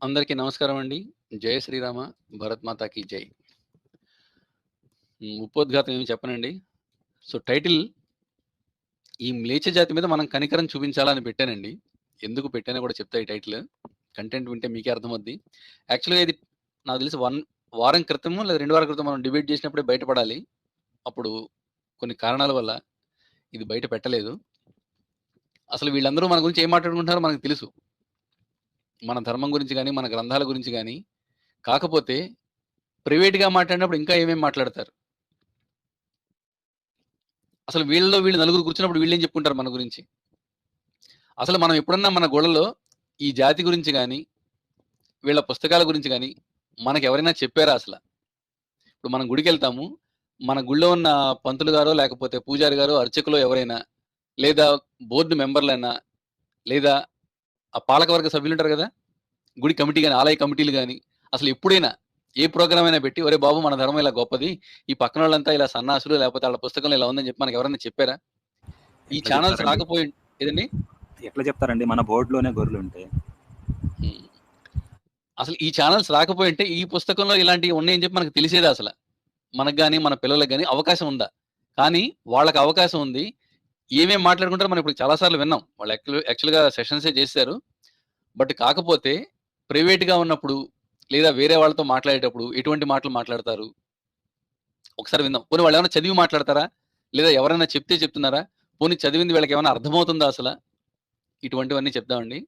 అందరికీ నమస్కారం అండి. జై శ్రీరామ, భరత్ మాతాకి జై. ఉపోద్ఘాతం ఏమి చెప్పనండి. సో, టైటిల్ ఈ మ్లేచ్ఛ జాతి మీద మనం కనికరం చూపించాలా అని పెట్టానండి. ఎందుకు పెట్టానో కూడా చెప్తా ఈ టైటిల్. కంటెంట్ వింటే మీకే అర్థమవుద్ది. యాక్చువల్‌గా ఇది నాకు తెలిసి 1 వారం క్రితమో లేదా 2 వారాల క్రితం మనం డిబేట్ చేసినప్పుడే బయటపడాలి. అప్పుడు కొన్ని కారణాల వల్ల ఇది బయట పెట్టలేదు. అసలు వీళ్ళందరూ మన గురించి ఏం మాట్లాడుకుంటున్నారో మనకు తెలుసు. మన ధర్మం గురించి గాని, మన గ్రంథాల గురించి గాని. కాకపోతే ప్రైవేట్‌గా మాట్లాడినప్పుడు ఇంకా ఏమేం మాట్లాడతారు. అసలు వీళ్ళలో వీళ్ళు నలుగురు కూర్చున్నప్పుడు వీళ్ళేం చెప్పుకుంటారు మన గురించి. అసలు మనం ఎప్పుడన్నా మన గోడలో ఈ జాతి గురించి గాని, వీళ్ళ పుస్తకాల గురించి గాని, మనకెవరైనా చెప్పారా అసల? ఇప్పుడు మనం గుడికెళ్తాము. మన గుడిలో ఉన్న పంతులు గారో, లేకపోతే పూజారి గారో, అర్చకులో ఎవరైనా, లేదా బోర్డ్ మెంబర్‌లైనా, లేదా ఆ పాలకవర్గ సభ్యులుంటారు గదా! గుడి కమిటీ గాని, ఆలయ కమిటీలు గాని, అసలు ఎప్పుడైనా ఏ ప్రోగ్రామ్ అయినా పెట్టి, "ఒరేయ్ బాబు! మన ధర్మం ఇలా గొప్పది. ఈ పక్కనోళ్ళంతా ఇలా సన్నాసులు, లేకపోతే ఆళ్ళ పుస్తకంలో ఇలా ఉందని" చెప్పి మనకెవరైనా చెప్పారా? ఈ ఎట్లా ఛానెల్స్ చెప్తారండి? రాకపోయి ఏదండి? ఎట్లా చెప్తారండి? మన బోర్డ్‌లోనే గొర్రెలుంటాయి. హ్మ్. అసలు ఈ ఛానెల్స్ రాకపోయుంటే ఈ పుస్తకంలో ఇలాంటివి ఉన్నాయని చెప్పి మనకు తెలిసేదా అసల? మనకు గాని, మన పిల్లలకి గాని అవకాశం ఉందా? కానీ వాళ్ళకి అవకాశం ఉంది. ఏమేం మాట్లాడుకుంటారో మనం ఇప్పుడు చాలా సార్లు విన్నాం. వాళ్ళు యాక్చువల్‌గా సెషన్సే చేసేసారు. బట్ కాకపోతే ప్రైవేట్‌గా ఉన్నప్పుడు లేదా వేరే వాళ్ళతో మాట్లాడేటప్పుడు ఎటువంటి మాటలు మాట్లాడతారు? ఒకసారి విందాం. పోనీ వాళ్ళేమన్నా చదివి మాట్లాడతారా? లేదా ఎవరైనా చెప్తే చెప్తున్నారా? పోనీ చదివింది వీళ్ళకేమైనా అర్థమవుతుందా అసల? ఇటువంటివన్నీ చెప్దామండి.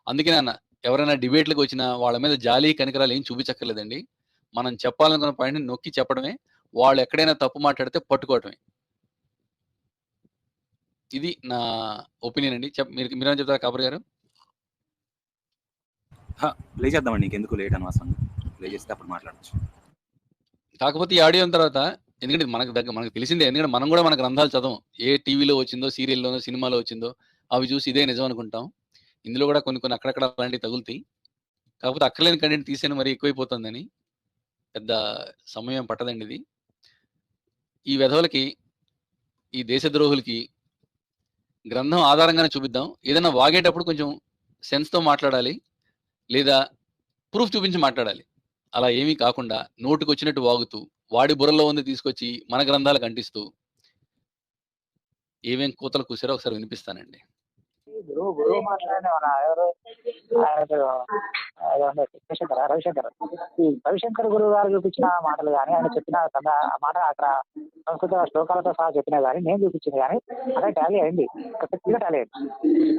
అందుకే అన్న ఎవరైనా డిబేట్‌లకి వచ్చినా వాళ్ళ మీద జాలి, కనికరాలు ఏం చూపించక్కర్లేదండి. మనం చెప్పాలనుకున్న పాయింట్‌ని నొక్కి చెప్పడమే. వాళ్ళు ఎక్కడైనా తప్పు మాట్లాడితే పట్టుకోవటమే. ఇది నా ఒపీనియన్ అండి. మీరేమైనా చెప్తారా కాపర్ గారు? ప్లే చేద్దామండి. ఇంకెందుకు లేట్ అనవసరంగా. ప్లే చేస్తే అప్పుడు మాట్లాడొచ్చు. కాకపోతే ఈ ఆడియో అయిన తర్వాత ఎందుకంటే మనకు తెలిసిందే. ఎందుకంటే మనం కూడా మన గ్రంథాలు చదవం. ఏ టీవీలో వచ్చిందో, సీరియల్‌లోనో, సినిమాలో వచ్చిందో అవి చూసి ఇదే నిజం అనుకుంటాం. ఇందులో కూడా కొన్ని కొన్ని అక్కడక్కడ అలాంటివి తగులుతాయి. కాకపోతే అక్కర్లేని కంటెంట్ తీసేను మరి ఎక్కువైపోతుందని. పెద్ద సమయం పట్టదండి ఇది. ఈ వెధవలకి, ఈ దేశద్రోహులకి గ్రంథం ఆధారంగానే చూపిద్దాం. ఏదైనా వాగేటప్పుడు కొంచెం సెన్స్‌తో మాట్లాడాలి. లేదా ప్రూఫ్ చూపించి మాట్లాడాలి. అలా ఏమీ కాకుండా నోటికొచ్చినట్టు వాగుతూ, వాడి బుర్రలో ఉంది తీసుకొచ్చి మన గ్రంథాలకు అంటిస్తూ ఏమేం కూతలు కూసారో ఒకసారి వినిపిస్తానండి. గురువు మాట్లాడిన మన ఎవరు ఆయన పేరు రవిశంకర్ రవిశంకర్ గురువు గారు చూపించిన మాటలు కానీ ఆయన చెప్పిన ఆ మాట అక్కడ సంస్కృత శ్లోకాలతో సహా చెప్పినా కానీ నేను చూపించింది కానీ అదే టాలీ అయింది. పర్ఫెక్ట్‌గా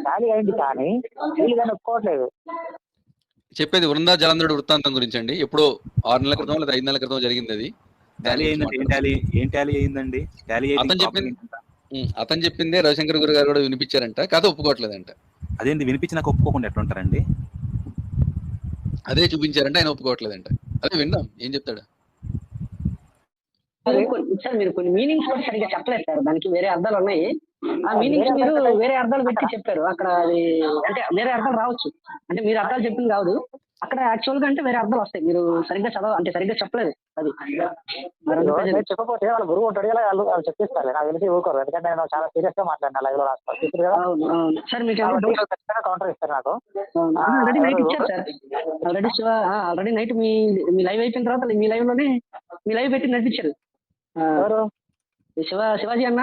టాలీ అయింది కానీ వీళ్ళు దాన్ని ఒప్పుకోవట్లేదు. చెప్పేది వృందా జలంధరుడు వృత్తాంతం గురించండి. ఎప్పుడో 6 నెలల క్రితం లేదా 5 నెలల క్రితం జరిగిందది. టాలీ అయిందంటే ఏం టాలీ అయిందండి? టాలీ అయితే అతను చెప్పింది అతను చెప్పిందే రవిశంకర్ గురు గారు కూడా వినిపించారంట. కాకపోతే ఒప్పుకోవట్లేదంట. అదేంది వినిపించినాక ఒప్పుకోకుండా ఎట్లుంటారండి? అదే చూపించారంట. ఆయన ఒప్పుకోవట్లేదంట. అదే విందాం ఏం చెప్తాడు. సార్ మీరు కొన్ని మీనింగ్స్ కూడా సరిగ్గా చెప్పలేదు సార్. దానికి వేరే అర్థాలు ఉన్నాయి. ఆ మీనింగ్స్ మీరు వేరే అర్థాలు పెట్టి చెప్పారు. అక్కడ అది అంటే వేరే అర్థాలు రావచ్చు. అంటే మీరు అర్థాలు చెప్పింది కాదు. అక్కడ యాక్చువల్ గా అంటే వేరే అర్థాలు వస్తాయి. మీరు సరిగ్గా సరిగ్గా చెప్పలేదు. అది చెప్పకపోతే వాళ్ళ గురువు ఉంటాడు కదా, వాళ్ళు చెప్పిస్తారు. నాకు తెలిసి ఊరుకోరు. ఎందుకంటే నేను చాలా సీరియస్ గా మాట్లాడినా లైవ్ లో సార్ మీకు ఖచ్చితంగా కౌంటర్ ఇస్తారు నాకు. ఆల్రెడీ నైట్ ఇచ్చారు సార్. ఆల్రెడీ నైట్ మీ లైవ్ అయిపోయిన తర్వాత మీ లైవ్ పెట్టి నడిపించారు. శివాజీ అన్న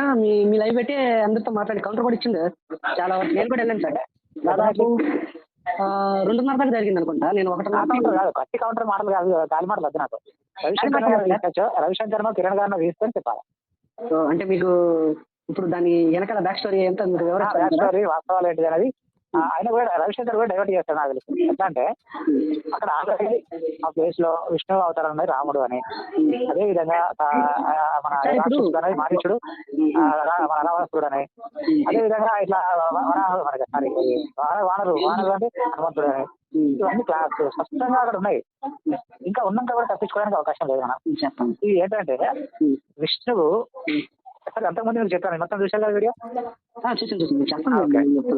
మీ లైవ్ పెట్టి అందరితో మాట్లాడి కౌంటర్ కూడా ఇచ్చింది. చాలా వరకు నేను కూడా వెళ్ళాను సార్. దాదాపు 2:30 దాకా జరిగింది అనుకుంటా. నేను 1:30 గట్టి కౌంటర్ మాటలు కాదు, గాలి మాటలు వద్దు నాకు. రవిశంకర్ కిరణ్ గారిని తీసుకొని చెప్పాలి. అంటే మీకు ఇప్పుడు దాని వెనకాల బ్యాక్ స్టోరీ ఎంత స్టోరీ వాస్తవాలు ఏంటి అనేది ఆయన కూడా రవిశంకర్ కూడా డైవర్ట్ చేస్తాడు నాకు తెలుసు. ఎట్లా అంటే అక్కడ ఆల్రెడీ ఆ ప్లేస్ లో విష్ణు అవతారం అనేది రాముడు అని, అదే విధంగా మన రాక్షసుడు మారీచుడు మన రావణుడు అని, అదే విధంగా ఇట్లా వానరు అంటే హనుమంతుడు అని, ఇవన్నీ క్లాస్ స్పష్టంగా అక్కడ ఉన్నాయి. ఇంకా ఉన్నాక కూడా తప్పించుకోవడానికి అవకాశం లేదు మనం. ఇది ఏంటంటే విష్ణువు అంతకుముందు మీరు చెప్పాను మొత్తం చూసారు కదా వీడియో.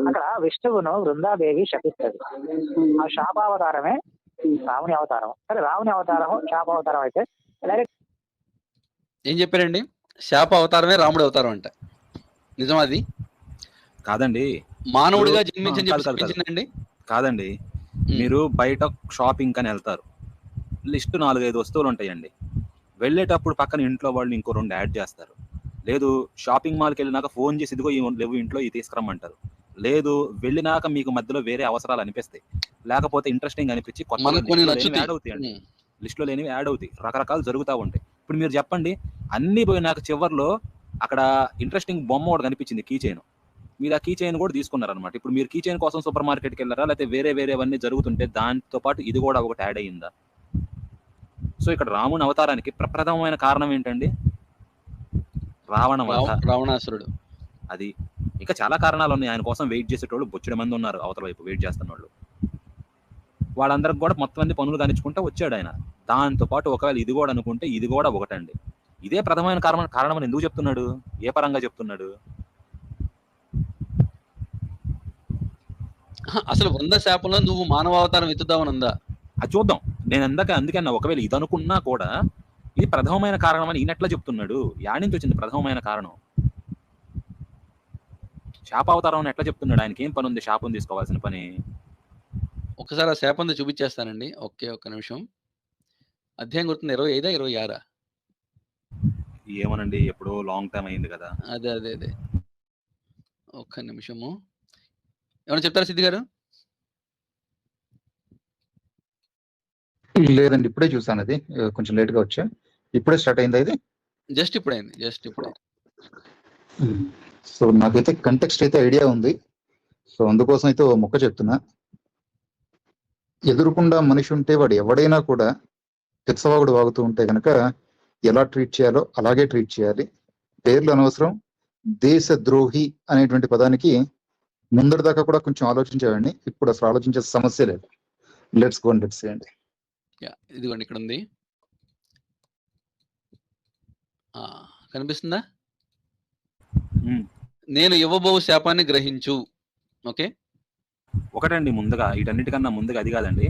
అక్కడ విష్ణువును వృందాదేవి శపిస్తుంది. ఆ శాపావతారమే రాముని అవతారం. సరే రాముని అవతారము శాపావతారం అయితే ఏం చెప్పారండి? శాప అవతారమే రాముడు అవతారం అంట. నిజం అది? కాదండి. మానవుడిగా జన్మించని చెప్పి కాదండి. మీరు బయట షాపింగ్ అని వెళ్తారు, లిస్ట్ 4-5 వస్తువులు ఉంటాయండి. వెళ్ళేటప్పుడు పక్కన ఇంట్లో వాళ్ళు ఇంకో 2 యాడ్ చేస్తారు. లేదు షాపింగ్ మాల్కి వెళ్ళినాక ఫోన్ చేసి ఇదిగో లేవు ఇంట్లో ఇవి తీసుకురమ్మంటారు. లేదు వెళ్ళినాక మీకు మధ్యలో వేరే అవసరాలు అనిపిస్తాయి, లేకపోతే ఇంట్రెస్టింగ్ అనిపించి కొత్త యాడ్ అవుతాయండి. లిస్ట్లో లేనివి యాడ్ అవుతాయి, రకరకాలు జరుగుతూ ఉంటాయి. ఇప్పుడు మీరు చెప్పండి, అన్నీ పోయినాక చివర్లో అక్కడ ఇంట్రెస్టింగ్ బొమ్మ ఒకటి కనిపించింది, కీ చైన్. మీరు ఆ కీ చైన్ కూడా తీసుకున్నారనమాట. ఇప్పుడు మీరు కీ చైన్ కోసం సూపర్ మార్కెట్కి వెళ్ళారా, లేకపోతే వేరేవన్నీ జరుగుతుంటే దాంతో పాటు ఇది కూడా ఒకటి యాడ్ అయ్యిందా? సో ఇక్కడ రాముని అవతారానికి ప్రప్రథమమైన కారణం ఏంటండి? రావణాసురుడు. అది ఇంకా చాలా కారణాలు ఉన్నాయి. ఆయన కోసం వెయిట్ చేసేటోళ్ళు బొచ్చెడు మంది ఉన్నారు అవతల వైపు వెయిట్ చేస్తున్న వాళ్ళు. వాళ్ళందరికి కూడా మొత్తం అన్ని పనులు కానిచ్చుకుంటూ వచ్చాడు ఆయన. దాంతో పాటు ఒకవేళ ఇది కూడా అనుకుంటే ఇది కూడా ఒకటండి. ఇదే ప్రథమైన కారణం అని ఎందుకు చెప్తున్నాడు? ఏ పరంగా చెప్తున్నాడు? అసలు 100 శాపంలో నువ్వు మానవావతారం ఎత్తుతావని ఉందా? అది చూద్దాం. నేను అందుకన్నా ఒకవేళ ఇది అనుకున్నా కూడా ఇది ప్రథమమైన కారణం అని ఈయనెట్లా చెప్తున్నాడు? యాడ్ నుంచి వచ్చింది ప్రథమమైన కారణం? శాపావతారం అని ఎట్లా చెప్తున్నాడు? ఆయనకి ఏం పని ఉంది శాపం తీసుకోవాల్సిన పని? ఒకసారి ఆ శాపంతో చూపించేస్తానండి. ఒక్క నిమిషం. అధ్యాయం గుర్తుంది, 25, 26? ఏమోనండి, ఎప్పుడో లాంగ్ టైం అయింది కదా. అదే ఒక్క నిమిషము. ఏమన్నా చెప్తారా సిద్ధి గారు? లేదండి, ఇప్పుడే చూసాను. అది కొంచెం లేట్ గా వచ్చా. ఇప్పుడే స్టార్ట్ అయింది ఇది. జస్ట్ ఇప్పుడే. సో నాకైతే కంటెక్స్ట్ అయితే ఐడియా ఉంది. సో అందుకోసం అయితే ఓ మొక్క చెప్తున్నా. ఎదురుకుండా మనిషి ఉంటే వాడు ఎవడైనా కూడా తెచ్చవాగుడు వాగుతూ ఉంటే కనుక ఎలా ట్రీట్ చేయాలో అలాగే ట్రీట్ చేయాలి. పేర్లు అనవసరం. దేశద్రోహి అనేటువంటి పదానికి ముందరి దాకా కూడా కొంచెం ఆలోచించేవాడిని, ఇప్పుడు అసలు ఆలోచించే సమస్య లేదు. లెట్స్ గో అండ్ లెట్స్ చేయండి. ఇదిగోండి ఇక్కడ ఉంది, కనిపిస్తుందా? నేను ఇవ్వబో శాపాన్ని గ్రహించు. ఓకే, ఒకటండి ముందుగా, వీటన్నిటికన్నా ముందుగా అది కాదండి,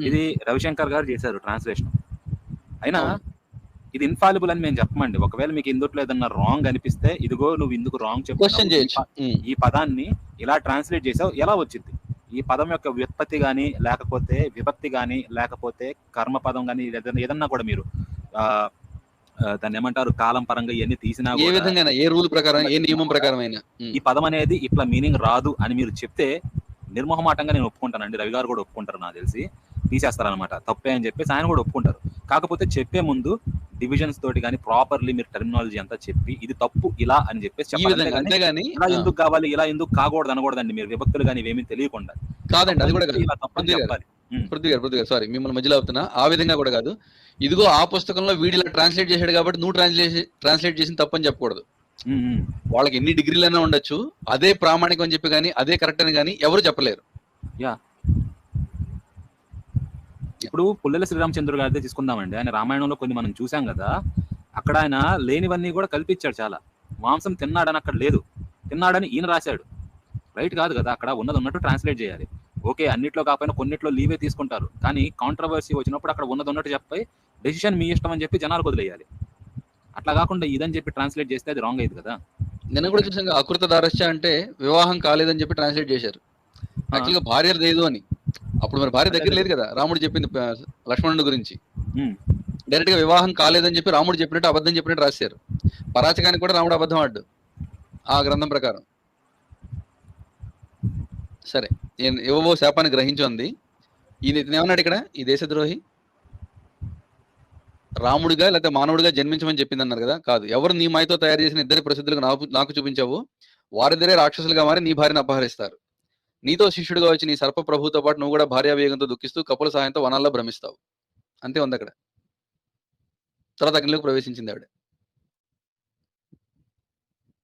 ఇది రవిశంకర్ గారు చేశారు ట్రాన్స్లేషన్. అయినా ఇది ఇన్ఫాలిబుల్ అని మేము చెప్పమండి. ఒకవేళ మీకు ఇందుట్లో ఏదన్నా రాంగ్ అనిపిస్తే ఇదిగో నువ్వు ఇందుకు రాంగ్ చెప్పు, ఈ పదాన్ని ఇలా ట్రాన్స్లేట్ చేసావు ఎలా వచ్చింది, ఈ పదం యొక్క వ్యుత్పత్తి కానీ లేకపోతే విభక్తి కానీ లేకపోతే కర్మ పదం కానీ ఏదన్నా కూడా మీరు దాన్ని ఏమంటారు కాలం పరంగా ఇవన్నీ తీసినా ఏ విధంగా ఏ రూల్ ప్రకారం ఏ నియమం ప్రకారం అయినా ఈ పదం అనేది ఇట్లా మీనింగ్ రాదు అని మీరు చెప్తే నిర్మోహమాటంగా నేను ఒప్పుకుంటానండి. రవి గారు కూడా ఒప్పుకుంటారు, నాకు తెలిసి తీసేస్తారనమాట, తప్పే అని చెప్పేసి ఆయన కూడా ఒప్పుకుంటారు. కాకపోతే చెప్పే ముందు డివిజన్స్ తోటి కానీ ప్రాపర్లీ మీరు టెర్మినాలజీ అంతా చెప్పి ఇది తప్పు ఇలా అని చెప్పేసి చెప్పాలి. ఇలా ఎందుకు కావాలి ఇలా ఎందుకు కాకూడదు అనకూడదండి. మీరు విభక్తులు కానీ ఇవేమీ తెలియకుండా కాదండి, అది కూడా ఇలా తప్పని చెప్పాలి. పృథ్వీ గారు సారీ మిమ్మల్ని మధ్యలో అవుతున్నా. ఆ విధంగా కూడా కాదు, ఇదిగో ఆ పుస్తకంలో వీడిలా ట్రాన్స్లేట్ చేశాడు కాబట్టి నువ్వు ట్రాన్స్లేట్ చేసిన తప్పని చెప్పకూడదు. వాళ్ళకి ఎన్ని డిగ్రీలైనా ఉండొచ్చు, అదే ప్రామాణికం అని చెప్పి కానీ అదే కరెక్ట్ అని కానీ ఎవరు చెప్పలేరు. ఇప్పుడు పుల్లెల శ్రీరామచంద్రుడు గారితో తీసుకుందామండి. ఆయన రామాయణంలో కొన్ని మనం చూసాం కదా, అక్కడ ఆయన లేనివన్నీ కూడా కల్పించాడు. చాలా మాంసం తిన్నాడని అక్కడ లేదు, తిన్నాడని ఈయన రాశాడు. రైట్ కాదు కదా, అక్కడ ఉన్నది ఉన్నట్టు ట్రాన్స్లేట్ చేయాలి. ఓకే, అన్నిట్లో కాకపోయినా కొన్నిట్లో లీవే తీసుకుంటారు, కానీ కాంట్రవర్సీ వచ్చినప్పుడు అక్కడ ఉన్నది ఉన్నట్టు చెప్పి డెసిషన్ మీ ఇష్టం అని చెప్పి జనాలకు వదిలేయాలి. అట్లా కాకుండా ఇదని చెప్పి ట్రాన్స్లేట్ చేస్తే అది రాంగ్ అయింది కదా. నేను కూడా చూసాను, అకృత దారస్య అంటే వివాహం కాలేదని చెప్పి ట్రాన్స్లేట్ చేశారు. యాక్చువల్గా భార్య లేదు అని. అప్పుడు మరి భార్య దగ్గర లేదు కదా, రాముడు చెప్పింది లక్ష్మణుడి గురించి డైరెక్ట్ గా వివాహం కాలేదని చెప్పి రాముడు చెప్పినట్టు అబద్ధం చెప్పినట్టు రాశారు. పరాచకానికి కూడా రాముడు అబద్ధం ఆడు ఆ గ్రంథం ప్రకారం. సరే, నేను ఇవ్వబో శాపాన్ని గ్రహించు అంది. ఈయన ఏమన్నాడు ఇక్కడ? ఈ దేశద్రోహి రాముడిగా లేకపోతే మానవుడిగా జన్మించమని చెప్పింది అన్నారు కదా. కాదు, ఎవరు నీ మాయతో తయారు చేసిన ఇద్దరి ప్రసిద్ధులకు నాకు చూపించావు, వారిద్దరే రాక్షసులుగా మారి నీ భార్యను అపహరిస్తారు. నీతో శిష్యుడిగా వచ్చి నీ సర్ప ప్రభుతో పాటు నువ్వు కూడా భార్యావేగంతో దుఃఖిస్తూ కపుల సహాయంతో వనాల్లో భ్రమిస్తావు. అంతే ఉంది అక్కడ. తర్వాత అగ్నిలోకి ప్రవేశించింది ఆవిడ,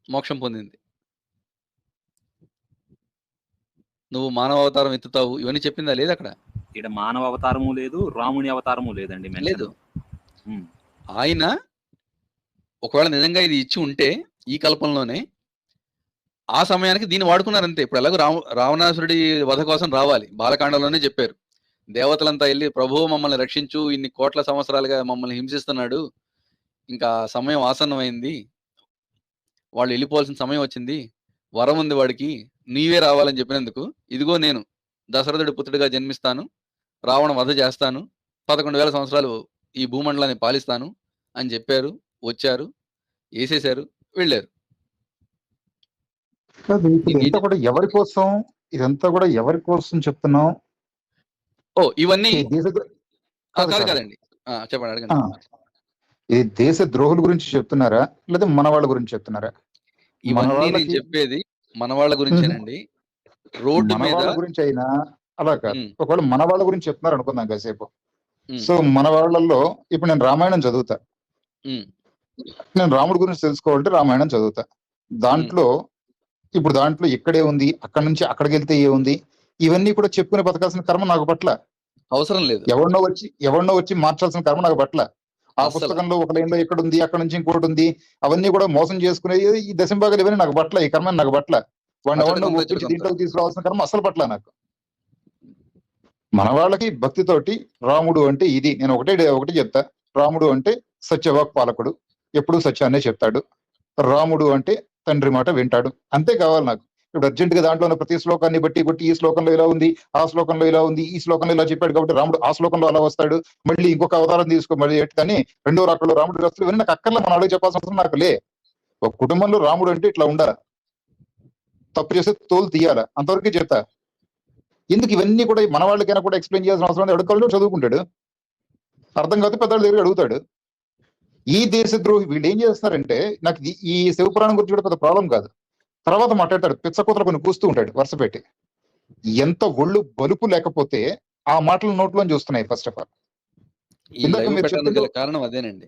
మోక్షం పొందింది. నువ్వు మానవ అవతారం ఎత్తుతావు ఇవన్నీ చెప్పిందా? లేదు అక్కడ. ఇక్కడ మానవ అవతారము లేదు, రాముని అవతారము లేదండి. లేదు. ఆయన ఒకవేళ నిజంగా ఇది ఇచ్చి ఉంటే ఈ కల్పంలోనే ఆ సమయానికి దీన్ని వాడుకున్నారంతే. ఇప్పుడు ఎలాగో రావణాసురుడి వధ కోసం రావాలి, బాలకాండలోనే చెప్పారు. దేవతలంతా వెళ్ళి ప్రభువు మమ్మల్ని రక్షించు, ఇన్ని కోట్ల సంవత్సరాలుగా మమ్మల్ని హింసిస్తున్నాడు, ఇంకా సమయం ఆసన్నమైంది, వాళ్ళు వెళ్ళిపోవాల్సిన సమయం వచ్చింది, వరం ఉంది వాడికి, నీవే రావాలని చెప్పినందుకు ఇదిగో నేను దశరథుడి పుత్రుడిగా జన్మిస్తాను, రావణ వధ చేస్తాను, 11,000 సంవత్సరాలు ఈ భూమండలాన్ని పాలిస్తాను అని చెప్పారు, వచ్చారు, వేసేశారు, వెళ్ళారు. కాదు, ఇప్పుడు దీన్ని ఏం ఇదంతా కూడా ఎవరి కోసం, ఇదంతా కూడా ఎవరి కోసం చెప్తున్నాం? ఓ ఇవన్నీ ఈ దేశ కాదు కాదు కాదండి. చెప్పండి, ఆ, అడగండి. ఇది దేశ ద్రోహుల గురించి చెప్తున్నారా లేదా మన వాళ్ళ గురించి చెప్తున్నారా? మన ఇవన్నీ నేను వాళ్ళకి చెప్పేది మన వాళ్ళ గురించేనండి. రోడ్డు మన మీద వాళ్ళ గురించి అయినా అలా కాదు. ఉమ్, ఒకవేళ మన వాళ్ళ గురించి చెప్తున్నారు అనుకుందాం కాసేపు. ఉమ్, సో మన వాళ్ళల్లో ఇప్పుడు నేను రామాయణం చదువుతా, ఉమ్, నేను రాముడి గురించి తెలుసుకోవాలంటే రామాయణం చదువుతా. దాంట్లో ఇప్పుడు దాంట్లో ఇక్కడే ఉంది, అక్కడి నుంచి అక్కడికి వెళ్తే ఏ ఉంది, ఇవన్నీ కూడా చెప్పుకుని బతకాల్సిన కర్మ నాకు పట్ల. అవసరం లేదు ఎవరినో వచ్చి మార్చాల్సిన కర్మ నాకు పట్ల. ఆ అస్సలు. పుస్తకంలో ఒక లైన్లో ఇక్కడ ఉంది, అక్కడ నుంచి ఇంకోటి ఉంది, అవన్నీ కూడా మోసం చేసుకునే ఈ దశంభాగాలు ఇవన్నీ నాకు పట్ల, ఈ కర్మ నాకు పట్ల. వాడిని ఎవరినో అచ్చటకంతో ఒప్పించి ఇచ్చటకంతో. దీంట్లోకి తీసుకురావాల్సిన కర్మ అసలు పట్ల నాకు. మన వాళ్ళకి భక్తితోటి రాముడు అంటే ఇది, నేను ఒకటి చెప్తా. రాముడు అంటే సత్యవాక్ పాలకుడు, ఎప్పుడూ సత్యాన్నే చెప్తాడు. రాముడు అంటే తండ్రి మాట వింటాడు, అంతే కావాలి నాకు. ఇప్పుడు అర్జెంట్ గా దాంట్లో ఉన్న ప్రతి శ్లోకాన్ని బట్టి ఈ శ్లోకంలో ఇలా ఉంది, ఆ శ్లోకంలో ఇలా ఉంది, ఈ శ్లోకంలో ఇలా చెప్పాడు కాబట్టి రాముడు ఆ శ్లోకంలో అలా వస్తాడు, మళ్ళీ ఇంకొక అవతారం తీసుకో మళ్ళీ కానీ రెండో రాకల్లో రాముడు వస్తాడు, ఇవన్నీ నాకు అక్కర్లా. మన వాళ్ళకి చెప్పాల్సిన అవసరం నాకు లే. ఒక కుటుంబంలో రాముడు అంటే ఇట్లా ఉండాలి, తప్పు చేస్తే తోలు తీయాలా, అంతవరకే చెప్తా. ఎందుకు ఇవన్నీ కూడా మన వాళ్ళకైనా కూడా ఎక్స్ప్లెయిన్ చేయాల్సిన అవసరం లేదు. అడుగుతాడు, చదువుకుంటాడు, అర్థం కాదు పెద్దవాళ్ళ దగ్గర అడుగుతాడు. ఈ దేశద్రోహి వీళ్ళు ఏం చేస్తున్నారంటే, నాకు ఈ శివపురాణం గురించి కూడా పెద్ద ప్రాబ్లం కాదు. తర్వాత మాట్లాడతాడు, పిచ్చకూతలు కొన్ని కూస్తూ ఉంటాడు వరుస పెట్టి. ఎంత ఒళ్ళు బలుపు లేకపోతే ఆ మాటలు నోట్లోంచి చూస్తున్నాయి. ఫస్ట్ ఆఫ్ ఆల్ ఈ లైవ్ పెట్టడానికి గల కారణం అదేనండి.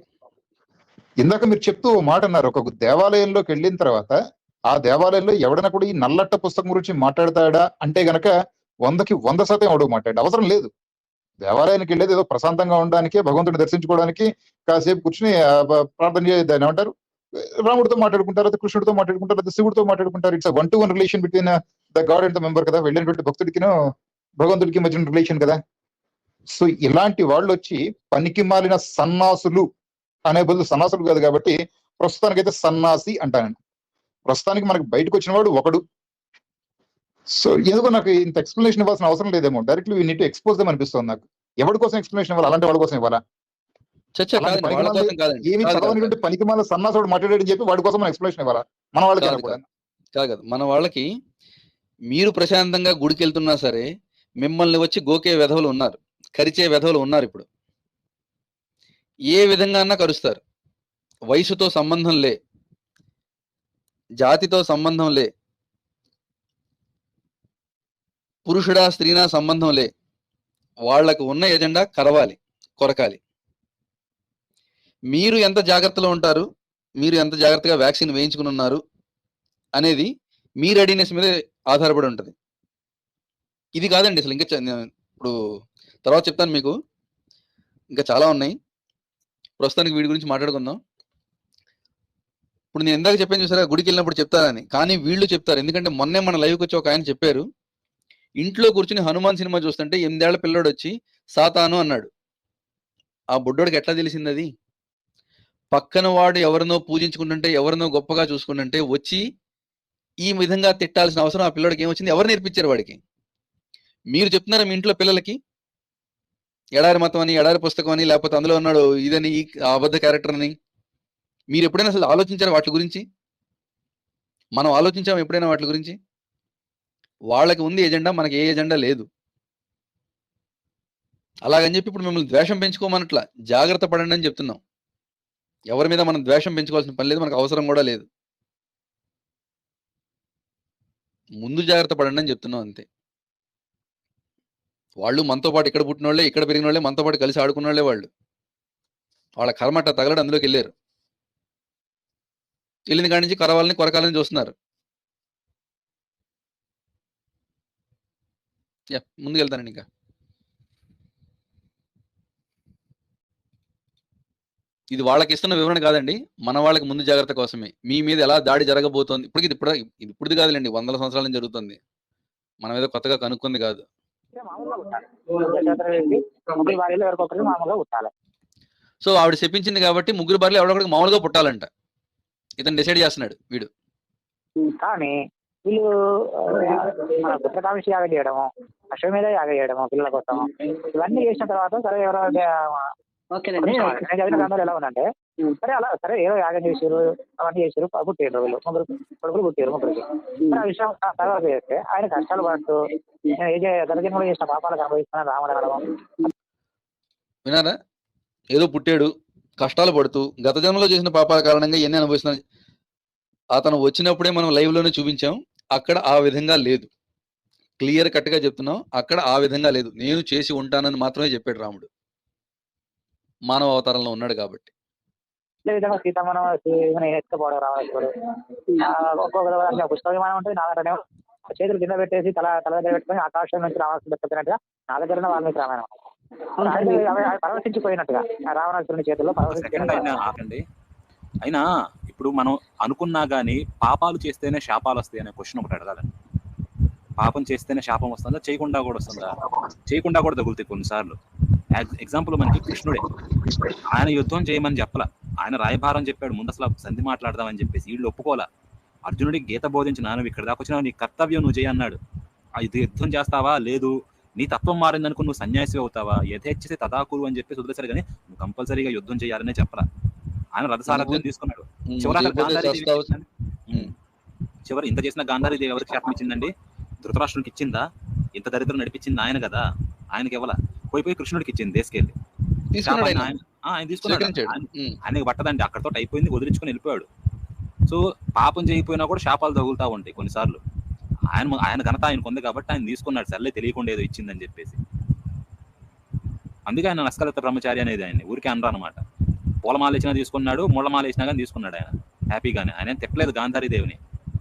ఇందాక మీరు చెప్తూ ఓ మాట అన్నారు, ఒక దేవాలయంలోకి వెళ్ళిన తర్వాత ఆ దేవాలయంలో ఎవడైనా కూడా ఈ నల్లట్ట పుస్తకం గురించి మాట్లాడతాడా అంటే గనక 100కి 100% ఎవడు మాట్లాడే అవసరం లేదు. దేవాలయానికి వెళ్ళేది ఏదో ప్రశాంతంగా ఉండడానికి, భగవంతుడిని దర్శించుకోవడానికి, కాసేపు కూర్చుని ప్రార్థన దాన్ని ఏమంటారు, రాముడితో మాట్లాడుకుంటారు, లేదా కృష్ణుడితో మాట్లాడుకుంటారు, లేదా శివుడితో మాట్లాడుకుంటారు. It's 1-to-1 relation between the God and the member కదా, వెళ్ళినటువంటి భక్తుడికి భగవంతుడికి మధ్యన రిలేషన్ కదా. సో ఇలాంటి వాళ్ళు వచ్చి పనికి మాలిన సన్నాసులు అనే బదులు, సన్నాసులు కాదు కాబట్టి ప్రస్తుతానికైతే సన్నాసి అంటానండి. ప్రస్తుతానికి మనకి బయటకు వచ్చిన వాడు ఒకడు. సో ఎందుకో నాకు ఇంత ఎక్స్ప్లెనేషన్ ఇవ్వాల్సిన అవసరం లేదేమో, directly we need to expose them అనిపిస్తుంది నాకు. ఎవరి కోసం ఎక్స్ప్లెనేషన్ ఇవ్వాలి? అలాంటి వాళ్ళ కోసం ఇవ్వాలా? ఏమి చదవనిటువంటి పనికి మాలిన సన్నాసుడు మాట్లాడాడని చెప్పి వాడి కోసం ఎక్స్ప్లెనేషన్ ఇవ్వాలా? మన వాళ్ళకి కాదు, మన వాళ్ళకి మీరు ప్రశాంతంగా గుడికి వెళ్తున్నా సరే మిమ్మల్ని వచ్చి గోకే వెధవులు ఉన్నారు, కరిచే వెధవులు ఉన్నారు. ఇప్పుడు ఏ విధంగా అన్నా కరుస్తారు. వయసుతో సంబంధం లే, జాతితో సంబంధం లే, పురుషుడా స్త్రీనా సంబంధం లే, వాళ్లకు ఉన్న ఎజెండా కరవాలి, కొరకాలి. మీరు ఎంత జాగ్రత్తలో ఉంటారు, మీరు ఎంత జాగ్రత్తగా వ్యాక్సిన్ వేయించుకుని ఉన్నారు అనేది మీ రెడీనెస్ మీద ఆధారపడి ఉంటుంది. ఇది కాదండి అసలు. ఇంకా ఇప్పుడు తర్వాత చెప్తాను మీకు, ఇంకా చాలా ఉన్నాయి. ప్రస్తుతానికి వీడి గురించి మాట్లాడుకుందాం. ఇప్పుడు నేను ఇందాక చెప్పాను చూసారా, గుడికి వెళ్ళినప్పుడు చెప్తానని, కానీ వీళ్ళు చెప్తారు. ఎందుకంటే మొన్నే మన లైవ్కి వచ్చి ఒక ఆయన చెప్పారు, ఇంట్లో కూర్చుని హనుమాన్ సినిమా చూస్తుంటే 8 ఏళ్ల పిల్లోడు వచ్చి సాతాను అన్నాడు. ఆ బుడ్డోడికి ఎట్లా తెలిసింది అది? పక్కన వాడు ఎవరినో పూజించుకుంటుంటే, ఎవరినో గొప్పగా చూసుకుంటుంటే వచ్చి ఈ విధంగా తిట్టాల్సిన అవసరం ఆ పిల్లోడికి ఏమొచ్చింది? ఎవరు నేర్పించారు వాడికి? మీరు చెప్తున్నారా మీ ఇంట్లో పిల్లలకి ఎడారి మతం అని, ఎడారి పుస్తకం అని, లేకపోతే అందులో ఉన్నాడు ఇదని, అబద్ధ క్యారెక్టర్ అని? మీరు ఎప్పుడైనా అసలు ఆలోచించారా వాటి గురించి? మనం ఆలోచించాము ఎప్పుడైనా వాటి గురించి? వాళ్ళకి ఉంది ఎజెండా, మనకి ఏ ఎజెండా లేదు. అలాగని చెప్పి ఇప్పుడు మిమ్మల్ని ద్వేషం పెంచుకోమనట్లా, జాగ్రత్త పడండి అని చెప్తున్నాం. ఎవరి మీద మనం ద్వేషం పెంచుకోవాల్సిన పని లేదు, మనకు అవసరం కూడా లేదు. ముందు జాగ్రత్త పడండి అని చెప్తున్నాం అంతే. వాళ్ళు మనతో పాటు ఇక్కడ పుట్టిన వాళ్ళే, ఇక్కడ పెరిగిన వాళ్ళే, మనతో పాటు కలిసి ఆడుకున్న వాళ్ళే. వాళ్ళు వాళ్ళ కర్మట తగలడు అందులోకి వెళ్ళారు. వెళ్ళిన కాడి నుంచి కరవాలని, కొరకాలని చూస్తున్నారు. ముందుకెళ్తానండి. ఇంకా ఇది వాళ్ళకి ఇస్తున్న వివరణ కాదండి, మన వాళ్ళకి ముందు జాగ్రత్త కోసమే. మీ మీద ఎలా దాడి జరగబోతోంది ఇప్పుడు కాదులేండి, 100 సంవత్సరాల నుంచి జరుగుతుంది. మనం ఏదో కొత్తగా కనుక్కుంది కాదు. సో ఆవిడ చెప్పించింది కాబట్టి ముగ్గురు భార్యలు ఎవడొకడికి మామూలుగా పుట్టాలంట. ఇతను డిసైడ్ చేస్తున్నాడు వీడు. కానీ వీళ్ళు పుత్రకామిషి యాగం చేయడము, అశ్వమేధ యాగం చేయడం పిల్లల కోసం ఇవన్నీ చేసిన తర్వాత సరే ఎవరో ఓకేనండి. నేను చదివిన గ్రంథాలు ఎలా ఉందంటే సరే అలా సరే ఏదో యాగం చేసారు అవన్నీ చేసారు పుట్టిరు వీళ్ళు ముగ్గురు కొడుకులు పుట్టారు ముగ్గురికి మరి ఆ విషయం తర్వాత చేస్తే ఆయన కష్టాలు పడుతూ నేను ఏ గతజన్మలో చేసిన పాపాలకు అనుభవిస్తున్నాను రాముడు అనడం. వినారా? ఏదో పుట్టాడు, కష్టాలు పడుతూ గత జన్మలో చేసిన పాపాల కారణంగా ఇవన్నీ అనుభవిస్తున్నాడు. అతను వచ్చినప్పుడే మనం లైవ్ లోనే చూపించాం, అక్కడ ఆ విధంగా లేదు. క్లియర్ కట్ గా చెప్తున్నాం, అక్కడ ఆ విధంగా లేదు. నేను చేసి ఉంటానని మాత్రమే చెప్పాడు రాముడు, మానవ అవతారంలో ఉన్నాడు కాబట్టి. అదేవిధంగా సీతమ్మను ఎత్తుకుపోవడం రావణాసురుడు ఒక్కొక్క పుష్ప విమానం ఉంటుంది నా దగ్గర చేతులు కింద పెట్టేసి తల దగ్గర పెట్టుకుని ఆకాశం నుంచి రావణాసురుడు ఎత్తుకున్నట్టుగా నా దగ్గర ఉన్న వాల్మీకి రామాయణం పరవశించిపోయినట్టుగా రావణాసురుని చేతుల్లో ఆగండి. అయినా ఇప్పుడు మనం అనుకున్నా గానీ పాపాలు చేస్తేనే శాపాలు వస్తాయి అనే క్వశ్చన్ ఒకటి అడగాలండి. పాపం చేస్తేనే శాపం వస్తుందా, చేయకుండా కూడా వస్తుందా? చేయకుండా కూడా తగులుతాయి కొన్నిసార్లు. ఎగ్జాంపుల్ మనకి కృష్ణుడే, ఆయన యుద్ధం చేయమని చెప్పలా, ఆయన రాయభారం చెప్పాడు, ముందు అసలు సంధి మాట్లాడదామని చెప్పేసి వీళ్ళు ఒప్పుకోలా. అర్జునుడికి గీత బోధించిన నువ్వు ఇక్కడ దాకా వచ్చినా నీ కర్తవ్యం నువ్వు చేయన్నాడు. ఇది యుద్ధం చేస్తావా, లేదు నీ తత్వం మారిందనుకో నువ్వు సన్యాసి అవుతావా, యథేచ్ఛసి తదాకురు అని చెప్పేసి వదిలేశారు కానీ నువ్వు కంపల్సరీగా యుద్ధం చేయాలనే చెప్పరా. ఆయన రథసారథ్యం తీసుకున్నాడు. చివరి ఇంత చేసిన గాంధారి దేవి ఎవరికి శాపం ఇచ్చిందండి? ధృతరాష్ట్రునికి ఇచ్చిందా? ఇంత దరిద్రం నడిపించింది ఆయన కదా, ఆయనకి ఇవ్వాల. పోయి కృష్ణుడికి ఇచ్చింది దేశకెళ్ళి. ఆయన తీసుకున్నాడు, ఆయనకి పట్టదండి, అక్కడతో అయిపోయింది, వదిలించుకొని వెళ్ళిపోయాడు. సో పాపం చేయకపోయినా కూడా శాపాలు తగులుతా ఉంటాయి కొన్నిసార్లు. ఆయన ఘనత ఆయనకు ఉంది కాబట్టి ఆయన తీసుకున్నాడు, సర్లే తెలియకుండా ఏదో ఇచ్చిందని చెప్పేసి. అందుకే ఆయన నస్కలత బ్రహ్మచారి అనేది ఆయన ఊరికే అనరా అనమాట. పూలమాల ఇచ్చినా తీసుకున్నాడు, ముళ్ళమాల ఇచ్చినా కానీ తీసుకున్నాడు ఆయన హ్యాపీగానే. ఆయన తిట్టలేదు గాంధారీ దేవిని.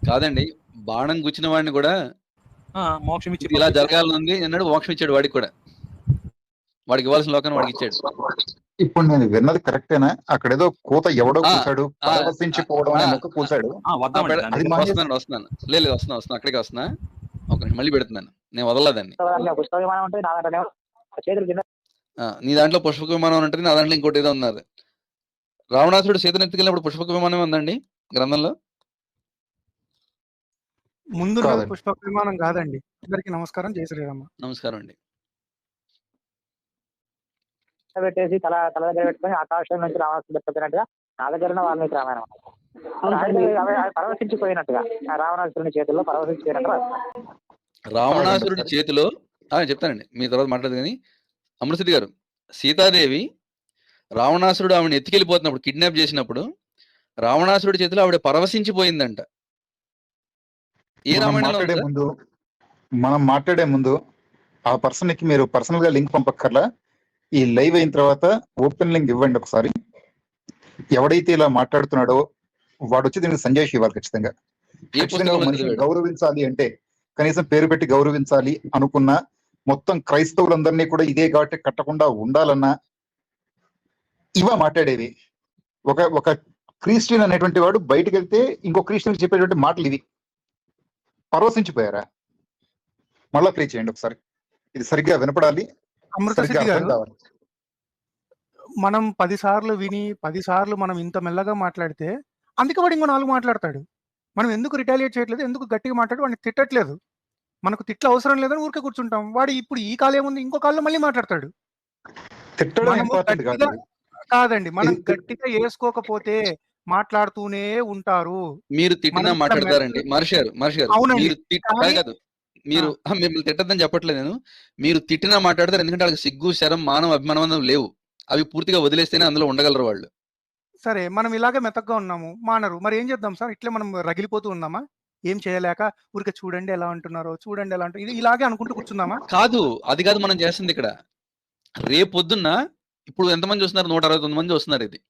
కాదండి, బాణం గుచ్చిన వాడిని కూడా మోక్షం ఇచ్చి ఇలా జరగాలనుంది అన్నాడు, మోక్షం ఇచ్చాడు వాడికి కూడా. వాడికి ఇవ్వాల్సిన లోకాన్ని వాడికి ఇచ్చాడు. ఇప్పుడు నేను విన్నది కరెక్టేనా? అక్కడ ఏదో కూత ఎవడో కూసాడు, పరవశించిపోవడం అనే మొక్క కూసాడు. వస్తున్నాను, లేదు వస్తున్నా, అక్కడికి వస్తున్నా. ఒక మళ్ళీ పెడుతున్నాను, నేను వదలలేదండి. నీ దాంట్లో పుష్పక విమానం ఉంటుంది, నా దాంట్లో ఇంకోటి ఏదో ఉన్నారు. రావణాసురుడు సీతను ఎత్తుకెళ్ళినప్పుడు పుష్పక విమానం ఉందండి గ్రంథంలో? ముందు పుష్పక విమానం కాదండి. అందరికి నమస్కారం, జై శ్రీరామ. నమస్కారం అండి. పెట్టేసి తల దగ్గర పెట్టుకుని ఆకాశం నుంచి రావణాసురుడు ఎత్తుకున్నట్టుగా నా దగ్గర ఉన్న వాల్మీకి రామాయణం పరవశించిపోయినట్టుగా రావణాసురుని చేతుల్లో పరవశించిపోయినట్టుగా. రావణాసురుడి చేతిలో చెప్తానండి, మీ తర్వాత మాట్లాడదు కానీ. అమృతసిద్ధి గారు, సీతాదేవి రావణాసురుడు ఆవిడని ఎత్తుకెళ్ళిపోతున్నప్పుడు, కిడ్నాప్ చేసినప్పుడు రావణాసురుడి చేతిలో ఆవిడ పరవశించిపోయిందంట. ఏ రామాయణంలో? మనం మాట్లాడే ముందు ఆ పర్సన్ కి మీరు పర్సనల్ గా లింక్ పంపక్కర్లా, ఈ లైవ్ అయిన తర్వాత ఓపెన్ లింక్ ఇవ్వండి ఒకసారి. ఎవడైతే ఇలా మాట్లాడుతున్నాడో వాడు వచ్చి దీనికి సంజయ్ ఇవ్వాలి ఖచ్చితంగా. మనిషిని గౌరవించాలి అంటే కనీసం పేరు పెట్టి గౌరవించాలి అనుకున్న మొత్తం క్రైస్తవులందరినీ కూడా ఇదే ఘాటి కట్టకుండా ఉండాలన్నా ఇవా మాట్లాడేవి. ఒక క్రిస్టియన్ అనేటువంటి వాడు బయటకు వెళ్తే ఇంకో క్రిస్టియన్ చెప్పేటువంటి మాటలు ఇవి. పరవశించిపోయారా? మళ్ళా ప్లే చేయండి ఒకసారి, ఇది సరిగ్గా వినపడాలి. మనం 10 సార్లు విని 10 సార్లు మనం ఇంత మెల్లగా మాట్లాడితే అందుకే వాడు ఇంకో 4 మాట్లాడతాడు. మనం ఎందుకు రిటాలియేట్ చేయట్లేదు, ఎందుకు గట్టిగా మాట్లాడు, వాడిని తిట్టట్లేదు, మనకు తిట్ల అవసరం లేదని ఊరికే కూర్చుంటాం. వాడు ఇప్పుడు ఈ కాలు ఏముంది, ఇంకో కాల్లో మళ్ళీ మాట్లాడతాడు. కాదండి, మనం గట్టిగా వేసుకోకపోతే మాట్లాడుతూనే ఉంటారు. మీరు తిట్టినా మాట్లాడతారండి. మనిషి కాదు, మీరు మిమ్మల్ని తిట్టద్దని చెప్పట్లేదు నేను. మీరు తిట్టినా మాట్లాడతారు, ఎందుకంటే వాళ్ళకి సిగ్గు, శరం, మానం, అభిమానం లేవు. అవి పూర్తిగా వదిలేస్తేనే అందులో ఉండగలరు వాళ్ళు. సరే, మనం ఇలాగే మెతగ్గా ఉన్నాము, మానరు, మరి ఏం చేద్దాం సార్? ఇట్లే మనం రగిలిపోతూ ఉన్నామా? ఏం చేయలేక ఊరికే చూడండి ఎలా అంటున్నారో, చూడండి ఎలా అంటారు, ఇది ఇలాగే అనుకుంటూ కూర్చుందామా? కాదు, అది కాదు మనం చేస్తుంది ఇక్కడ. రేపొద్దున్న ఇప్పుడు ఎంతమంది వస్తున్నారు? 169 మంది వస్తున్నారు. ఇది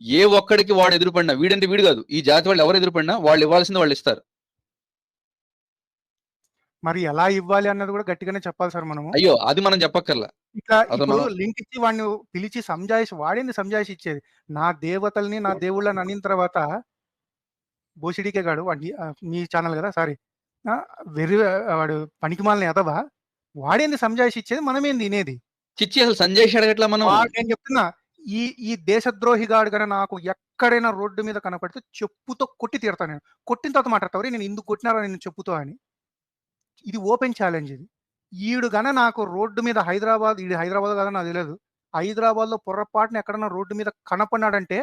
ఏ ఒక్కడికి వాడు ఎదురుపడినా, వీడంటే వీడు కాదు, ఈ జాతి వాళ్ళు ఎవరు ఎదురుపడినా వాళ్ళు ఇవ్వాల్సింది వాళ్ళు ఇస్తారు. మరి ఎలా ఇవ్వాలి అన్నది కూడా గట్టిగానే చెప్పాలి సార్ మనము. అయ్యో, అది మనం చెప్పక్కర్లా. ఇట్లా ఇప్పుడు లింక్ ఇచ్చి వాడిని పిలిచి సంజాయిషి, వాడింది సంజాయిషి ఇచ్చేది. నా దేవతల్ని నా దేవుళ్ళని అనిన తర్వాత బోసిడికే గాడు, వాడి మీ ఛానల్ కదా, సారీ, వాడు పనికిమాలని ఎదవా, వాడేంది సంజాయిషి ఇచ్చేది, మనమేంది వినేది? చిచ్చి అసలు సంజయ్ అడగట్లా మనం. నేను చెప్తున్నా, ఈ దేశద్రోహి గాడు కన్నా నాకు ఎక్కడైనా రోడ్డు మీద కనపడితే చెప్పుతో కొట్టి తీరుతాను. నేను కొట్టిన తర్వాత మాట్లాడతావు, నేను ఇందుకు కొట్టినారా నేను చెప్పుతో అని. ఇది ఓపెన్ ఛాలెంజ్. ఇది ఈడు గన నాకు రోడ్డు మీద హైదరాబాద్ కదా నాకు తెలియదు, హైదరాబాద్ లో పొరపాటున ఎక్కడన్నా రోడ్డు మీద కనపడినాడంటే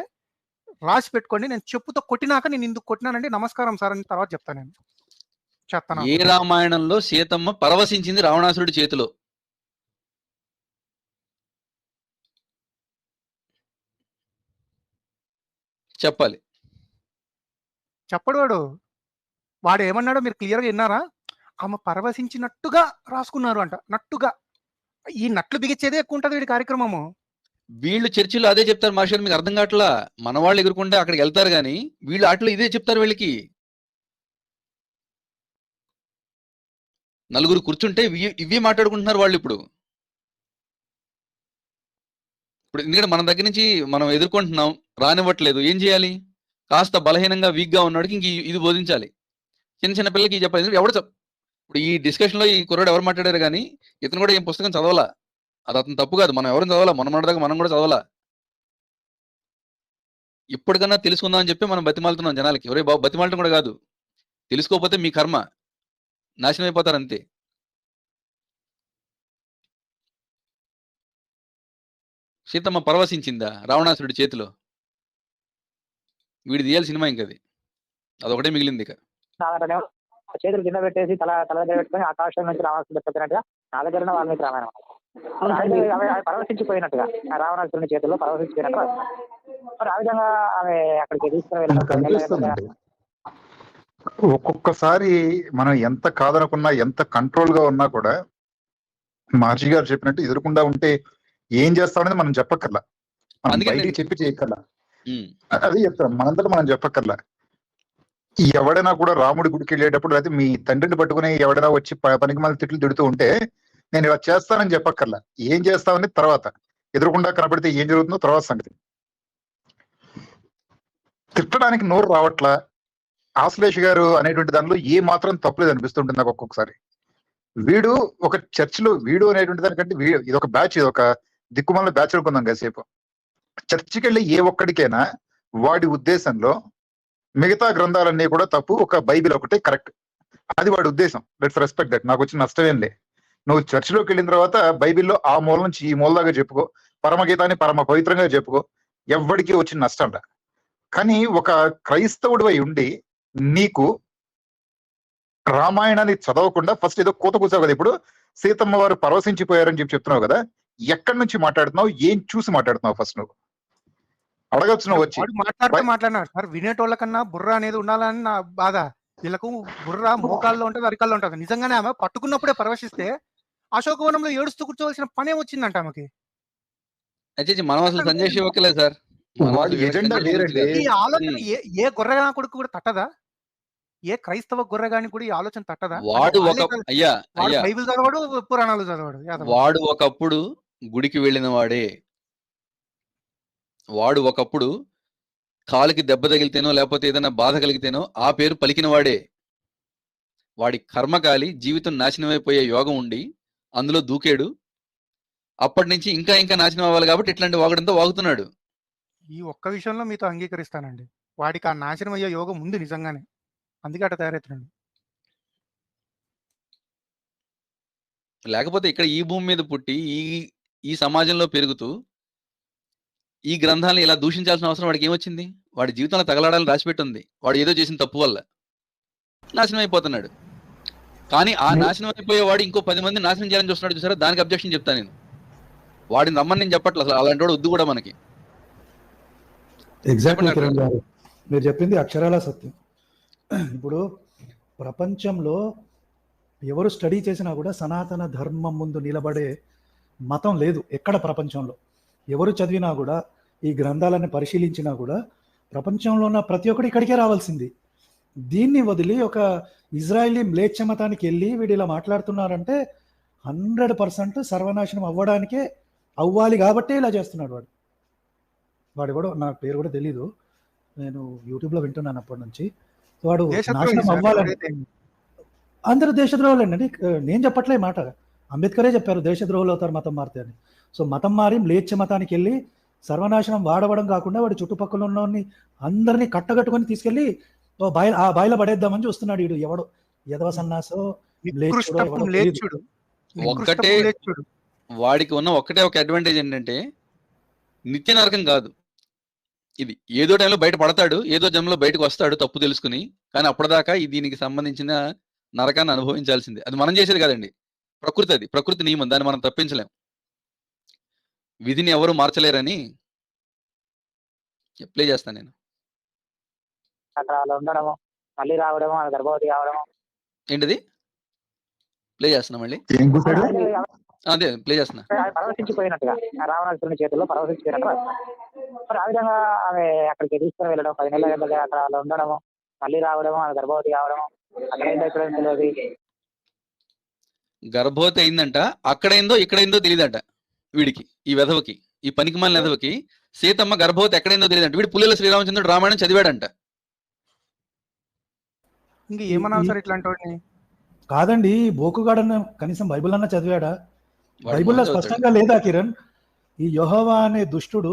రాసి పెట్టుకోండి, నేను చెప్పుతో కొట్టినాక నేను ఇందుకు కొట్టినానంటే నమస్కారం సార్ అని తర్వాత చెప్తాను నేను. చెప్తాను. ఏ రామాయణంలో సీతమ్మ పరవశించింది రావణాసురుడి చేతిలో? చెప్పాలి. చెప్పడు వాడు ఏమన్నాడో మీరు క్లియర్ గా విన్నారా? ఆమె పరవశించినట్టుగా రాసుకున్నారు అంట. నట్టుగా ఈ నట్లు బిగించేదే ఎక్కువ ఉంటది వీడి కార్యక్రమము. వీళ్ళు చర్చిలో అదే చెప్తారు మాస్టర్, మీకు అర్థం కావట్లా. మన వాళ్ళు ఎగురుకుంటే అక్కడికి వెళ్తారు కానీ వీళ్ళు ఆటలో ఇదే చెప్తారు. వీళ్ళకి నలుగురు కూర్చుంటే ఇవి మాట్లాడుకుంటున్నారు వాళ్ళు. ఇప్పుడు ఎందుకంటే మన దగ్గర నుంచి మనం ఎదుర్కొంటున్నాం, రానివ్వట్లేదు, ఏం చేయాలి? కాస్త బలహీనంగా వీక్గా ఉన్నాడికి ఇంక ఇది బోధించాలి. చిన్న చిన్న పిల్లలకి చెప్పాలి. ఎందుకంటే ఇప్పుడు ఈ డిస్కషన్ లో ఈ కుర్రాడు ఎవరు మాట్లాడారు కానీ ఇతను కూడా ఏం పుస్తకం చదవాలా. అది అతను తప్పు కాదు, మనం ఎవరిని చదవాలా, మనం దాకా మనం కూడా చదవాలా. ఇప్పటికన్నా తెలుసుకుందాం అని చెప్పి మనం బతిమాలుతున్నాం జనాలకి. ఎవరే బాబు, బతిమాలటం కూడా కాదు, తెలుసుకోకపోతే మీ కర్మ, నాశనం అయిపోతారు అంతే. సీతమ్మ పరవశించిందా రావణాసురుడి చేతిలో? వీడి తీయాలి సినిమా, ఇంకది అదొకటే మిగిలింది. ఇక చేతులు కింద పెట్టేసి తల దగ్గర పెట్టుకుని ఆకాశం నుంచి రావణాసురుడు చెప్పినట్టుగా నా దగ్గర ఉన్న వాల్మీకి రామాయణం ఆమె పరవశించిపోయినట్టుగా, రావణాసురుని చేతుల్లో పరవశించిపోయినట్టు మరి ఆ విధంగా ఆమె అక్కడికి తీసుకుని ఒక్కొక్కసారి మనం ఎంత కాదనుకున్నా, ఎంత కంట్రోల్ గా ఉన్నా కూడా మహర్షి గారు చెప్పినట్టు ఎదురుకుండా ఉంటే ఏం చేస్తామనేది మనం చెప్పక్కర్లా, మనం బయటికి చెప్పి చేయక్కర్లా. అదే చెప్తాం, మనంతటా మనం చెప్పక్కర్లా. ఎవడైనా కూడా రాముడి గుడికి వెళ్ళేటప్పుడు అయితే మీ తండ్రిని పట్టుకుని ఎవడైనా వచ్చి పనికి మళ్ళీ తిట్లు తిడుతూ ఉంటే నేను ఇలా చేస్తానని చెప్పక్కర్లా, ఏం చేస్తామని తర్వాత ఎదురుకుండా కనబడితే ఏం జరుగుతుందో తర్వాత సంగతి. తిట్టడానికి నోరు రావట్లా. ఆశ్లేష్ గారు అనేటువంటి దానిలో ఏ మాత్రం తప్పులేదు అనిపిస్తుంటుంది నాకు ఒక్కొక్కసారి. వీడు ఒక చర్చిలో వీడు అనేటువంటి దానికంటే ఇది ఒక బ్యాచ్, ఇది ఒక దిక్కుమాల బ్యాచ్ అనుకుందాం కాసేపు. చర్చికి వెళ్ళి ఏ ఒక్కడికైనా వాడి ఉద్దేశంలో మిగతా గ్రంథాలన్నీ కూడా తప్పు, ఒక బైబిల్ ఒకటే కరెక్ట్, అది వాడి ఉద్దేశం. Let's respect that. నాకు వచ్చిన నష్టమేం లే. నువ్వు చర్చిలోకి వెళ్ళిన తర్వాత బైబిల్లో ఆ మూల నుంచి ఈ మూల దాకా చెప్పుకో, పరమగీతాన్ని పరమ పవిత్రంగా చెప్పుకో, ఎవ్వడికి వచ్చిన నష్టం. కానీ ఒక క్రైస్తవుడు అయి ఉండి నీకు రామాయణాన్ని చదవకుండా ఫస్ట్ ఏదో కూత కూసావు కదా. ఇప్పుడు సీతమ్మ వారు పరవశించిపోయారని చెప్తున్నావు కదా, ఎక్కడి నుంచి మాట్లాడుతున్నావు, ఏం చూసి మాట్లాడుతున్నావు? ఫస్ట్ నువ్వు అడగచ్చు. నువ్వు వచ్చి మాట్లాడినాడు సార్, వినేటోళ్ళ కన్నా బుర్ర అనేది ఉండాలని నా బాధ. వీళ్ళకు బుర్ర మోకాల్లో ఉంటది, అరికాల్లో ఉంటది. నిజంగానే ఆమె పట్టుకున్నప్పుడే పరవశిస్తే అశోకవనంలో ఏడుస్తూ కూర్చోవలసిన పనే వచ్చిందంట ఆమెకి. మనం అసలు సంజయ్ శివకలే సార్, ఈ ఆలోచన ఏ గొర్రెగా కొడుకు కూడా తట్టదా? ఏ క్రైస్తవ గొర్రెగాని కూడా ఈ ఆలోచన తట్టదా? వాడు బైబిల్ చదవడు, పురాణాలు చదవడు. వాడు ఒకప్పుడు గుడికి వెళ్ళిన వాడే. వాడు ఒకప్పుడు కాలుకి దెబ్బ తగిలితేనో లేకపోతే ఏదైనా బాధ కలిగితేనో ఆ పేరు పలికిన వాడే. వాడి కర్మకాలి జీవితం నాశనమైపోయే యోగం ఉండి అందులో దూకాడు. అప్పటి నుంచి ఇంకా ఇంకా నాశనం అవ్వాలి కాబట్టి ఇట్లాంటి వాగడంతో వాగుతున్నాడు. ఈ ఒక్క విషయంలో మీతో అంగీకరిస్తానండి, వాడికి ఆ నాశనం అయ్యే యోగం ఉంది నిజంగానే, అందుకే అట్లా తయారవుతున్నాడు. లేకపోతే ఇక్కడ ఈ భూమి మీద పుట్టి ఈ సమాజంలో పెరుగుతూ ఈ గ్రంథాలను ఇలా దూషించాల్సిన అవసరం వాడికి ఏమొచ్చింది? వాడి జీవితంలో తగలాడాలని రాసిపెట్టుంది. వాడు ఏదో చేసిన తప్పు వల్ల నాశనం అయిపోతున్నాడు. కానీ ఆ నాశనం అయిపోయేవాడు ఇంకో 10 మంది నాశనం చేయాలని చూస్తున్నాడు చూసారా, దానికి అబ్జెక్షన్ చెప్తాను నేను. వాడిని రమ్మని నేను చెప్పట్లేదు, అసలు అలాంటి వాడు వద్దు కూడా మనకి. ఎగ్జాక్ట్లీ కిరణ్ గారు, మీరు చెప్పింది అక్షరాల సత్యం. ఇప్పుడు ప్రపంచంలో ఎవరు స్టడీ చేసినా కూడా సనాతన ధర్మం ముందు నిలబడే మతం లేదు ఎక్కడ. ప్రపంచంలో ఎవరు చదివినా కూడా, ఈ గ్రంథాలను పరిశీలించినా కూడా ప్రపంచంలో ఉన్న ప్రతి ఒక్కరు ఇక్కడికే రావాల్సింది. దీన్ని వదిలి ఒక ఇజ్రాయిలీ మ్లేచ్ఛ మతానికి వెళ్ళి వీడు ఇలా మాట్లాడుతున్నారంటే 100% సర్వనాశనం అవ్వాలి కాబట్టే ఇలా చేస్తున్నాడు వాడు. వాడు కూడా నా పేరు కూడా తెలీదు, నేను యూట్యూబ్లో వింటున్నాను అప్పటి నుంచి. వాడు నాశనం అవ్వాలని. అందరూ దేశద్రోహులండి, నేను చెప్పట్లే మాట, అంబేద్కరే చెప్పారు దేశద్రోహులు అవుతారు మతం మారితే అని. సో మతం మారి మ్లేచ్ఛ మతానికి వెళ్ళి సర్వనాశనం వాడవడం కాకుండా వాడి చుట్టుపక్కల ఉన్న అందరినీ కట్టగట్టుకొని తీసుకెళ్ళి ఆ బాయిలో పడేద్దామని చూస్తున్నాడు వీడు. ఎవడు ఎదవ సన్నాసో మ్లేచ్చుడు. నికృష్ట ఒక్కటే మ్లేచ్చుడు. వాడికి ఉన్న ఒక్కటే ఒక అడ్వాంటేజ్ ఏంటంటే నిత్య నరకం కాదు ఇది. ఏదో టైంలో బయట పడతాడు, ఏదో జన్మలో బయటకు వస్తాడు తప్పు తెలుసుకుని. కానీ అప్పటిదాకా దీనికి సంబంధించిన నరకాన్ని అనుభవించాల్సిందే. అది మనం చేసేది కాదండి, ప్రకృతి. అది ప్రకృతి నియమం, దాన్ని మనం తప్పించలేం. విధిని ఎవరు మార్చలేరని ప్లే చేస్తాను నేను. అక్కడ వాళ్ళు ఉండడము, మళ్ళీ రావడము, అది గర్భవతి కావడము. ఏంటిది ప్లే చేస్తున్నా మళ్ళీ? ఏం కూర్చాడు? అదే ప్లే చేస్తున్నా. ఆమె పరవశించిపోయినట్టుగా రావణాసురుని చేతుల్లో పరవశించిపోయినట్టు. మరి ఆ విధంగా ఆమె అక్కడికి తీసుకుని వెళ్ళడం, 10 నెలల దగ్గర అక్కడ వాళ్ళు ఉండడము, మళ్ళీ రావడము, అది గర్భవతి కావడము, అక్కడ ఏంటో ఇక్కడ తెలియదు. గర్భవతి అయిందంట, అక్కడైందో ఇక్కడైందో తెలియదంట వీడికి, ఈ వెధవకి, ఈ పనికిమాలిన వెధవకి. సీతమ్మ గర్భవతి ఎక్కడైందో తెలియదంట. వీడు పుల్లెల శ్రీరామచంద్రుడు రామాయణం చదివాడంట. ఇంక ఏమన్నా సార్ ఇట్లాంటి వాడిని? కాదండి, బోకుగాడన్న కనీసం బైబిల్ అన్న చదివాడా? వాడు బైబిల్లో మొదలు స్పష్టంగా లేదా కిరణ్? ఈ యెహోవా అనే దుష్టుడు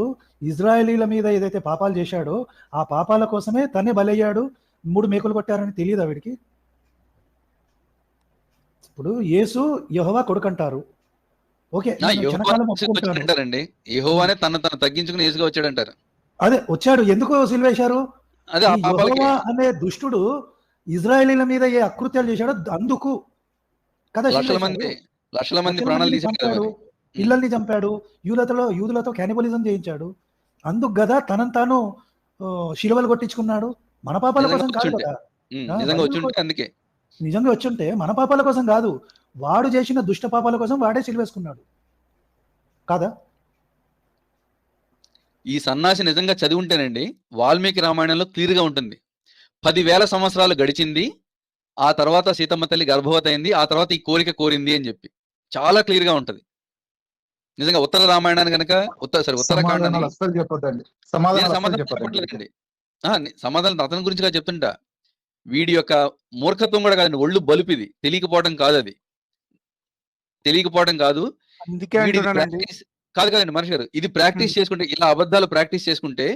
ఇజ్రాయేలీల మీద ఏదైతే పాపాలు చేశాడో ఆ పాపాల కోసమే తనే బలయ్యాడు, 3 మేకులు కొట్టారని తెలియదా వీడికి? ఇప్పుడు యేసు యెహోవా కొడుకంటారు, ఓకే, ఆ, నేను యెహోవా క్షణకాలం తీసుకొచ్చి ఒప్పుకుంటాను. అంటారండి. యెహోవానే తను తగ్గించుకుని యేసుగా వచ్చాడంటారు. అదే వచ్చాడు, ఎందుకు సిల్వేశారు? అదే ఆ ఈ పాపాలకి. యెహోవా అనే దుష్టుడు ఇజ్రాయేలీల మీద ఏ అకృత్యాలు చేశాడో అందుకు కదా లక్షల సిల్వేశారు. మంది ప్రాణాలు మందిని తీశాడు కదా చంపాడు, మరి. పిల్లల్ని చంపాడు, యూదులతో క్యానిబలిజం చేయించాడు. అందుకు కదా తనను తాను శిలువలు కొట్టించుకున్నాడు, మన పాపాల నిజంగా కోసం కాదు వచ్చుంటే. కదా. నిజంగా బైబిల్ వచ్చుంటే అందుకే. నిజంగా వచ్చుంటే మన పాపాల కోసం కాదు, వాడు చేసిన దుష్ట పాపాల కోసం వాడే సిలువేసుకున్నాడు కాదా? ఈ సన్నాసి నిజంగా చదివి ఉంటేనండి వాల్మీకి రామాయణంలో క్లియర్ గా ఉంటుంది. 10,000 సంవత్సరాలు గడిచింది, ఆ తర్వాత సీతమ్మ తల్లి గర్భవతి అయింది, ఆ తర్వాత ఈ కోరిక కోరింది అని చెప్పి చాలా క్లియర్ గా ఉంటది. నిజంగా ఉత్తర రామాయణాన్ని కనుక ఉత్తరాఖండ్ సమాధానాలు అస్సలు చెప్పొద్దండి, సమాధానాలు అస్సలు సమాధానం చెప్పొద్దండి. చెప్పట్లేదండి. సమాధానం అతని గురించి కాదు చెప్తుంటా. వీడి యొక్క మూర్ఖత్వం కూడా కాదండి, ఒళ్ళు బలుపిది, తెలియకపోవడం కాదు. అది తెలియకపోవడం కాదు, అందుకే వీడిది అంటున్నానండి. ప్రాక్టీస్ కాదండి మనిషి గారు. ఇది ప్రాక్టీస్ చేసుకుంటే, ఇలా అబద్ధాలు ప్రాక్టీస్ చేసుకుంటే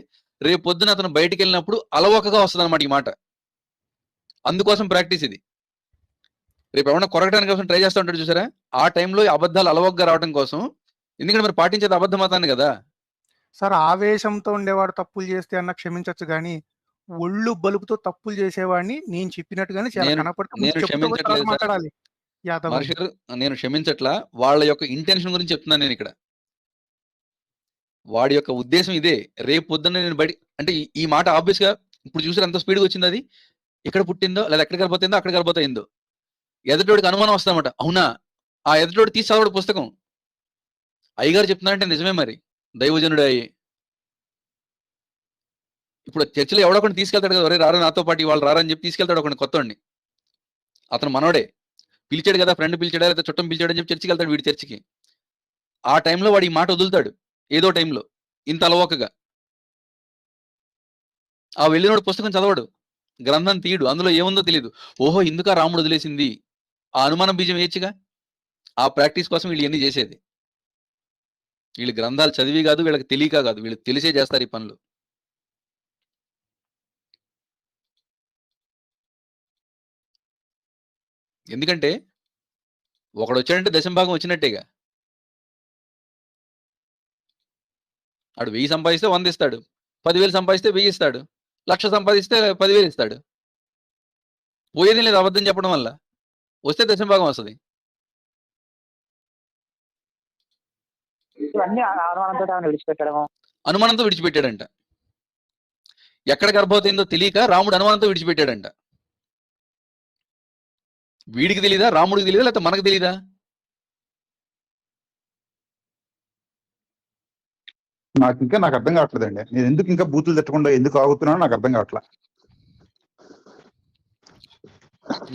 రేపు పొద్దున అతను బయటికి వెళ్ళినప్పుడు అలవోకగా వస్తుంది అనమాట ఈ మాట. అందుకోసం ప్రాక్టీస్ ఇది. రేపు ఎవరైనా కొరగడానికి కోసం ట్రై చేస్తూ ఉంటాడు చూసారా, ఆ టైంలో ఈ అబద్ధాలు అలవోకగా రావడం కోసం. ఎందుకంటే మరి పాటించేది అబద్ధ మతాన్ని కదా. సార్ ఆవేశంతో ఉండేవాడు తప్పులు చేస్తే అన్న క్షమించొచ్చు, కానీ ఒళ్ళు బలుపుతో తప్పులు చేసేవాడిని నేను చెప్పినట్టుగానే చాలా నేను కనపడితే నేను ముందు చెప్తూ పోయి తర్వాత క్షమించట్లేదు సార్. మాట్లాడాలి. యాదవ్ మనిషి గారు, నేను క్షమించట్లా. వాళ్ళ యొక్క ఇంటెన్షన్ గురించి చెప్తున్నాను నేను ఇక్కడ. వాడి యొక్క ఉద్దేశం ఇదే. రేపు పొద్దున్న నేను బయట అంటే ఈ మాట ఆబ్వియస్ గా ఇప్పుడు చూసారు ఎంత స్పీడ్గా వచ్చింది. అది ఎక్కడ పుట్టిందో లేదా ఎక్కడ గర్భవతిందో అక్కడ గర్భవతయిందో ఎదుటోడికి అనుమానం వస్తామట. అవునా, ఆ ఎదుటోడు తీసి చదవడు పుస్తకం. అయ్యగారు చెప్తున్నారంటే నిజమే మరి, దైవజనుడు అయ్యి. ఇప్పుడు చర్చిలో ఎవడో ఒకటి తీసుకెళ్తాడు కదా, ఒరే రారా నాతో పాటు వాళ్ళు రారని చెప్పి తీసుకెళ్తాడు ఒకటి కొత్తవాడిని. అతను మనోడే, పిలిచాడు కదా, ఫ్రెండ్ పిలిచాడా లేదా చుట్టం పిలిచాడు అని చెప్పి చర్చికి వెళ్తాడు వీడి చర్చికి. ఆ టైంలో వాడు ఈ మాట వదులుతాడు ఏదో టైంలో, ఇంత అలవోకగా. ఆ వెళ్ళినోడు పుస్తకం చదవడు, గ్రంథం తీయడు, అందులో ఏముందో తెలియదు. ఓహో ఇందుక రాముడు వదిలేసింది, ఆ అనుమానం బీజం వేయచ్చుగా. ఆ ప్రాక్టీస్ కోసం వీళ్ళు ఎన్ని చేసేది. వీళ్ళు గ్రంథాలు చదివి కాదు, వీళ్ళకి తెలియక కాదు, వీళ్ళు తెలిసే చేస్తారు ఈ పనులు. ఎందుకంటే ఒకడు వచ్చాడంటే దశంభాగం వచ్చినట్టేగా. ఆడు 1000 సంపాదిస్తే 100 ఇస్తాడు, 10,000 సంపాదిస్తే 1000 ఇస్తాడు, 1,00,000 సంపాదిస్తే 10,000 ఇస్తాడు. పోయేది లేదు అబద్ధం చెప్పడం వల్ల, వస్తే దశంభాగం వస్తుంది. ఇవన్నీ అనుమానంతో ఆమెను విడిచిపెట్టడము. అనుమానంతో విడిచిపెట్టాడంట. ఎక్కడ గర్భవతయిందో తెలియక రాముడు అనుమానంతో విడిచిపెట్టాడంట. వీడికి తెలీదా, రాముడికి తెలీదా, లేకపోతే మనకు తెలీదా? నాకు అర్థం కావట్లేదండి. నేను ఎందుకు ఇంకా బూతులు తిట్టకుండా ఎందుకు ఆగుతున్నానో నాకు అర్థం కావట్లా.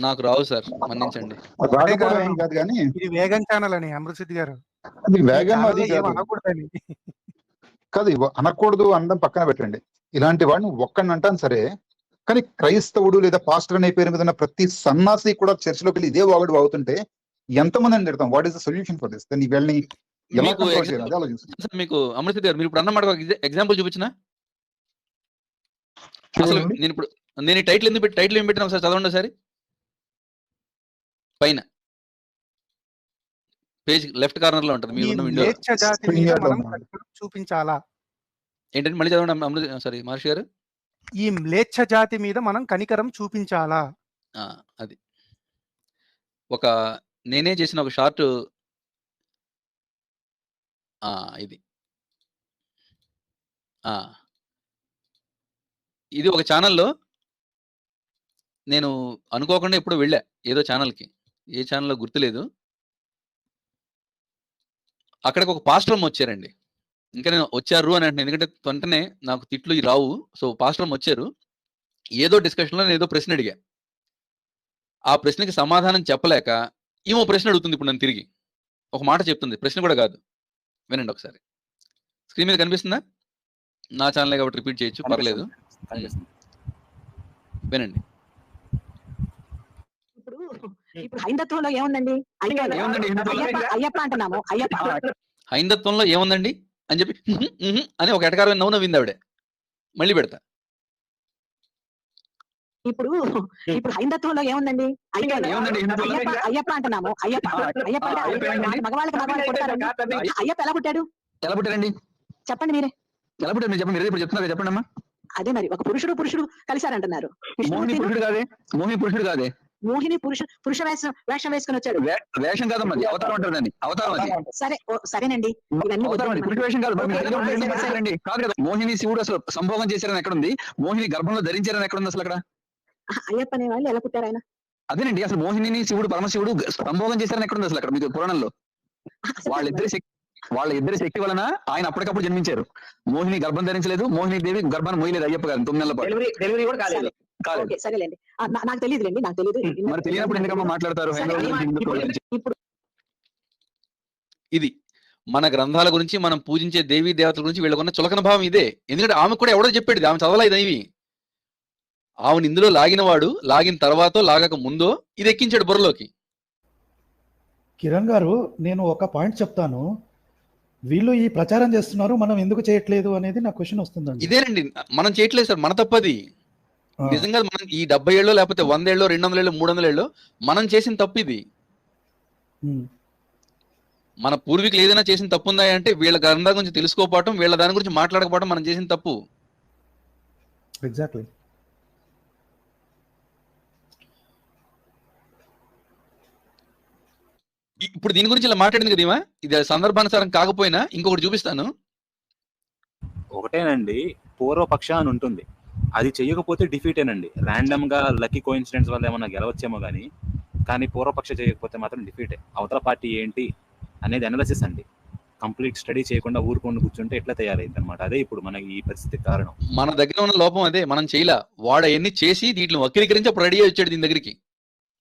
నాకు రావు సార్, మన్నించండి. రాకపోవడం ఏం కాదు కానీ ఇది వేగం ఛానల్ అని అమృతసిద్ధి గారు, అది వేగం అది ఏం కాదు అనకూడదని. కాదు, అనకూడదు అనడం పక్కన పెట్టండి. ఇలాంటి వాడిని ఒక్కడిని అంటాను సరే, కానీ క్రైస్తవుడు లేదా పాస్టర్ అనే పేరు మీద ఉన్న ప్రతి సన్నాసి కూడా చర్చిలోకి వెళ్ళి ఇదే వాగుడు వాగుతుంటే ఎంతమంది అని తిడతాం. What is the solution for this? దాన్ని వీళ్ళని ఎలా మీకు కంట్రోల్ చేయాలి అదే ఆలోచిస్తాను. మీకు అమృతసిద్ధి గారు, మీరు ఇప్పుడు అన్నమాట ఎగ్జాంపుల్ చూపించిన. అసలు నేను ఈ టైటిల్ ఎందుకు టైటిల్ ఏం పెట్టినా ఒకసారి చదవండి ఒకసారి. పైన పేజ్ లెఫ్ట్ కార్నర్ లో ఉంటుంది ఈ మీరున్న విండో. మ్లేచ్ఛ జాతి మీద Premier లో మనం ఉన్నాం. కనికరం చూపించాలా? ఏంటంటే మళ్ళీ చదవండి సారీ మహర్షి గారు. ఈ మ్లేచ్ఛ జాతి మీద మనం కనికరం చూపించాలా? అది ఒక నేనే చేసిన ఒక షార్ట్ ఇది ఇది ఒక ఛానల్లో నేను అనుకోకుండా ఎప్పుడు వెళ్ళా ఏదో ఛానల్కి, ఏ ఛానల్లో గుర్తులేదు. అక్కడికి ఒక పాస్టర్ అమ్మ వచ్చారండి. ఇంకా నేను వచ్చారు అని అంటే ఎందుకంటే వెంటనే నాకు తిట్లు రావు. సో పాస్టర్ అమ్మ వచ్చారు. ఏదో డిస్కషన్లో నేను ఏదో ప్రశ్న అడిగా. ఆ ప్రశ్నకి సమాధానం చెప్పలేక ఏమో ప్రశ్న అడుగుతుంది ఇప్పుడు నన్ను తిరిగి. ఒక మాట చెప్తుంది, ప్రశ్న కూడా కాదు. వినండి ఒకసారి. స్క్రీన్ మీద కనిపిస్తుందా? నా ఛానలే కాబట్టి రిపీట్ చేయొచ్చు, పర్లేదు. వినండి. ఇప్పుడు హైందత్వంలో ఏముందండి? అయ్యప్ప అంటున్నాము. హైందత్వంలో ఏముందండి అని చెప్పి అని ఒక ఎటకారమైన నవ్వు నవ్వింది ఆవిడ. మళ్ళీ పెడతా. ఇప్పుడు హైందత్వంలో ఏముందండి? అయ్యప్ప అంటున్నాము. అయ్యప్ప మగవాళ్ళకి అయ్యప్ప ఎలా పుట్టాడు? ఎలా పుట్టారండి? చెప్పండి మీరే. ఎలా పుట్టారు మీరు చెప్పండి. మీరు ఇప్పుడు చెప్తున్నారు చెప్పండి అమ్మా. అదే మరి ఒక పురుషుడు కలిశారంటున్నారు. మోహిని పురుషుడు కాదే. మోహిని పురుష వేషం వేసుకుని వచ్చాడు. వేషం కాదమ్మా, అవతారం అంటారండి. అవతారం అది. సరేనండి. పురుష వేషం కాదు కాదు కదా. మోహిని శివుడు అసలు సంభోగం చేశారని ఎక్కడుంది? మోహిని గర్భంలో ధరించారని ఎక్కడుంది అసలు అక్కడ? అయ్యప్ప అనే వాళ్ళు ఎలా పుట్టారు ఆయన? అదేనండి, అసలు మోహిని శివుడు పరమశివుడు సంభోగం చేశారని ఎక్కడుంది అసలు అక్కడ మీకు పురాణంలో? వాళ్ళ ఇద్దరి శక్తి వలన ఆయన అప్పటికప్పుడు జన్మించారు. మోహిని గర్భం ధరించలేదు, మోహిని దేవి గర్భాన్ని మోయలేదు అయ్యప్ప గారు 9 నెలల పాటు. డెలివరీ కూడా కాలేదు. సరేలేండి, నాకు తెలియదులేండి. నాకు తెలియదు. మరి తెలియనప్పుడు ఎందుకమ్మా మాట్లాడతారు? ఇది మన గ్రంథాల గురించి, మనం పూజించే దేవీ దేవతల గురించి వీళ్ళకున్న చులకన భావం ఇదే. ఎందుకంటే ఆమె కూడా ఎవడో చెప్పాడు, ఆమె చదవలేదు ఇవి. ఆమెను ఇందులో లాగినవాడు లాగిన తర్వాత లాగక ముందో ఇది ఎక్కించాడు బుర్రలోకి. కిరణ్ గారు, నేను ఒక పాయింట్ చెప్తాను. వీళ్ళు ఈ ప్రచారం చేస్తున్నారు, మనం ఎందుకు చేయట్లేదు అనేది నా క్వశ్చన్ వస్తుందండి. ఇదేనండి, మనం చేయట్లేదు సార్, మన తప్పది. నిజంగా మనం ఈ 70 ఏళ్ళు లేకపోతే 100 ఏళ్ళు 200 ఏళ్ళు 300 ఏళ్ళు మనం చేసిన తప్పు ఇది. మన పూర్వీకులు ఏదైనా చేసిన తప్పు ఉందా అంటే వీళ్ళ గ్రంథాల గురించి తెలుసుకోకపోవటం, వీళ్ళ దాని గురించి మాట్లాడకపోవడం మనం చేసిన తప్పు. ఎగ్జాక్ట్లీ. ఇప్పుడు దీని గురించి ఇలా మాట్లాడింది కదా, ఇది సందర్భానుసారం కాకపోయినా ఇంకొకటి చూపిస్తాను. ఒకటేనండి, పూర్వపక్ష అని ఉంటుంది, అది చెయ్యకపోతే డిఫీటేనండి. ర్యాండమ్ గా లక్కీ కోఇన్సిడెంట్స్ వల్ల ఏమన్నా గెలవచ్చేమో కానీ పూర్వపక్ష చేయకపోతే మాత్రం డిఫీటే. అవతల పార్టీ ఏంటి అనేది అనాలిసిస్ అండి. కంప్లీట్ స్టడీ చేయకుండా ఊరుకొని కూర్చుంటే ఎట్లా తయారైంది అనమాట. అదే ఇప్పుడు మనకి ఈ పరిస్థితి కారణం. మన దగ్గర ఉన్న లోపం అదే, మనం చేయలే. వాడు అవన్నీ చేసి దీంట్లో వక్రీకరించి అప్పుడు రెడీ వచ్చాడు దీని దగ్గరికి,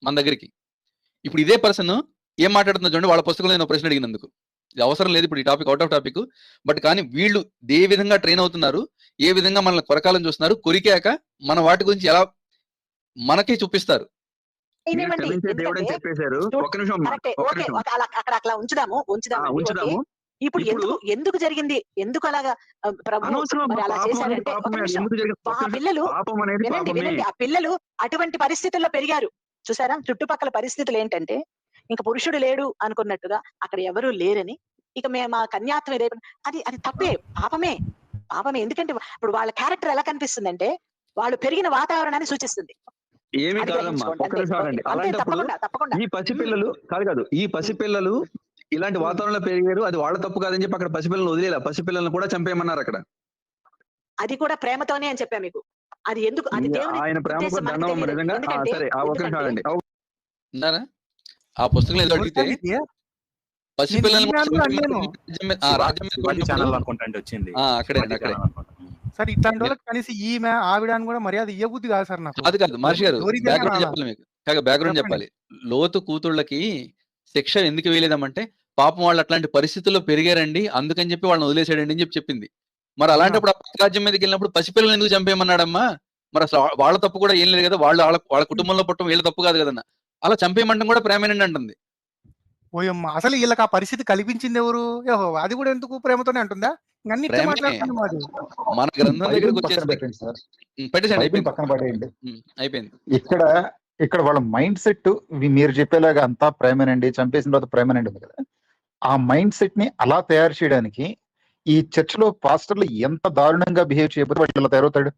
మన దగ్గరికి. ఇప్పుడు ఇదే పర్సన్ ఏం మాట్లాడుతుందో చూడండి. వాళ్ళ పుస్తకంలో నేను ప్రశ్న అడిగినందుకు ఇది అవసరం లేదు, ఇప్పుడు ఈ topic out of topic. But కానీ వీళ్ళు ఏ విధంగా ట్రైన్ అవుతున్నారు, ఏ విధంగా మనల్ని కొరకాలని చూస్తున్నారు, కొరికాక మన వాటి గురించి ఎలా మనకే చూపిస్తారు. చెప్పేశారు. ఒక్క నిమిషం అక్కడ అట్లా ఉంచుదాము. ఇప్పుడు ఎందుకు జరిగింది, ఎందుకు అలాగా అలా చేశారంటే, ఆ పిల్లలు అటువంటి పరిస్థితుల్లో పెరిగారు. చూసారా చుట్టుపక్కల పరిస్థితులు ఏంటంటే, ఇంకా పురుషుడు లేడు అనుకున్నట్టుగా అక్కడ ఎవరూ లేరని, ఇక మేము ఆ కన్యాత్వం ఏదైనా అది తప్పే, పాపమే. ఎందుకంటే ఇప్పుడు వాళ్ళ క్యారెక్టర్ ఎలా కనిపిస్తుందంటే, వాళ్ళు పెరిగిన వాతావరణాన్ని సూచిస్తుంది. ఏమీ కాదమ్మా, అలాంటప్పుడు ఈ పసిపిల్లలు కాదు ఈ పసిపిల్లలు ఇలాంటి వాతావరణంలో పెరిగారు, అది వాళ్ళ తప్పు కాదని చెప్పి అక్కడ పసిపిల్లలను వదిలేలా, పసిపిల్లలను కూడా చంపేయమన్నారు అక్కడ. అది కూడా ప్రేమతోనే అని చెప్పా మీకు. అది ఎందుకు, అది ఆయన ప్రేమకు దండం నిజంగా. సరే ఆ పుస్తకం ఏదో అడిగితే పసిపిల్లలు సార్, ఇట్లాంటి వాళ్ళకి కనీసం ఈమె ఆవిడని కూడా మర్యాద ఇవ్వబుద్ధి కాదు సార్ నాకు. అది కాదు మహర్షి గారు, బ్యాక్గ్రౌండ్ చెప్పాలి మీకు. బ్యాక్గ్రౌండ్ చెప్పాలి. లోతు కూతుళ్ళకి శిక్ష ఎందుకు వేయలేదామంటే, పాపం వాళ్ళు అట్లాంటి పరిస్థితుల్లో పెరిగారండి, అందుకని చెప్పి వాళ్ళని వదిలేసాడండి అని చెప్పి చెప్పింది. మరి అలాంటప్పుడు ఆ రాజ్యం మీదకి వెళ్ళినప్పుడు పసిపిల్లలు ఎందుకు చంపేయమన్నాడమ్మా? మరి అసలు వాళ్ళ తప్పు కూడా ఏం లేదు కదా, వాళ్ళ కుటుంబంలో పుట్టడం వీళ్ళ తప్పు కాదు కదన్న. అలా చంపేయమంటం కూడా ప్రేమేనండి అంటుంది. ఓయమ్మ, అసలు వీళ్ళకి ఆ పరిస్థితి కల్పించింది ఎవరు? అది కూడా ఎందుకు ప్రేమతోనే అంటుందా? మన గ్రంథం దగ్గరకు పక్కన పడేయండి. అయిపోయింది. ఇక్కడ వాళ్ళ మైండ్ సెట్ మీరు చెప్పేలాగా అంతా ప్రేమేనండి, చంపేసిన తర్వాత ప్రేమేనండి ఉంది కదా, ఆ మైండ్ సెట్ ని అలా తయారు చేయడానికి ఈ చర్చిలో పాస్టర్లు ఎంత దారుణంగా బిహేవ్ చేయకపోతే వాడు ఇలా తయారవుతాడు.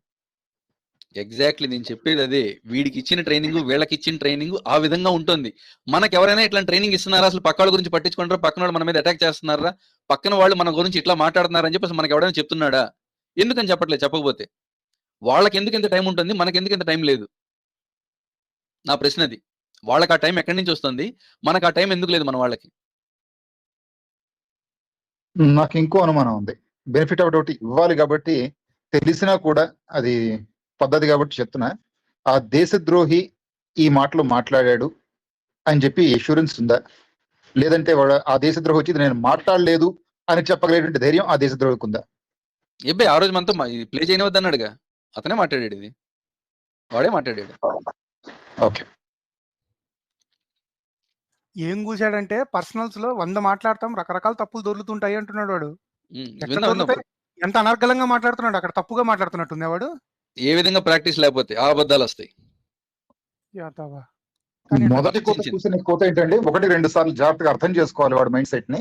ఎగ్జాక్ట్లీ నేను చెప్పేది అదే. వీడికి ఇచ్చిన ట్రైనింగ్, వీళ్ళకి ఇచ్చిన ట్రైనింగ్ ఆ విధంగా ఉంటుంది. మనకు ఎవరైనా ఇట్లా ట్రైనింగ్ ఇస్తున్నారా? అసలు పక్క వాళ్ళ గురించి పట్టించుకుంటారా? పక్కన వాళ్ళు మన మీద అటాక్ చేస్తున్నారా? పక్కన వాళ్ళు మన గురించి ఇట్లా మాట్లాడుతున్నారని చెప్పేసి మనకి ఎవరైనా చెప్తున్నాడా? ఎందుకని చెప్పట్లేదు? చెప్పకపోతే వాళ్ళకి ఎందుకు ఇంత టైం ఉంటుంది, మనకి ఎందుకు ఇంత టైం లేదు? నా ప్రశ్న అది. వాళ్ళకి ఆ టైం ఎక్కడి నుంచి వస్తుంది, మనకు ఆ టైం ఎందుకు లేదు మన వాళ్ళకి? నాకు ఇంకో అనుమానం ఉంది. బెనిఫిట్ ఆఫ్ డౌట్ ఇవ్వాలి కాబట్టి తెలిసినా కూడా అది పద్ధతి కాబట్టి చెప్తున్నా. ఆ దేశద్రోహి ఈ మాటలు మాట్లాడాడు అని చెప్పి ఎష్యూరెన్స్ ఉందా? లేదంటే వాడు ఆ దేశద్రోహి వచ్చి నేను మాట్లాడలేదు అని చెప్పగలిగేటువంటి ధైర్యం ఆ దేశద్రోహికి ఉందా? ఎబ్బే ఆ రోజు మనతో ప్లే చేయనివద్దన్నాడుగా, అతనే మాట్లాడాడు. ఇది వాడే మాట్లాడాడు. ఓకే, ఏం కూసాడంటే పర్సనల్స్ లో 100 మాట్లాడతాం, రకరకాల తప్పులు దొరుకుతుంటాయి అంటున్నాడు వాడు. ఎక్కడ విందాం విందాం. దొరుకుతాయి? ఎంత అనర్గళంగా మాట్లాడుతున్నాడు, అక్కడ తప్పుగా మాట్లాడుతున్నట్టుంది వాడు. ఏ విధంగా ప్రాక్టీస్ లేకపోతే ఆ అబద్ధాలు వస్తాయి. యాతవా. కానీ మొదటి కోత చూసిన కోత ఏంటండి, 1-2 సార్లు జాగ్రత్తగా అర్థం చేసుకోవాలి వాడి మైండ్ సెట్ ని.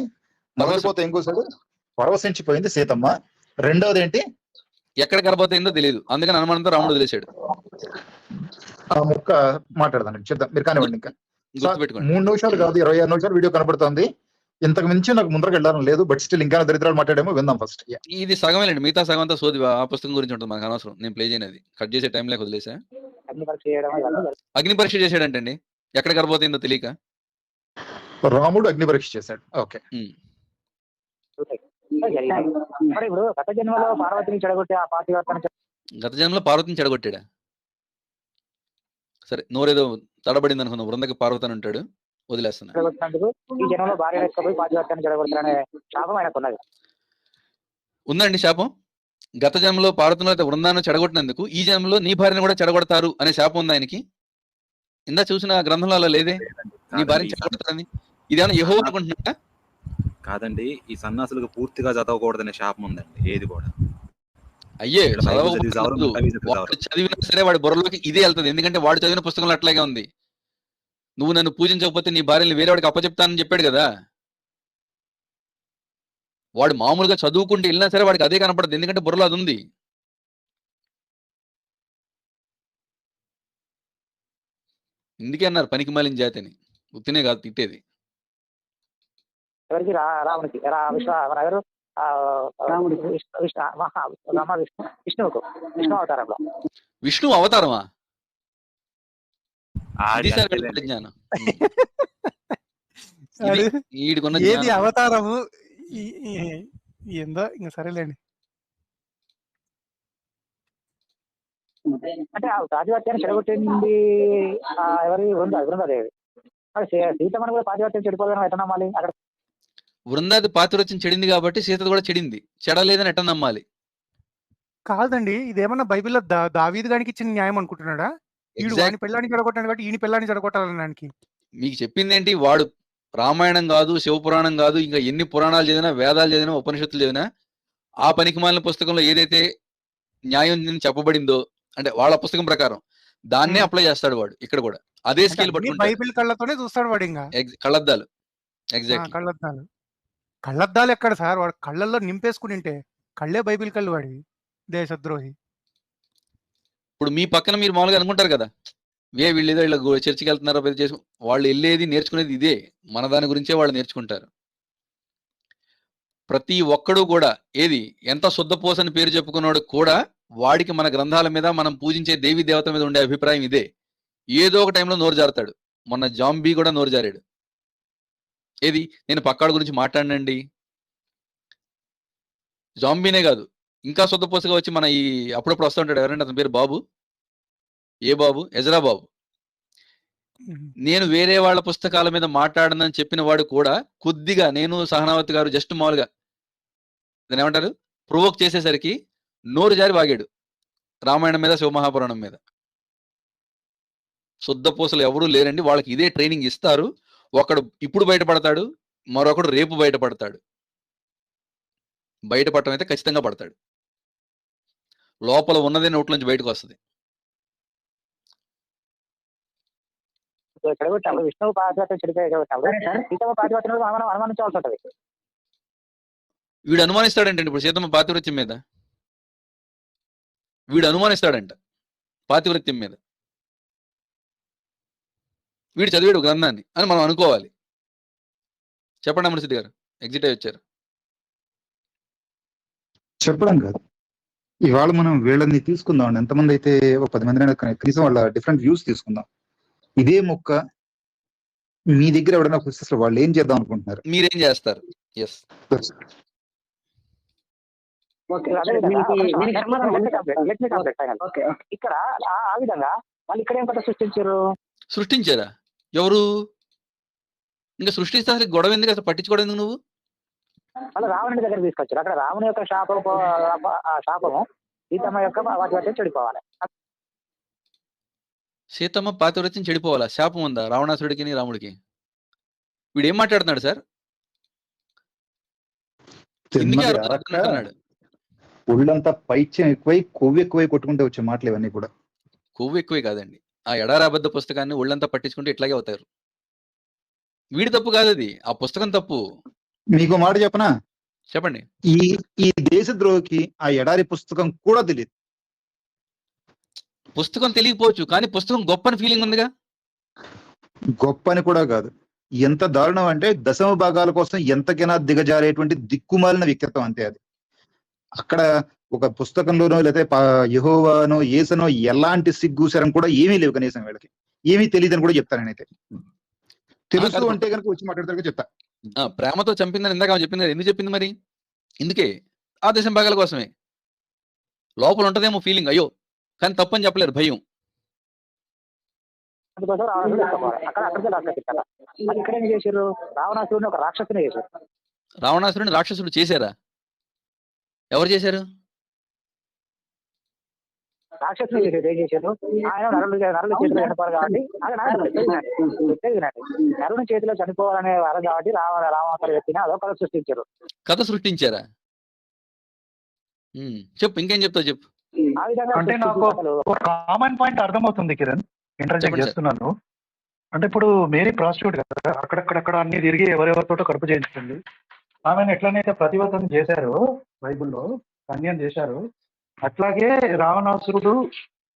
మొదటి కోత ఏం కూసాడు? పరవశించిపోయింది సీతమ్మ. రెండవది ఏంటి? ఎక్కడ గర్భవతయిందో తెలియదు, అందుకని అనుమానంతో రాముడు వదిలేశాడు. ఆ ముక్క మాట్లాడదాం, చెప్తాం, మీరు కానివ్వండి. ఇంకా గుర్తుపెట్టుకోండి. 3 నిమిషాలు కాదు, 26 నిమిషాలు వీడియో కనబడుతుంది. ఇంతకు మించి నాకు ముందరకు వెళ్ళాలని లేదు, బట్ స్టిల్ ఇంకా దరిద్రాలు మాట్లాడేమో విందాం ఫస్ట్. ఇది సగమేనండి, మిగతా సగం అంతా సోది ఆ పుస్తకం గురించి ఉంటుంది, మనకు అనవసరం. నేను ప్లే చేయనది, కట్ చేసే టైం లేక వదిలేసా. అగ్ని పరీక్ష చేశాడంటండి, ఎక్కడ గర్భవతయిందో తెలియక. రాముడు అగ్ని పరీక్ష చేశాడు. ఓకే, మరి ఇప్పుడు గత జన్మలో పార్వతిని చెడగొట్టి ఆ పాతివర్తన గత జన్మలో పార్వతిని చెడగొట్టాడా? సరే, నోరేదో తడబడింది అనుకున్నా, వృందకి పార్వతి అని ఉంటాడు, వదిలేస్తున్నా. చెడగొట్టినందుకు ఈ జన్మలో భార్య ఎక్కపోయి పాతివర్తన చెడగొడతారనే శాపం ఆయనకు ఉన్నది. ఉందండి శాపం. గత జన్మలో పార్వతిలో అయితే వృందాన్ని చెడగొట్టినందుకు ఈ జన్మలో నీ భార్యను కూడా చెడగొడతారు అనే శాపం ఉంది ఆయనకి. ఇందా చూసిన గ్రంథంలో అలా లేదే, నీ భార్యను చెడగొడతారని. ఇదేమన్నా యెహోవా అనుకుంటున్నాడా? కాదండి, ఈ సన్నాసులకు పూర్తిగా చదవకూడదనే శాపం ఉందండి. ఏది కూడా అయ్యే చదవకూడదు. చదివినా సరే వాడి బుర్రలోకి ఇదే వెళ్తుంది, ఎందుకంటే వాడు చదివిన పుస్తకంలో అట్లాగే ఉంది. నువ్వు నన్ను పూజించకపోతే నీ భార్యని వేరే వాడికి అప్పచెప్తానని చెప్పాడు కదా. వాడు మామూలుగా చదువుకుంటూ వెళ్ళినా సరే వాడికి అదే కనపడదు, ఎందుకంటే బుర్రలో అది ఉంది. ఇందుకే అన్నారు పనికి మాలిన జాతిని, ఉత్తినే కాదు తిట్టేది. ఎవరికి? రామునికి, విష్ణువుకు, విష్ణు అవతారంలో. విష్ణు అవతారమా? జ్ఞానం ఏది అవతారము ఏందో, ఇంకా సరేలేండి. అంటే ఆ పాతివర్త్యాన్ని చెడగొట్టింది ఎవరి? వృందాదేవి. సీతమ్మని కూడా పాతివర్త్యం చెడిపోదని ఎట్లా నమ్మాలి? అక్కడ వృందాది పాతివ్రత్యం చెడింది కాబట్టి సీత కూడా చెడింది, చెడలేదని ఎట్లా నమ్మాలి? కాదండి, ఇదేమన్నా బైబిల్లో దావీదు గానికి ఇచ్చిన న్యాయం అనుకుంటున్నాడా? ఈడు వాని పెళ్ళాన్ని చెడగొట్టాడు కాబట్టి ఈయన పెళ్ళాన్ని చెడగొట్టాలనడానికి. మీకు చెప్పింది ఏంటి? వాడు రామాయణం కాదు, శివపురాణం కాదు, ఇంకా ఎన్ని పురాణాలు చదివినా, వేదాలు చదివినా, ఉపనిషత్తులు చదివినా, ఆ పనికిమాలిన పుస్తకంలో ఏదైతే న్యాయం చెప్పబడిందో, అంటే వాళ్ళ పుస్తకం ప్రకారం దాన్నే అప్లై చేస్తాడు వాడు. ఇక్కడ కూడా అదే స్కేల్ పట్టుకుంటాడు. బైబిల్ కళ్ళతోనే చూస్తాడు వాడు. ఇంకా కళ్ళద్దాలు. ఎగ్జాక్ట్. కళ్ళద్దాలు ఎక్కడ సార్? వాడు కళ్ళల్లో నింపేసుకుంటే కళ్ళే బైబిల్ కళ్ళు వాడివి. దేశద్రోహి. ఇప్పుడు మీ పక్కన మీరు మామూలుగా అనుకుంటారు కదా, వీళ్ళు ఏదో ఇలా చర్చికి వెళ్తున్నారో చేసి, వాళ్ళు వెళ్ళేది నేర్చుకునేది ఇదే, మన దాని గురించే వాళ్ళు నేర్చుకుంటారు. ప్రతి ఒక్కడు కూడా ఏది ఎంత శుద్ధపోసని పేరు చెప్పుకున్నాడు కూడా వాడికి మన గ్రంథాల మీద, మనం పూజించే దేవి దేవత మీద ఉండే అభిప్రాయం ఇదే. ఏదో ఒక టైంలో నోరు జారుతాడు. మొన్న జాంబీ కూడా నోరు జారాడు. ఏది నేను పక్కాడు గురించి మాట్లాడినండి. జాంబీనే కాదు, ఇంకా శుద్ధపోసగా వచ్చి మన ఈ అప్పుడప్పుడు వస్తూ ఉంటాడు, ఎవరంటే అతని పేరు బాబు. ఏ బాబు? ఎజ్రా బాబు. నేను వేరే వాళ్ళ పుస్తకాల మీద మాట్లాడనని చెప్పిన వాడు కూడా కొద్దిగా, నేను సహనావతి గారు జస్ట్ మామూలుగా దాన్ని ఏమంటారు, ప్రొవోక్ చేసేసరికి నోరు జారి వాగాడు రామాయణం మీద, శివమహాపురాణం మీద. శుద్ధపూసలు ఎవరూ లేరండి, వాళ్ళకి ఇదే ట్రైనింగ్ ఇస్తారు. ఒకడు ఇప్పుడు బయటపడతాడు, మరొకడు రేపు బయటపడతాడు. బయటపడటం అయితే ఖచ్చితంగా పడతాడు. లోపల ఉన్నదే నోట్లోంచి బయటకు వస్తుంది. చెడగొట్టినప్పుడు విష్ణువు పాతిపత్యం చెడిపోయేటప్పుడు సరే సార్ సీతమ్మ పాతిపత్యం మనం అనుమానించవలసి ఉంటుంది. వీడు అనుమానిస్తాడంట ఇప్పుడు సీతమ్మ పాతివృత్యం మీద. వీడు అనుమానిస్తాడంట పాతివృత్యం మీద. వీడు చదివాడు గ్రంథాన్ని అని మనం అనుకోవాలి. చెప్పండి అమరసిద్ధి గారు, ఎగ్జిట్ అయ్యి వచ్చారు. చెప్పడం కాదు, ఇవాళ మనం వీళ్ళని తీసుకుందాం, ఎంతమంది అయితే ఒక 10 మంది కనీసం వాళ్ళ డిఫరెంట్ వ్యూస్ తీసుకుందాం. ఇదే మొక్క మీ దగ్గర ఎవరైనా వస్తే వాళ్ళు ఏం చేద్దాం అనుకుంటున్నారు? మీరేం చేస్తారు? ఎస్, ఓకే అదే దీనికి దీనికి సమాధానం ఉంది. ఓకే ఇక్కడ ఆ విధంగా వాళ్ళు ఇక్కడ ఏం కొత్త సృష్టించారు? సృష్టించారా? ఎవరు? ఇంకా సృష్టిస్తే అసలు గొడవ ఎందుకు, అసలు పట్టించుకోవడం ఎందుకు నువ్వు? వాళ్ళు రావణుడి దగ్గర తీసుకొచ్చారు. అక్కడ రావణి యొక్క శాపము సీతమ్మ యొక్క పాతిపత్యం చెడిపోవాలి. సీతమ్మ పాతివృత్యం చెడిపోవాలా? శాపం ఉందా రావణాసుడికి రాముడికి? వీడు ఏం మాట్లాడుతున్నాడు సార్? ఇందుకే అన్నాడు ఒళ్ళంతా పైత్యం ఎక్కువై కొవ్వు ఎక్కువై కొట్టుకుంటే వచ్చే మాటలు ఇవన్నీ కూడా. కొవ్వు ఎక్కువే కాదండి, ఆ ఎడారాబద్ధ పుస్తకాన్ని ఒళ్ళంతా పట్టించుకుంటే ఇట్లాగే అవుతారు. వీడి తప్పు కాదు అది, ఆ పుస్తకం తప్పు. మీకు మాట చెప్పనా? చెప్పండి. ఈ దేశద్రోహికి ఆ ఎడారి పుస్తకం కూడా తెలియదు. పుస్తకం తెలియకపోవచ్చు, కానీ పుస్తకం గొప్పని ఫీలింగ్ ఉందిగా. గొప్ప అని కూడా కాదు, ఎంత దారుణం అంటే దశమ భాగాల కోసం ఎంతకైనా దిగజారేటువంటి దిక్కుమాలిన వ్యక్తిత్వం అంతే అది. అక్కడ ఒక పుస్తకంలోనో లేకపోతే యెహోవానో యేసనో ఎలాంటి సిగ్గుసరం కూడా ఏమీ లేవు, కనీసం వీళ్ళకి ఏమీ తెలియదని కూడా చెప్తాను నేనైతే. తెలుసు అంటే కనుక వచ్చి మాట్లాడతారు చెప్తా. ప్రేమతో చంపిందని ఇందాక చెప్పింది, ఎందుకు చెప్పింది మరి? ఇందుకే, ఆ దేశం భాగాల కోసమే. లోపల ఉంటదేమో ఫీలింగ్, అయ్యో కానీ తప్పని చెప్పలేరు, భయం. అందుకోసం రావణుడు అక్కడికే రాక్షసుడు. మరి ఇక్కడ ఏం చేశారు? రావణాసురుడిని ఒక రాక్షసుని చేశారు. రావణాసురుడిని రాక్షసుడు చేశారా? ఎవరు చేశారు? రాక్షసుని చేసేది ఏం చేశారు? ఆయన నరుల చేతిలో చనిపోవాలి కాబట్టి నరుని చేతిలో చనిపోవాలనే వారం కాబట్టి రావణాసురు వ్యక్తిని అదొక సృష్టించారు. కథ సృష్టించారా? చెప్పు, ఇంకేం చెప్తావు చెప్పు. ఆ విధంగా అంటే నాకు ఒక కామన్ పాయింట్ అర్థమవుతుంది కిరణ్, ఇంటర్జెక్ట్ చేస్తున్నాను. అంటే ఇప్పుడు మేరీ ప్రాస్టిట్యూట్ కదా, అక్కడక్కడ అన్ని తిరిగి ఎవరెవరితోటో కడుపు చేయించుకుంది. ఆమెను ఎట్లనైతే ప్రతివతం చేశారో బైబుల్లో, కన్యం చేశారు, అట్లాగే రావణాసురుడు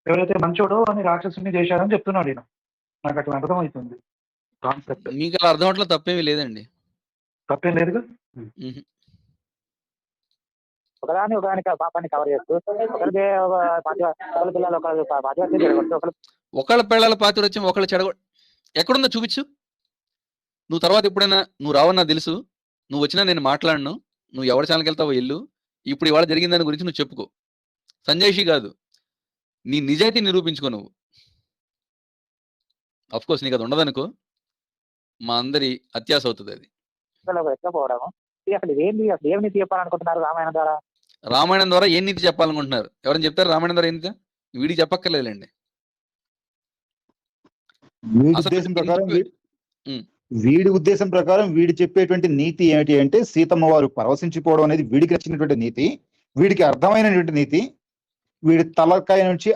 ఎవరైతే మంచోడో అని రాక్షసుని చేశారని చెప్తున్నాడు ఈయన. నాకు అట్లా అర్థమవుతుంది కాన్సెప్ట్. మీకు అలా అర్థం అవట్లేదు, తప్పేమీ లేదండి. తప్పేం లేదుగా. ఒకదాని పాపాన్ని కవర్ చేస్తూ ఒకరికే ఒకరి పిల్లలు ఒకరు పాతిపత్యం జరగవచ్చు. ఒకళ్ళ పిల్లల పాతివృత్యం ఒకళ్ళు చెడగొ ఎక్కడుందో చూపించు. నువ్వు తర్వాత ఎప్పుడైనా నువ్వు రావని నాకు తెలుసు, నువ్వు వచ్చినా నేను మాట్లాడను, నువ్వు ఎవరి ఛానల్కి వెళ్తావో వెళ్ళు. ఇప్పుడు ఇవాళ జరిగిన దాని గురించి నువ్వు చెప్పుకో. సంజయ్షి కాదు, నీ నిజాయితీ నిరూపించుకో నువ్వు. అఫ్ కోర్స్ నీకు అది ఉండదనుకో, మా అందరి అత్యాశ అవుతుంది అది. ఎక్కపోవడం అసలు ఏం నీతి చెప్పాలనుకుంటున్నారు రామాయణం ద్వారా? రామాయణం ద్వారా ఏం నీతి చెప్పాలనుకుంటున్నారు? ఎవరైనా చెప్తారు రామాయణం ద్వారా ఏం నీతి? వీడికి చెప్పక్కర్లేదండి. వీడి ఉద్దేశం ప్రకారం వీడి చెప్పేటువంటి నీతి ఏమిటి అంటే, సీతమ్మ వారు పరవశించిపోవడం అనేది వీడికి నచ్చినటువంటి నీతి, వీడికి అర్థమైనటువంటి నీతి. వీడి తలకాయ నుంచి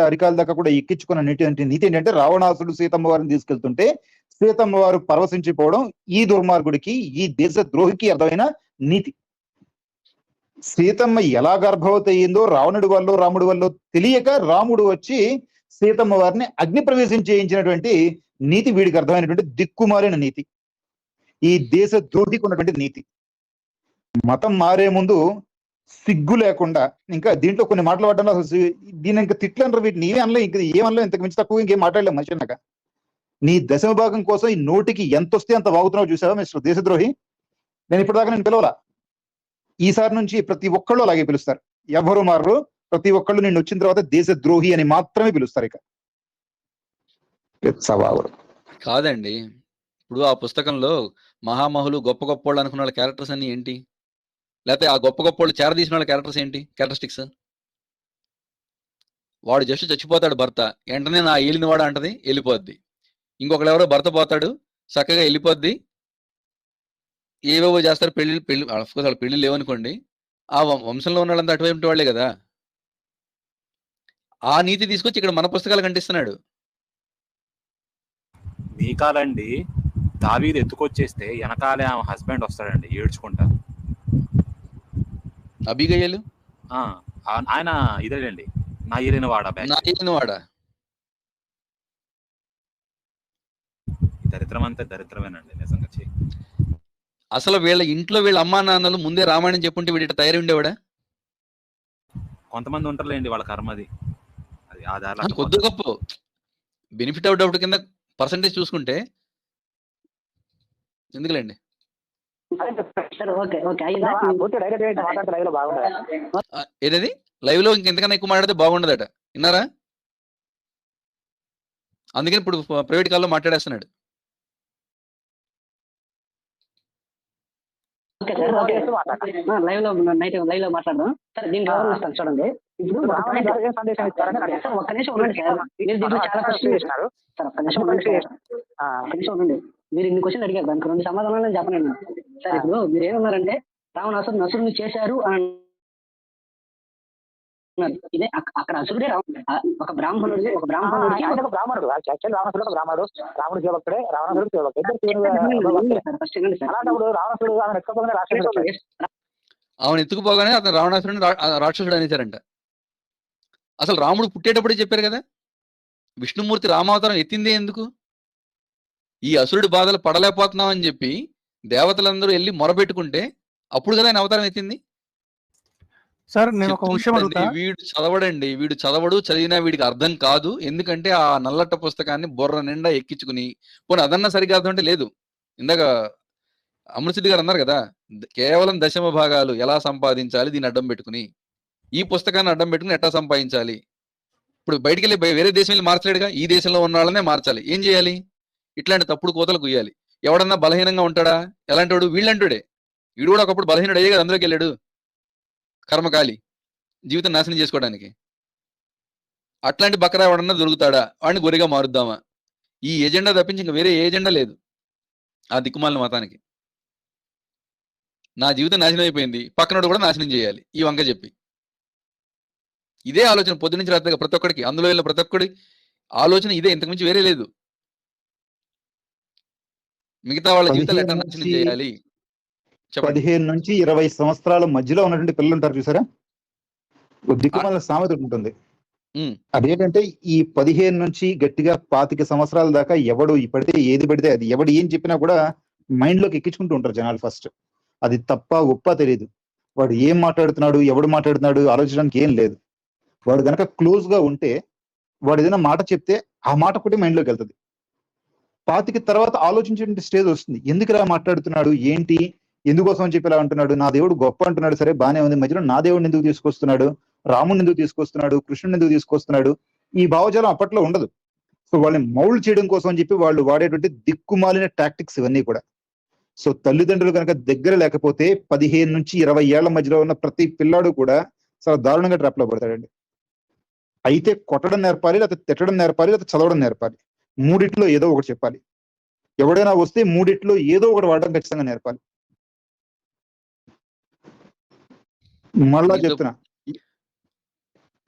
అరికాల దాకా కూడా ఎక్కించుకున్న నీతి ఏంటంటే, రావణాసుడు సీతమ్మ వారిని తీసుకెళ్తుంటే సీతమ్మ వారు పరవశించిపోవడం ఈ దుర్మార్గుడికి, ఈ దేశ ద్రోహికి అర్థమైన నీతి. సీతమ్మ ఎలా గర్భవతి అయ్యిందో రావణుడి వల్ల రాముడి వల్ల తెలియక రాముడు వచ్చి సీతమ్మ వారిని అగ్ని ప్రవేశం చేయించినటువంటి నీతి వీడికి అర్థమైనటువంటి దిక్కుమాలిన నీతి, ఈ దేశ ద్రోహికి ఉన్నటువంటి నీతి. మతం మారే ముందు సిగ్గు లేకుండా, ఇంకా దీంట్లో కొన్ని మాటలు పడ్డా దీని ఇంకా తిట్లనరు, వీటిని ఏమీ అనలే, ఇంకా ఏమనలే, ఇంతకు మించి తక్కువ ఇంకేం మాట్లాడలేము మనిషి అన్నాక. నీ దశమ భాగం కోసం ఈ నోటికి ఎంత వస్తే అంత వాగుతున్నావు చూసావా మిస్టర్ దేశద్రోహి. నేను ఇప్పటిదాకా నేను పిలవలా, ఈసారి నుంచి ప్రతి ఒక్కళ్ళు అలాగే పిలుస్తారు, ఎవరు మారరు. ప్రతి ఒక్కళ్ళు నిన్ను వచ్చిన తర్వాత దేశద్రోహి అని మాత్రమే పిలుస్తారు. ఇక కాదండి, ఇప్పుడు ఆ పుస్తకంలో మహామహులు గొప్ప గొప్ప వాళ్ళు అనుకున్న వాళ్ళ క్యారెక్టర్స్ అన్ని ఏంటి? లేకపోతే ఆ గొప్ప గొప్ప వాళ్ళు చేరదీసిన వాళ్ళ క్యారెక్టర్స్ ఏంటి, క్యారెక్టరిస్టిక్స్? వాడు జస్ట్ చచ్చిపోతాడు భర్త, వెంటనే నా ఏలినవాడు అంటది, వెళ్ళిపోద్ది. ఇంకొకడు ఎవరో భర్త పోతాడు, చక్కగా వెళ్ళిపోద్ది, ఏవేవో చేస్తారు, పెళ్లి అఫ్కోర్స్ వాళ్ళ పెళ్లి లేవనుకోండి, ఆ వంశంలో ఉన్న వాళ్ళంతా అటువైపు వాళ్లే కదా. ఆ నీతి తీసుకొచ్చి ఇక్కడ మన పుస్తకాలు కంటిస్తున్నాడు. మీకాలండి దావీదు ఎత్తుకొచ్చేస్తే వెనకాలే ఆమె హస్బెండ్ వస్తాడండి ఏడ్చుకుంటా. అబిగయలు ఆ, ఆయన ఇదేనండి నా ఏలిన వాడ బ్యాచ్. వాడా దరిద్రం అంతే దరిద్రమేనండి నిజంగా. అసలు వీళ్ళ ఇంట్లో వీళ్ళ అమ్మా నాన్నలు ముందే రామాయణం చెప్పుంటే వీడి తయారీ ఉండేవాడా? కొంతమంది ఉంటారులేండి, వాళ్ళ కర్మది. అది ఆ దారిలో కొద్ది గొప్ప బెనిఫిట్ ఆఫ్ డౌట్ కింద పర్సంటేజ్ చూసుకుంటే ఎందుకులేండి. ఏదది లైవ్ లో ఇంకెంతకన్నా ఎక్కువ మాట్లాడితే బాగుండదట, విన్నారా? అందుకని ఇప్పుడు ప్రైవేట్ కాల్లో మాట్లాడేస్తున్నాడు. లైవ్ లో మాట్లాడదాం సార్. దీంట్లో ఎవరు వస్తారు చూడండి. ఇప్పుడు ఒక్క నిమిషం ఉండండి సార్. మీరు దీంట్లో చాలా క్వశ్చన్ సార్. ఒక్క నిమిషం ఉండండి. మీరు ఇన్ని క్వశ్చన్ అడిగారు, దానికి 2 సమాధానాలు చెప్పనండి సార్. ఇప్పుడు మీరు ఏమన్నారంటే రావణాసురుడు నసురుని చేశారు అని ఇదే అక్కడ అసురుడే ఒక బ్రాహ్మణుడు బ్రాహ్మణుడు యాక్చువల్ రావణాసురుడు ఒక బ్రాహ్మణుడు, రాముడు శివభక్తుడే, రావణాసురుడు శివభక్తుడు. అలాంటప్పుడు రావణాసురుడు ఆమె ఎక్కకపోగానే రాక్షసుడు ఆమెను ఎత్తుకుపోగానే అతను రావణాసురుడిని రాక్షసుడు అనేసారంట. అసలు రాముడు పుట్టేటప్పుడే చెప్పారు కదా, విష్ణుమూర్తి రామావతారం ఎత్తిందే ఎందుకు? ఈ అసురుడి బాధలు పడలేకపోతున్నాం అని చెప్పి దేవతలందరూ వెళ్ళి మొరపెట్టుకుంటే అప్పుడు కదా ఆయన అవతారం ఎత్తింది. సార్ నేను ఒక విషయం అడుగుతా. వీడు చదవడండి, వీడు చదవడు, చదివినా వీడికి అర్థం కాదు. ఎందుకంటే ఆ నల్లట్ట పుస్తకాన్ని బుర్ర నిండా ఎక్కించుకుని, పోనీ అదన్నా సరిగా అర్థం అంటే లేదు. ఇందాక అమృతసిద్ధి గారు అన్నారు కదా, కేవలం 10వ భాగాలు ఎలా సంపాదించాలి దీన్ని అడ్డం పెట్టుకుని, ఈ పుస్తకాన్ని అడ్డం పెట్టుకుని ఎట్లా సంపాదించాలి. ఇప్పుడు బయటికి వెళ్ళి వేరే దేశం వెళ్ళి మార్చలేడుగా, ఈ దేశంలో ఉన్న వాళ్ళనే మార్చాలి. ఏం చేయాలి? ఇట్లాంటి తప్పుడు కోతలు కుయ్యాలి. ఎవడన్నా బలహీనంగా ఉంటాడా? ఎలాంటి వాడు? వీళ్ళంటుడే. వీడు కూడా ఒకప్పుడు బలహీనుడు అయ్యే కదా అందులోకి వెళ్ళాడు, కర్మకాలి జీవితం నాశనం చేసుకోవడానికి. అట్లాంటి బకరా ఎవడన్నా దొరుకుతాడా? వాడిని గొరిగా మారుద్దామా? ఈ ఎజెండా తప్పించి ఇంకా వేరే ఏ ఎజెండా లేదు ఆ దిక్కుమాలిన మతానికి. నా జీవితం నాశనం అయిపోయింది, పక్కనోడు కూడా నాశనం చేయాలి ఈ వంక చెప్పి. ఇదే ఆలోచన పొద్దునుంచి రాత్రిగా ప్రతి ఒక్కడికి, అందులో వెళ్ళిన ప్రతి ఒక్కడి ఆలోచన ఇదే, ఇంతకుమించి వేరే లేదు. మిగతా వాళ్ళ జీవితాలు ఎట్లా నాశనం చేయాలి. 15 నుంచి 20 సంవత్సరాల మధ్యలో ఉన్నటువంటి పిల్లలు ఉంటారు చూసారా, దిక్కుమాల సామెత ఉంటుంది. అదేంటంటే ఈ 15 నుంచి గట్టిగా 25 సంవత్సరాల దాకా ఎవడు పడితే ఏది పడితే అది, ఎవడు ఏం చెప్పినా కూడా మైండ్ లోకి ఎక్కించుకుంటూ ఉంటారు జనాలు. ఫస్ట్ అది తప్ప ఒప్ప తెలియదు. వాడు ఏం మాట్లాడుతున్నాడు, ఎవడు మాట్లాడుతున్నాడు ఆలోచించడానికి ఏం లేదు. వాడు గనక క్లోజ్ గా ఉంటే వాడు ఏదైనా మాట చెప్తే ఆ మాట కూడా మైండ్ లోకి వెళ్తుంది. 25 తర్వాత ఆలోచించే స్టేజ్ వస్తుంది. ఎందుకు ఇలా మాట్లాడుతున్నాడు, ఏంటి, ఎందుకోసం అని చెప్పి ఇలా అంటున్నాడు, నా దేవుడు గొప్ప అంటున్నాడు, సరే బానే ఉంది, మధ్యలో నా దేవుడిని ఎందుకు తీసుకొస్తున్నాడు, రాముడిని ఎందుకు తీసుకొస్తున్నాడు, కృష్ణుని ఎందుకు తీసుకొస్తున్నాడు, ఈ భావజాలం అప్పట్లో ఉండదు. సో వాళ్ళని మౌల్డ్ చేయడం కోసం అని చెప్పి వాళ్ళు వాడేటువంటి దిక్కుమాలిన టాక్టిక్స్ ఇవన్నీ కూడా. సో తల్లిదండ్రులు కనుక దగ్గర లేకపోతే 15 నుంచి 20 ఏళ్ల మధ్యలో ఉన్న ప్రతి పిల్లాడు కూడా చాలా దారుణంగా ట్రాప్ లో పడతాడండి. అయితే కొట్టడం నేర్పాలి, లేకపోతే తిట్టడం నేర్పాలి, లేకపోతే చదవడం నేర్పాలి. మూడిట్లో ఏదో ఒకటి చెప్పాలి. ఎవడైనా వస్తే మూడిట్లో ఏదో ఒకటి వాడడం ఖచ్చితంగా నేర్పాలి. మళ్ళా చెప్తున్నా,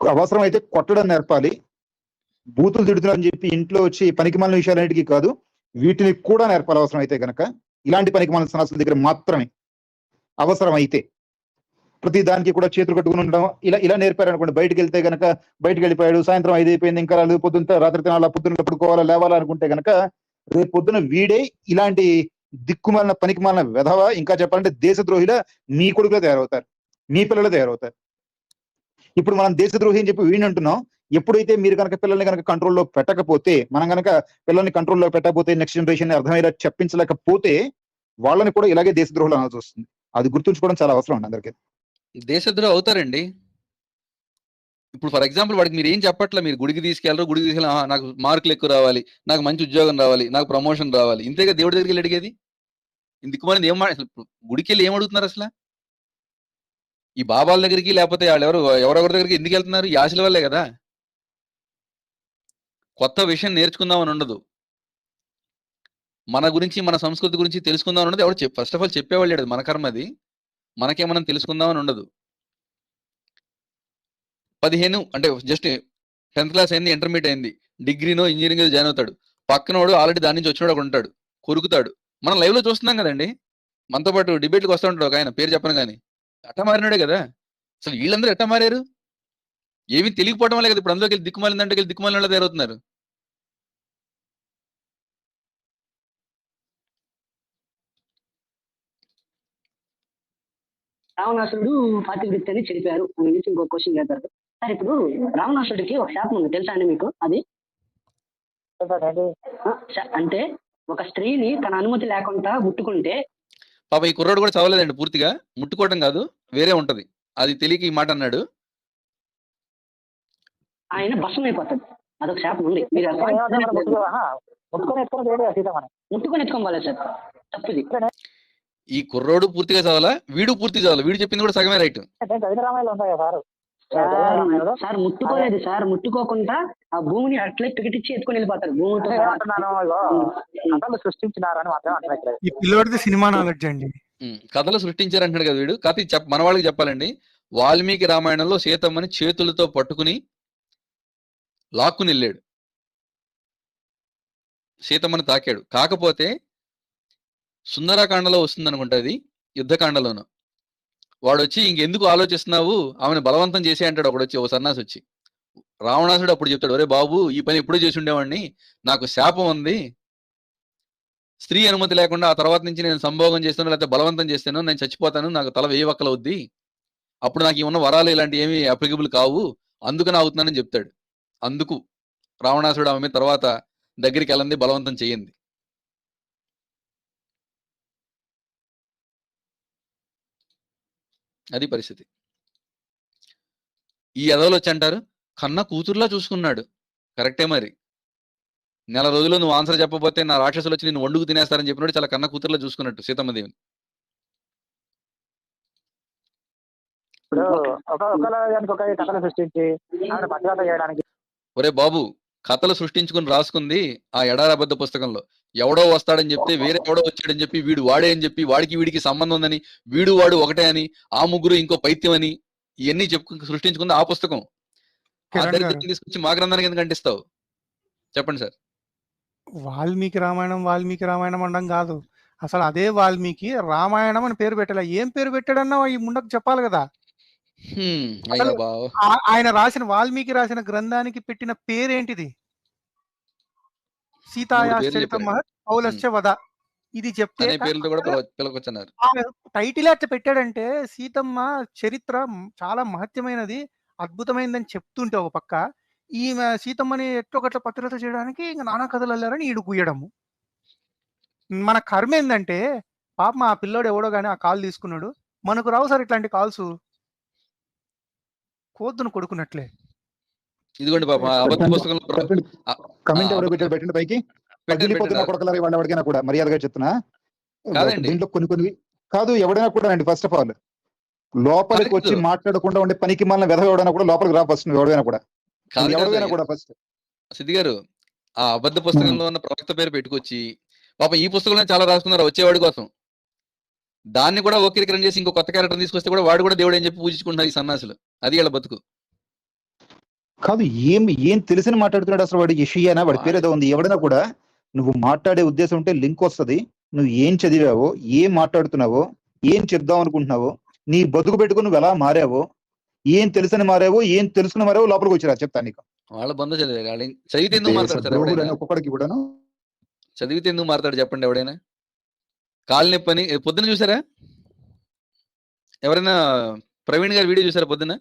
అవసరం అయితే కొట్టడం నేర్పాలి. బూతులు తిడుతున్నారని చెప్పి ఇంట్లో వచ్చి పనికిమాలిన విషయాలన్నిటికీ కాదు, వీటిని కూడా నేర్పాలి అవసరం అయితే కనుక. ఇలాంటి పనికిమాలిన సన్నాసుల దగ్గర మాత్రమే అవసరం అయితే. ప్రతి దానికి కూడా చేతులు కట్టుకుని ఉండడం ఇలా నేర్పారు అనుకోండి. బయటకు వెళ్తే గనక బయటకు వెళ్ళిపోయాడు, సాయంత్రం 5 అయిపోయింది, ఇంకా రాలేదు, పొద్దున్న రాత్రి తినాలా, పొద్దున్న పడుకోవాలా, లేవాలా అనుకుంటే గనక రేపు పొద్దున వీడే ఇలాంటి దిక్కుమాలిన పనికిమాలిన వెధవ, ఇంకా చెప్పాలంటే దేశద్రోహిల మీ కొడుకులో తయారవుతారు, మీ పిల్లలు తయారవుతారు. ఇప్పుడు మనం దేశద్రోహి అని చెప్పి వీడిని అంటున్నాం. ఎప్పుడైతే మీరు కనుక పిల్లల్ని కనుక కంట్రోల్లో పెట్టకపోతే, మనం కనుక పిల్లల్ని కంట్రోల్లో పెట్టకపోతే, నెక్స్ట్ జనరేషన్ అర్థమయ్యేలా చెప్పించలేకపోతే వాళ్ళని కూడా ఇలాగే దేశద్రోహులు అనాల్సి వస్తుంది. అది గుర్తుంచుకోవడం చాలా అవసరం అండి అందరికీ. దేశద్రోహి అవుతారండి. ఇప్పుడు ఫర్ ఎగ్జాంపుల్ వాడికి మీరు ఏం చెప్పట్లా, మీరు గుడికి తీసుకెళ్ళరు, నాకు మార్కులు ఎక్కువ రావాలి, నాకు మంచి ఉద్యోగం రావాలి, నాకు ప్రమోషన్ రావాలి, ఇంతేగా దేవుడి దగ్గరికి వెళ్ళి అడిగేది. ఇందుకు మనది ఏం అసలు గుడికి వెళ్ళి ఏం అడుగుతున్నారు అసలు? ఈ బాబాల దగ్గరికి లేకపోతే వాళ్ళు ఎవరెవరి దగ్గరికి ఎందుకు వెళ్తున్నారు? ఈ ఆశల వల్లే కదా. కొత్త విషయం నేర్చుకుందామని ఉండదు, మన గురించి మన సంస్కృతి గురించి తెలుసుకుందామని ఉండదు. ఎవరు ఫస్ట్ ఆఫ్ ఆల్ చెప్పేవాళ్ళు లేదు, మన కర్మది, మనకే మనం తెలుసుకుందామని ఉండదు. 15 అంటే జస్ట్ 10th క్లాస్ అయింది, ఇంటర్మీడియట్ అయింది, డిగ్రీనో ఇంజనీరింగ్ జాయిన్ అవుతాడు. పక్కనోడు ఆల్రెడీ దాని నుంచి వచ్చినోడు ఒకడు ఉంటాడు, కొరుకుతాడు. మనం లైవ్ లో చూస్తున్నాం కదండి, మనతో పాటు డిబేట్లకు వస్తూ ఉంటాడు ఒక ఆయన, పేరు చెప్పను కానీ, అట్ట మారినాడే కదా. అసలు వీళ్ళందరూ ఎట్ట మారారు? ఏమీ తెలియకపోవడం వల్లే కదా ఇప్పుడు అందులోకి వెళ్ళి దిక్కుమాలిందంటే వెళ్ళి దిక్కుమాలిన వాళ్ళు తయారవుతున్నారు. రావణాసురుడు పాతివృత్తి అని చెప్పారు అని నుంచి ఇంకో క్వశ్చన్ చేస్తారు సార్. ఇప్పుడు రావణాసురుడికి ఒక శాపం ఉంది తెలుసా అండి మీకు? అది అంటే ఒక స్త్రీని తన అనుమతి లేకుండా ముట్టుకుంటే, పాప ఈ కుర్రాడు కూడా చదవలేదండి పూర్తిగా, ముట్టుకోవటం కాదు వేరే ఉంటది, అది తెలియక ఈ మాట అన్నాడు. ఆయన భస్మం అయిపోతుంది. అదొక శాపం ఉంది. మీరు ముట్టుకొని ఎత్తుకోవాలి సార్, తప్పుది. ఈ కుర్రోడు పూర్తిగా చదవాలా, వీడు పూర్తి చదవాలి, వీడు చెప్పింది కూడా సగమే రైట్. సార్ ముట్టుకోలేదు సార్, ముట్టుకోకుండా ఆ భూమిని అట్లే పిగిటిచ్చి ఎత్తుకొని వెళ్ళిపోతారు. భూమితో సృష్టించినారని మాత్రం ఈ పిల్లోడిది సినిమా నాలెడ్జ్ అండి. కథలు సృష్టించారు అంటాడు కదా వీడు. కథ మన వాళ్ళకి చెప్పాలండి, వాల్మీకి రామాయణంలో సీతమ్మని చేతులతో పట్టుకుని లాక్కుని వెళ్ళాడు, సీతమ్మని తాకాడు. కాకపోతే సుందరకాండలో వస్తుంది అనుకుంటా, అది యుద్ధకాండలోను. వాడు వచ్చి ఇంకెందుకు ఆలోచిస్తున్నావు, ఆమెను బలవంతం చేసే అంటాడు ఒకడు వచ్చి, ఓ సన్నాసి వచ్చి. రావణాసుడు అప్పుడు చెప్తాడు, ఒరే బాబు ఈ పని ఎప్పుడూ చేసి ఉండేవాడిని, నాకు శాపం ఉంది, స్త్రీ అనుమతి లేకుండా ఆ తర్వాత నుంచి నేను సంభోగం చేస్తాను లేకపోతే బలవంతం చేస్తాను, నేను చచ్చిపోతాను, నాకు తల వేయవక్కల వద్ది, అప్పుడు నాకు ఉన్న వరాలు ఇలాంటి ఏమి అప్లికబుల్ కావు, అందుకని అవుతున్నానని చెప్తాడు. అందుకు రావణాసుడు ఆమె తర్వాత దగ్గరికి వెళ్ళండి, బలవంతం చేయండి. అది పరిస్థితి. ఈ ఎదవలు వచ్చి అంటారు కన్న కూతురులా చూసుకున్నాడు. కరెక్టే, మరి నెల రోజులు నువ్వు ఆన్సర్ చెప్పబోతే నా రాక్షసులు వచ్చి నేను వండుకు తినేస్తారని చెప్పినట్టు చాలా కన్న కూతురులా చూసుకున్నట్టు సీతమ్మ దేవిని. ఒరే బాబు, కథలు సృష్టించుకుని రాసుకుంది ఆ ఎడారబద్ధ పుస్తకంలో. ఎవడో వస్తాడని చెప్తే వేరే ఎవడో వచ్చాడని చెప్పి వీడు వాడే అని చెప్పి వాడికి వీడికి సంబంధం ఉందని, వీడు వాడు ఒకటే అని, ఆ ముగ్గురు ఇంకో పైత్యం అని, ఇవన్నీ సృష్టించుకుంది ఆ పుస్తకం. ఆ దరిద్రం తీసుకొచ్చి మా గ్రంథానికి ఎందుకు అంటిస్తావు? చెప్పండి సార్. వాల్మీకి రామాయణం అనడం కాదు, అసలు అదే వాల్మీకి రామాయణం అని పేరు పెట్టాల. ఏం పేరు పెట్టాడన్నా ఈ ముండకు చెప్పాలి కదా. ఆయన రాసిన వాల్మీకి రాసిన గ్రంథానికి పెట్టిన పేరేంటిది? సీతాయాశ్చరిత మహత్ పౌలస్య వద. ఇది చెప్తే టైటిల్ అట్లా పెట్టాడంటే సీతమ్మ చరిత్ర చాలా మహత్యమైనది, అద్భుతమైనదని చెప్తుంటే ఒక పక్క ఈమె సీతమ్మని ఎట్టొకట్ల పతిరత చేయడానికి ఇంకా నానా కథలు అల్లారని ఈడు గుయ్యడము. మన కర్మ ఏంటంటే పాపం ఆ పిల్లోడు ఎవడో కానీ ఆ కాల్ తీసుకున్నాడు. మనకు రావు సార్ ఇట్లాంటి కాల్స్, కోద్దును కొడుకున్నట్లే. ఇదిగోండి పాప కమెంట్ ఎవరో పెట్టండి పైకి, పగిలిపోతున్న కొడకలారి వాళ్ళు ఎవరికైనా కూడా మర్యాదగా చెప్తున్నా. దీంట్లో కొన్ని కాదు, ఎవడైనా కూడా అండి, ఫస్ట్ ఆఫ్ ఆల్ లోపలికి వచ్చి మాట్లాడకుండా ఉండే పనికి మళ్ళీ వెధ ఎవడైనా కూడా లోపలికి రా ఫస్ట్. ఎవడైనా కూడా ఫస్ట్. సిద్ధి గారు, ఆ అబద్ధ పుస్తకంలో ఉన్న ప్రవక్త పేరు పెట్టుకొచ్చి పాప ఈ పుస్తకంలో చాలా రాసుకున్నారు వచ్చేవాడి కోసం, దాన్ని కూడా వక్రీకరణ చేసి ఇంకో కొత్త క్యారెక్టర్ తీసుకొస్తే కూడా వాడు కూడా దేవుడు అని చెప్పి పూజించుకుంటున్నారు ఈ సన్నాసులు. అది వాళ్ళ బతుకు కాదు. ఏం తెలిసిన మాట్లాడుతున్నాడు అసలు వాడు? యెషయా వాడి పేరు ఏదో ఉంది. ఎవడైనా కూడా నువ్వు మాట్లాడే ఉద్దేశం ఉంటే లింక్ వస్తుంది, నువ్వు ఏం చదివావో, ఏం మాట్లాడుతున్నావో, ఏం చెప్దాం అనుకుంటున్నావో, నీ బతుకు పెట్టుకుని నువ్వు ఎలా మారావో, ఏం తెలుసని మారావో, ఏం తెలుసుకుని మారావో లోపలికి వచ్చిరా చెప్తాను నీకు. వాళ్ళ బంధు చదివితే ఎందుకు మాట్లాడతారు? ఒక్కొక్కడికి కూడా చదివితే ఎందుకు మాట్లాడు చెప్పండి. ఎవడైనా కాలు నొప్పని పొద్దున చూసారా? ఎవరైనా ప్రవీణ్ గారి వీడియో చూసారా పొద్దున?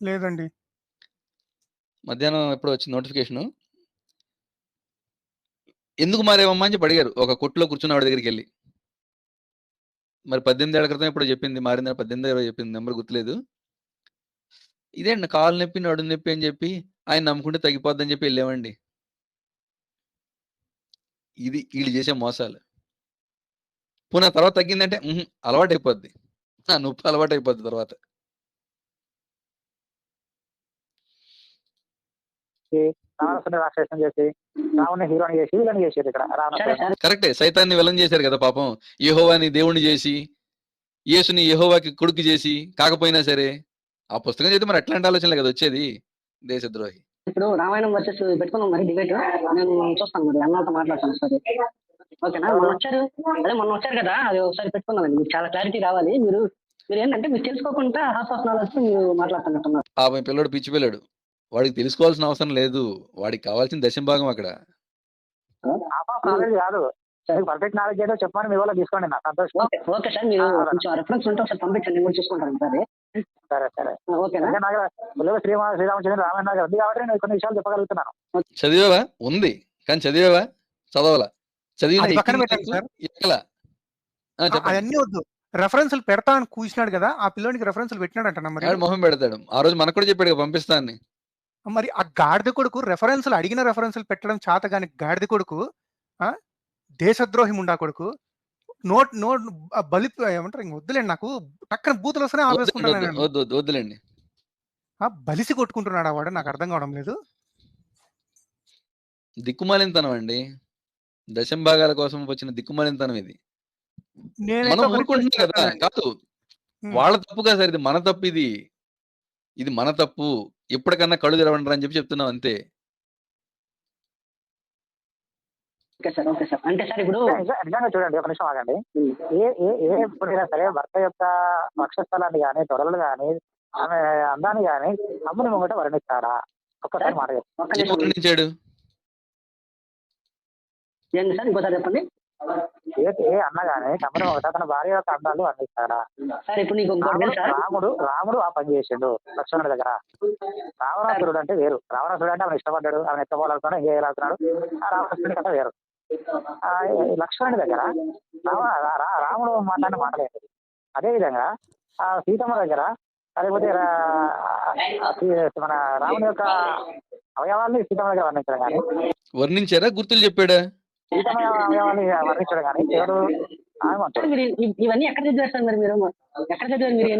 లేదండి. మధ్యాహ్నం ఎప్పుడు వచ్చింది నోటిఫికేషన్. ఎందుకు మారేవమ్మా అని చెప్పి అడిగారు ఒక కొట్టులో కూర్చున్న వాడి దగ్గరికి వెళ్ళి. మరి 18 ఏళ్ల క్రితం ఇప్పుడు చెప్పింది, మారింది 18 చెప్పింది, నెంబర్ గుర్తులేదు. ఇదేండి కాలు నొప్పి నడుము నొప్పి అని చెప్పి ఆయన నమ్ముకుంటే తగ్గిపోద్దని చెప్పి వెళ్ళామండి. ఇది వీళ్ళు చేసే మోసాలు. పునః తర్వాత తగ్గిందంటే అలవాటు అయిపోద్ది, నొప్పి అలవాటు అయిపోద్ది తర్వాత. కరెక్టే, సైతాన్ని విలన్ చేశారు కదా పాపం. యెహోవాని దేవుణ్ణి చేసి, యేసుని యెహోవాకి కొడుకు చేసి, కాకపోయినా సరే ఆ పుస్తకం చేస్తే మరి అట్లాంటి ఆలోచనలే కదా వచ్చేది. దేశద్రోహి. ఇప్పుడు రామాయణం వర్సెస్ పెట్టుకున్నాం మరి డిబేట్. నేను చూస్తాను మరి అన్నతో మాట్లాడతాను ఒకసారి. ఓకేనా? మొన్న వచ్చారు కదా, అది ఒకసారి పెట్టుకున్నామండి. మీకు చాలా క్లారిటీ రావాలి. మీరు ఏంటంటే మీరు తెలుసుకోకుండా హాఫ్ ఆఫ్ నాలెడ్జ్ మీరు మాట్లాడుతున్నట్టున్నారు. పిల్లడు పిచ్చి పిల్లడు, వాడికి తెలుసుకోవాల్సిన అవసరం లేదు. వాడికి కావాల్సిన దశంభాగం అక్కడ. కాదు, పర్ఫెక్ట్ నాలెడ్జ్ ఏదో చెప్పమని మీ వాళ్ళకి తీసుకోండి. నాకు సంతోషం. ఓకే సార్, మీరు కొంచెం రెఫరెన్స్ ఉంటే ఒకసారి పంపించండి, నేను చూసుకుంటాను. సరే సరే ఓకేనా? శ్రీరామచంద్ర రామాయణ గారు ఉంది కాబట్టి నేను కొన్ని విషయాలు చెప్పగలుగుతున్నాను. చదివేవా? ఉంది కానీ చదివేవా? చదవాలా? అది పక్కన పెట్టండి సార్. అవన్నీ వద్దు. రెఫరెన్స్లు పెడతా అని కూర్చున్నాడు కదా, ఆ పిల్లోనికి రెఫరెన్స్లు పెట్టినాడంట. మరి మొహం పెడతాడు. ఆ రోజు మనకు కూడా చెప్పాడు పంపిస్తాను. మరి ఆ గాడిద కొడుకు రెఫరెన్స్లు అడిగిన రెఫరెన్స్లు పెట్టడం చేత గాని గాడిద కొడుకు, దేశద్రోహి ముండా కొడుకు, నోట్ బలి ఏమంటారు, ఇంక వద్దులేండి, నాకు టక్కన బూతులు వస్తేనే ఆపేసుకుంటాను. వద్దులేండి. బలిసి కొట్టుకుంటున్నాడు వాడు, నాకు అర్థం కావడం లేదు. దిక్కుమాలినతనం అండి, దశంభాగాల కోసం వచ్చిన దిక్కుమాలినతనం ఇది. మనం ఊరుకుంటున్నాం కదా. కాదు, వాళ్ళ తప్పు కాదు సార్, ఇది మన తప్పు. ఇది మన తప్పు. ఎప్పటికన్నా కళ్ళు తెరవండి అని చెప్తున్నాం అంతే. అంటే సార్ ఇప్పుడు నిజంగా చూడండి, ఒక నిమిషం ఆగండి. ఎప్పుడైనా సరే భర్త యొక్క వక్షస్థలాన్ని కానీ, తొడలు కానీ, ఆమె అందాన్ని కానీ అమ్ముని ముంగట వర్ణిస్తారా? ఒక్కసారి మాట వర్ణించాడు ఇంకోసారి చెప్పండి. ఏ అన్న గానీ తమ్ముడు ఒకట తన భార్య యొక్క అందాలు వర్ణిస్తారా? రాముడు ఆ పని చేసిండు లక్ష్మణుడి దగ్గర. రావణాసురుడు అంటే వేరు. రావణాసురుడు అంటే ఆమెను ఇష్టపడ్డాడు, ఆమెను ఎత్తపోలాడుతున్నాడు, ఏం చేయాలనుకున్నాడు. ఆ రావణాసురుడి కథ వేరు. లక్ష్మణుడి దగ్గర రాముడు మాట్లాడిన మాటలేదు. అదే విధంగా ఆ సీతమ్మ దగ్గర, లేకపోతే మన రాముని యొక్క అవయవాల్ని సీతమ్మ దగ్గర వర్ణించడం కానీ, వర్ణించారా? గుర్తులు చెప్పాడా? సీతమ్మ అవయవాల్ని వర్ణించడం కానీ ఎవరు? ఇవన్నీ ఎక్కడ చదివేస్తారు మరి మీరు? ఎక్కడ చదివారు మీరు?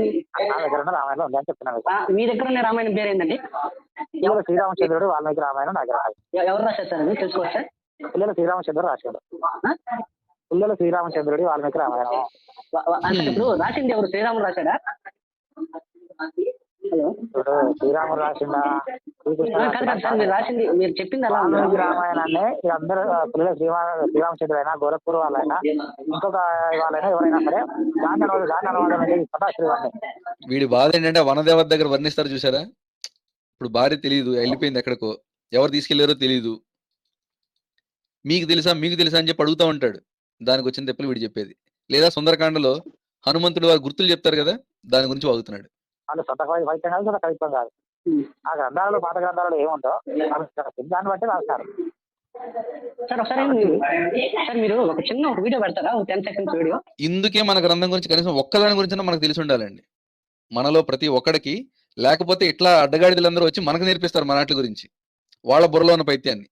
నా దగ్గర ఉన్న రామాయణం ఉందని చెప్తున్నాను. మీ దగ్గర ఉన్న రామాయణం పేరు ఏంటండి? పిల్లలు శ్రీరామచంద్రుడు వాల్మీకి రామాయణం నా దగ్గర. ఎవరు రాశారు తెలుసుకోవచ్చా? పిల్లలు శ్రీరామచంద్రుడు రాశాడు. పిల్లలు శ్రీరామచంద్రుడి వాల్మీకి రామాయణం. ఇప్పుడు రాసింది ఎవరు? శ్రీరాముడు రాశాడా? ఇప్పుడు శ్రీరాముడు రాసిందా? మీరు రాసింది, మీరు చెప్పింది అలా వాల్మీకి రామాయణాన్ని అందరూ పిల్లలు శ్రీరామచంద్రుడు అయినా, గోరఖ్పూర్ వాళ్ళైనా, ఇంకొక వాళ్ళైనా ఎవరైనా సరే దాని అనువాదం అంటే వీడి బాధ ఏంటంటే వనదేవత దగ్గర వర్ణిస్తారు చూసారా? ఇప్పుడు భార్య తెలియదు, వెళ్ళిపోయింది ఎక్కడికో, ఎవరు తీసుకెళ్లారో తెలియదు. మీకు తెలుసా అని చెప్పి అడుగుతా ఉంటాడు. దానికి వచ్చిన తెప్పలు వీడు చెప్పేది. లేదా సుందరకాండలో హనుమంతుడు వారి గుర్తులు చెప్తారు కదా, దాని గురించి వాగుతున్నాడు. వాళ్ళు సొంత వైద్యం కాదు, సొంత కవిత్వం కాదు. ఆ గ్రంథాలలో, పాత గ్రంథాలలో ఏముందో దాన్ని బట్టి రాస్తారు. సార్ ఒకసారి మీరు ఒక చిన్న వీడియో పెడతారా? 10 seconds వీడియో. ఇందుకే మన గ్రంథం గురించి కనీసం ఒక్కదాని గురించి మనకు తెలిసి ఉండాలండి. మనలో ప్రతి ఒక్కడికి. లేకపోతే ఇట్లా అడ్డగాడిదలందరూ వచ్చి మనకు నేర్పిస్తారు మన నాట్ల గురించి, వాళ్ళ బుర్రలో ఉన్న పైత్యాన్ని.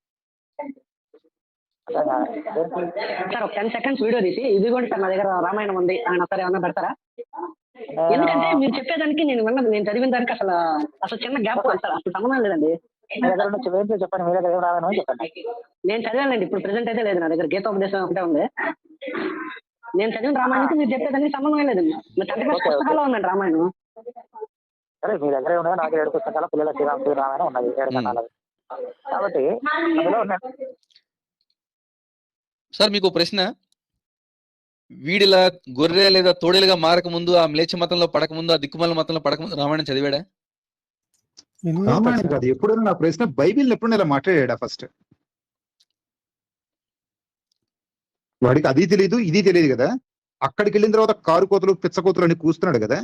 సార్ ఒక 10 seconds వీడియో తీసి, ఇదిగోండి సార్ నా దగ్గర రామాయణం ఉంది అని ఒకసారి ఏమన్నా పెడతారా? ఎందుకంటే మీరు చెప్పేదానికి నేను చదివిన దానికి అసలు చిన్న గ్యాప్ అసలు సంబంధం లేదండి. చెప్పండి, మీ దగ్గర రామాయణం చెప్పండి. నేను చదివానండి, ఇప్పుడు ప్రెసెంట్ అయితే లేదు నా దగ్గర. గీతోపదేశం ఒకటే ఉంది. నేను చదివిన రామాయణానికి మీరు చెప్పేదానికి సంబంధం లేదండి. పుస్తకాల్లో ఉందండి రామాయణం. సరే, మీ దగ్గర ఉన్నది. నాకు 7 పుస్తకాల పిల్లల రామాయణం ఉన్నది, 7 కన్నాలు. కాబట్టి అందులో సార్ మీకు ప్రశ్న, వీడిలా గొర్రె లేదా తోడేలుగా మారక ముందు, ఆ మ్లేచ్ఛ మతంలో పడకముందు, ఆ దిక్కుమాల మతంలో పడకముందు రామాయణం చదివాడా? రామాయణం కాదు. ఎప్పుడైనా నా ప్రశ్న, బైబిల్ ఎప్పుడైనా ఇలా మాట్లాడా? ఫస్ట్ వాడికి అది తెలియదు, ఇది తెలియదు కదా. అక్కడికి వెళ్ళిన తర్వాత కారు కోతలు, పిచ్చ కోతలు అని కూస్తున్నాడు కదా.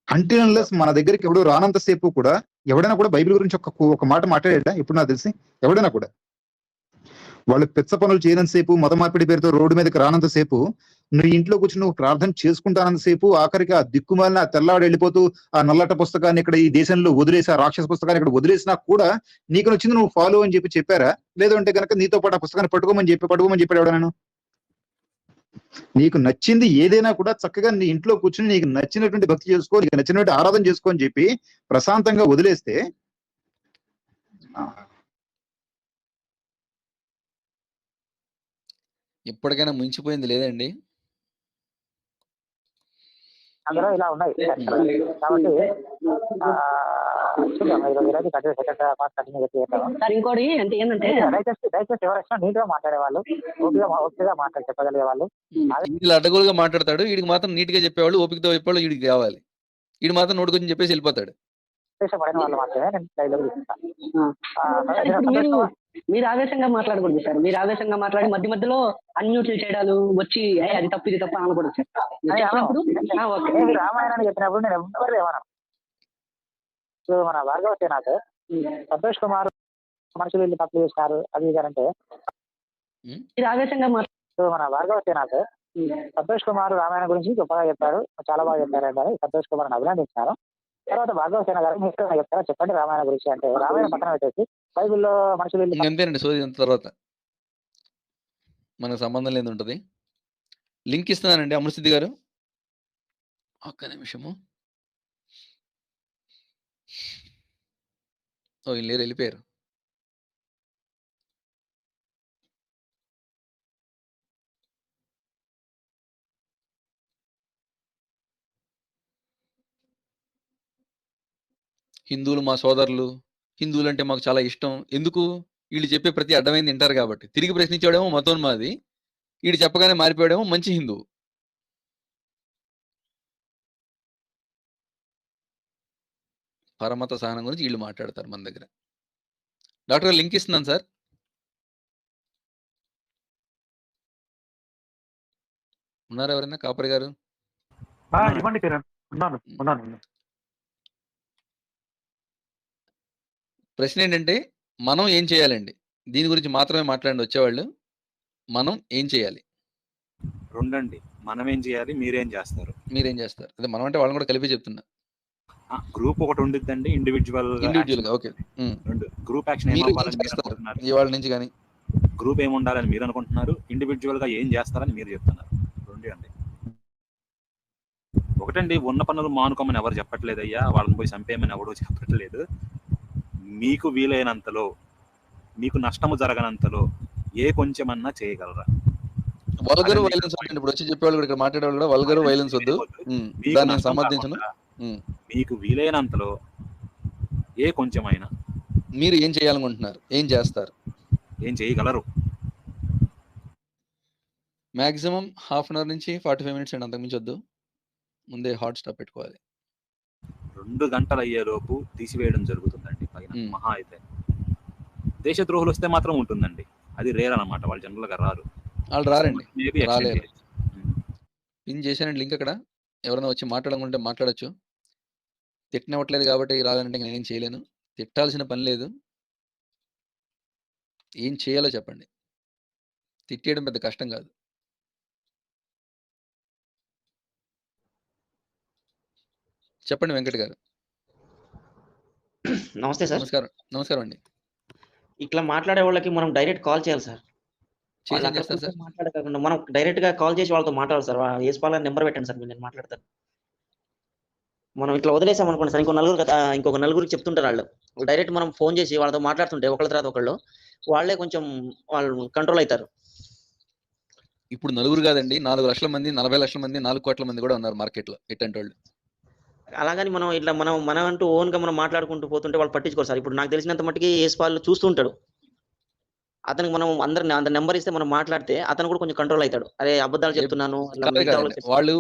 అంటే మన దగ్గరికి ఎవడు రానంతసేపు కూడా ఎవడైనా కూడా బైబిల్ గురించి ఒక మాట మాట్లాడా? ఇప్పుడు నాకు తెలిసి ఎవడైనా కూడా వాళ్ళు పిచ్చ పనులు చేయనంతసేపు, మత మార్పిడి పేరుతో రోడ్డు మీదకి రానంతసేపు, నువ్వు ఇంట్లో కూర్చొని నువ్వు ప్రార్థన చేసుకుంటానంతసేపు, ఆఖరికి ఆ దిక్కుమాలిన తెల్లవాడు వెళ్ళిపోతూ ఆ నల్లట పుస్తకాన్ని ఇక్కడ ఈ దేశంలో వదిలేసి, ఆ రాక్షస పుస్తకాన్ని ఇక్కడ వదిలేసినా కూడా నీకు నచ్చింది నువ్వు ఫాలో అని చెప్పారా? లేదంటే కనుక నీతో పాటు ఆ పుస్తకాన్ని పట్టుకోమని చెప్పాడు ఎవడన్నాను? నీకు నచ్చింది ఏదైనా కూడా చక్కగా నీ ఇంట్లో కూర్చొని నీకు నచ్చినటువంటి భక్తి చేసుకో, నీకు నచ్చినటువంటి ఆరాధన చేసుకో అని చెప్పి ప్రశాంతంగా వదిలేస్తే ఇప్పటికైనా ముంచిపోయింది లేదండి. అందులో ఇలా ఉన్నాయి. కాబట్టి చూద్దాం ఈరోజు సెకండ్ పార్ట్ కంటిన్యూ చేద్దాం. సార్ ఇంకోటి అంటే ఏంటంటే దయచేసి ఎవరు వచ్చినా నీట్ గా మాట్లాడే వాళ్ళు, ఓపికగా మాట్లాడి చెప్పగలిగే వాళ్ళు. వీళ్ళు అడ్డగోలుగా మాట్లాడతాడు, వీడికి మాత్రం నీట్ గా చెప్పేవాళ్ళు, ఓపికతో చెప్పేవాళ్ళు వీడికి కావాలి. వీడు మాత్రం నోటి గురించి చెప్పేసి వెళ్ళిపోతాడు. పడిన వాళ్ళు మాత్రమే నేను లైవ్ లో తీసుకుంటాను. మీరు ఆవేశంగా మాట్లాడకూడదు సార్. మీరు ఆవేశంగా మాట్లాడి మధ్య మధ్యలో అన్మ్యూట్లు చేయడాలు వచ్చి అది తప్పు ఇది తప్పు అనకూడదు సార్. రామాయణాన్ని చెప్పినప్పుడు నేను ఎవరు ఏమన్నా మన భార్గవ సేనాథ్ సంతోష్ కుమార్ మనుషులు వీళ్ళు తప్పు చేసినారు అది ఇది అంటే మీరు ఆవేశంగా మన భార్గవ సేనాథ్ సంతోష్ కుమార్ రామాయణం గురించి గొప్పగా చెప్పారు, చాలా బాగా చెప్పారంటే సంతోష్ కుమార్ అభినందించారు. తర్వాత భార్గవ సేన గారు మీకు చెప్తారా చెప్పండి రామాయణ గురించి అంటే, రామాయణ పక్కన పెట్టేసి బైబిల్లో మనుషులు అంతేనండి. సో తర్వాత మనకు సంబంధం లేదు ఉంటుంది. లింక్ ఇస్తున్నానండి అమృతసిద్ధి గారు, ఒక్క నిమిషము. ఓ లేరు, వెళ్ళిపోయారు. హిందువులు మా సోదరులు, హిందువులు అంటే మాకు చాలా ఇష్టం. ఎందుకు? వీళ్ళు చెప్పే ప్రతి అడ్డమైంది వింటారు కాబట్టి. తిరిగి ప్రశ్నించాడేమో మతోన్మాది, వీడు చెప్పగానే మారిపోయాడేమో మంచి హిందువు. పరమత సహనం గురించి వీళ్ళు మాట్లాడతారు మన దగ్గర. డాక్టర్ లింక్ ఇస్తున్నాను సార్. ఉన్నారా ఎవరైనా? కాపరి గారు ఇవ్వండి కిరణ్. ఉన్నాను. ప్రశ్న ఏంటంటే మనం ఏం చేయాలండి? దీని గురించి మాత్రమే మాట్లాడి వచ్చేవాళ్ళు. మనం ఏం చేయాలి? రెండండి, మనం ఏం చేయాలి, మీరేం చేస్తారు? మీరేం చేస్తారు? అదే మనం అంటే వాళ్ళని కూడా కలిపి చెప్తున్నా. గ్రూప్ ఒకటి ఉండిద్దండి, ఇండివిజువల్ గా. ఓకే, రెండు. గ్రూప్ యాక్షన్ ఇవాళ నుంచి కానీ గ్రూప్ ఏమి ఉండాలని మీరు అనుకుంటున్నారు, ఇండివిజువల్ గా ఏం చేస్తారని మీరు చెప్తున్నారు. రెండు అండి. ఒకటండి, ఉన్న పనులు మానుకోమని ఎవరు చెప్పట్లేదయ్యా, వాళ్ళని పోయి చంపేయమని ఎవడో చెప్పట్లేదు. మీకు వీలైనంతలో, మీకు నష్టము జరగనంతలో ఏ కొంచెమన్నా చేయగలరా? వల్గర్ వైలెన్స్ వద్దండి. ఇప్పుడు వచ్చి చెప్పేవాళ్ళు ఇక్కడ మాట్లాడేవాళ్ళు కూడా వల్గర్ వైలెన్స్ వద్దు, దాన్ని సమర్థించను. మీకు వీలైనంతలో ఏ కొంచెమైనా మీరు ఏం చేయాలనుకుంటున్నారు, ఏం చేస్తారు, ఏం చేయగలరు? మాక్సిమం హాఫ్ అన్ అవర్ నుంచి 45 minutes అండి, అంతకుమించి వద్దు. ముందే హాట్ స్టాప్ పెట్టుకోవాలి. 2 గంటలు అయ్యేలోపు తీసివేయడం జరుగుతుందండి పైన. మహా అయితే దేశద్రోహులు వస్తే మాత్రం ఉంటుందండి, అది రేర్ అన్నమాట. వాళ్ళు జనరల్ గా రారు. వాళ్ళు రారండి, రాలేరు. పిన్ చేశానండి లింక్. అక్కడ ఎవరైనా వచ్చి మాట్లాడాలనుకుంటే మాట్లాడచ్చు. తిట్టనివ్వట్లేదు కాబట్టి రాదంటే నేనేం చేయలేను. తిట్టాల్సిన పని లేదు. ఏం చేయాలో చెప్పండి. తిట్టేయడం పెద్ద కష్టం కాదు. చెప్పండి వెంకట్ గారు. నమస్తే సార్. నమస్కారం. నమస్కారం అండి. ఇట్లా మాట్లాడే వాళ్ళకి మనం డైరెక్ట్ కాల్ చేయాలి సార్. మాట్లాడకుండా మనం డైరెక్ట్ గా కాల్ చేసి వాళ్ళతో మాట్లాడాలి సార్. ఏస్పాల్ నెంబర్ పెట్టండి సార్, నేను మాట్లాడతాను. మనం ఇట్లా వదిలేసాం అనుకోండి సార్, ఇంకొక నలుగురికి చెప్తుంటారు వాళ్ళు. డైరెక్ట్ మనం ఫోన్ చేసి వాళ్ళతో మాట్లాడుతుంటే ఒకళ్ళ తర్వాత ఒకళ్ళు, వాళ్ళే కొంచెం వాళ్ళు కంట్రోల్ అవుతారు. ఇప్పుడు నలుగురు కాదండి, 4 లక్షల మంది, 40 లక్షల మంది, 4 కోట్ల మంది కూడా ఉన్నారు మార్కెట్ లో ఇట్లాంటి వాళ్ళు. అలాగని మనం ఇట్లా మనం అంటూ ఓన్ గా మనం మాట్లాడుకుంటూ పోతుంటే వాళ్ళు పట్టించుకోరు సార్. ఇప్పుడు నాకు తెలిసినంత మట్టుకి ఏస్పాల్ చూస్తుంటాడు, అతనికి మనం అందరిని అంత నెంబర్ ఇస్తే మనం మాట్లాడితే అతను కూడా కొంచెం కంట్రోల్ అవుతాడు. అరే అబద్ధాలు చెప్తున్నాను. వాళ్ళు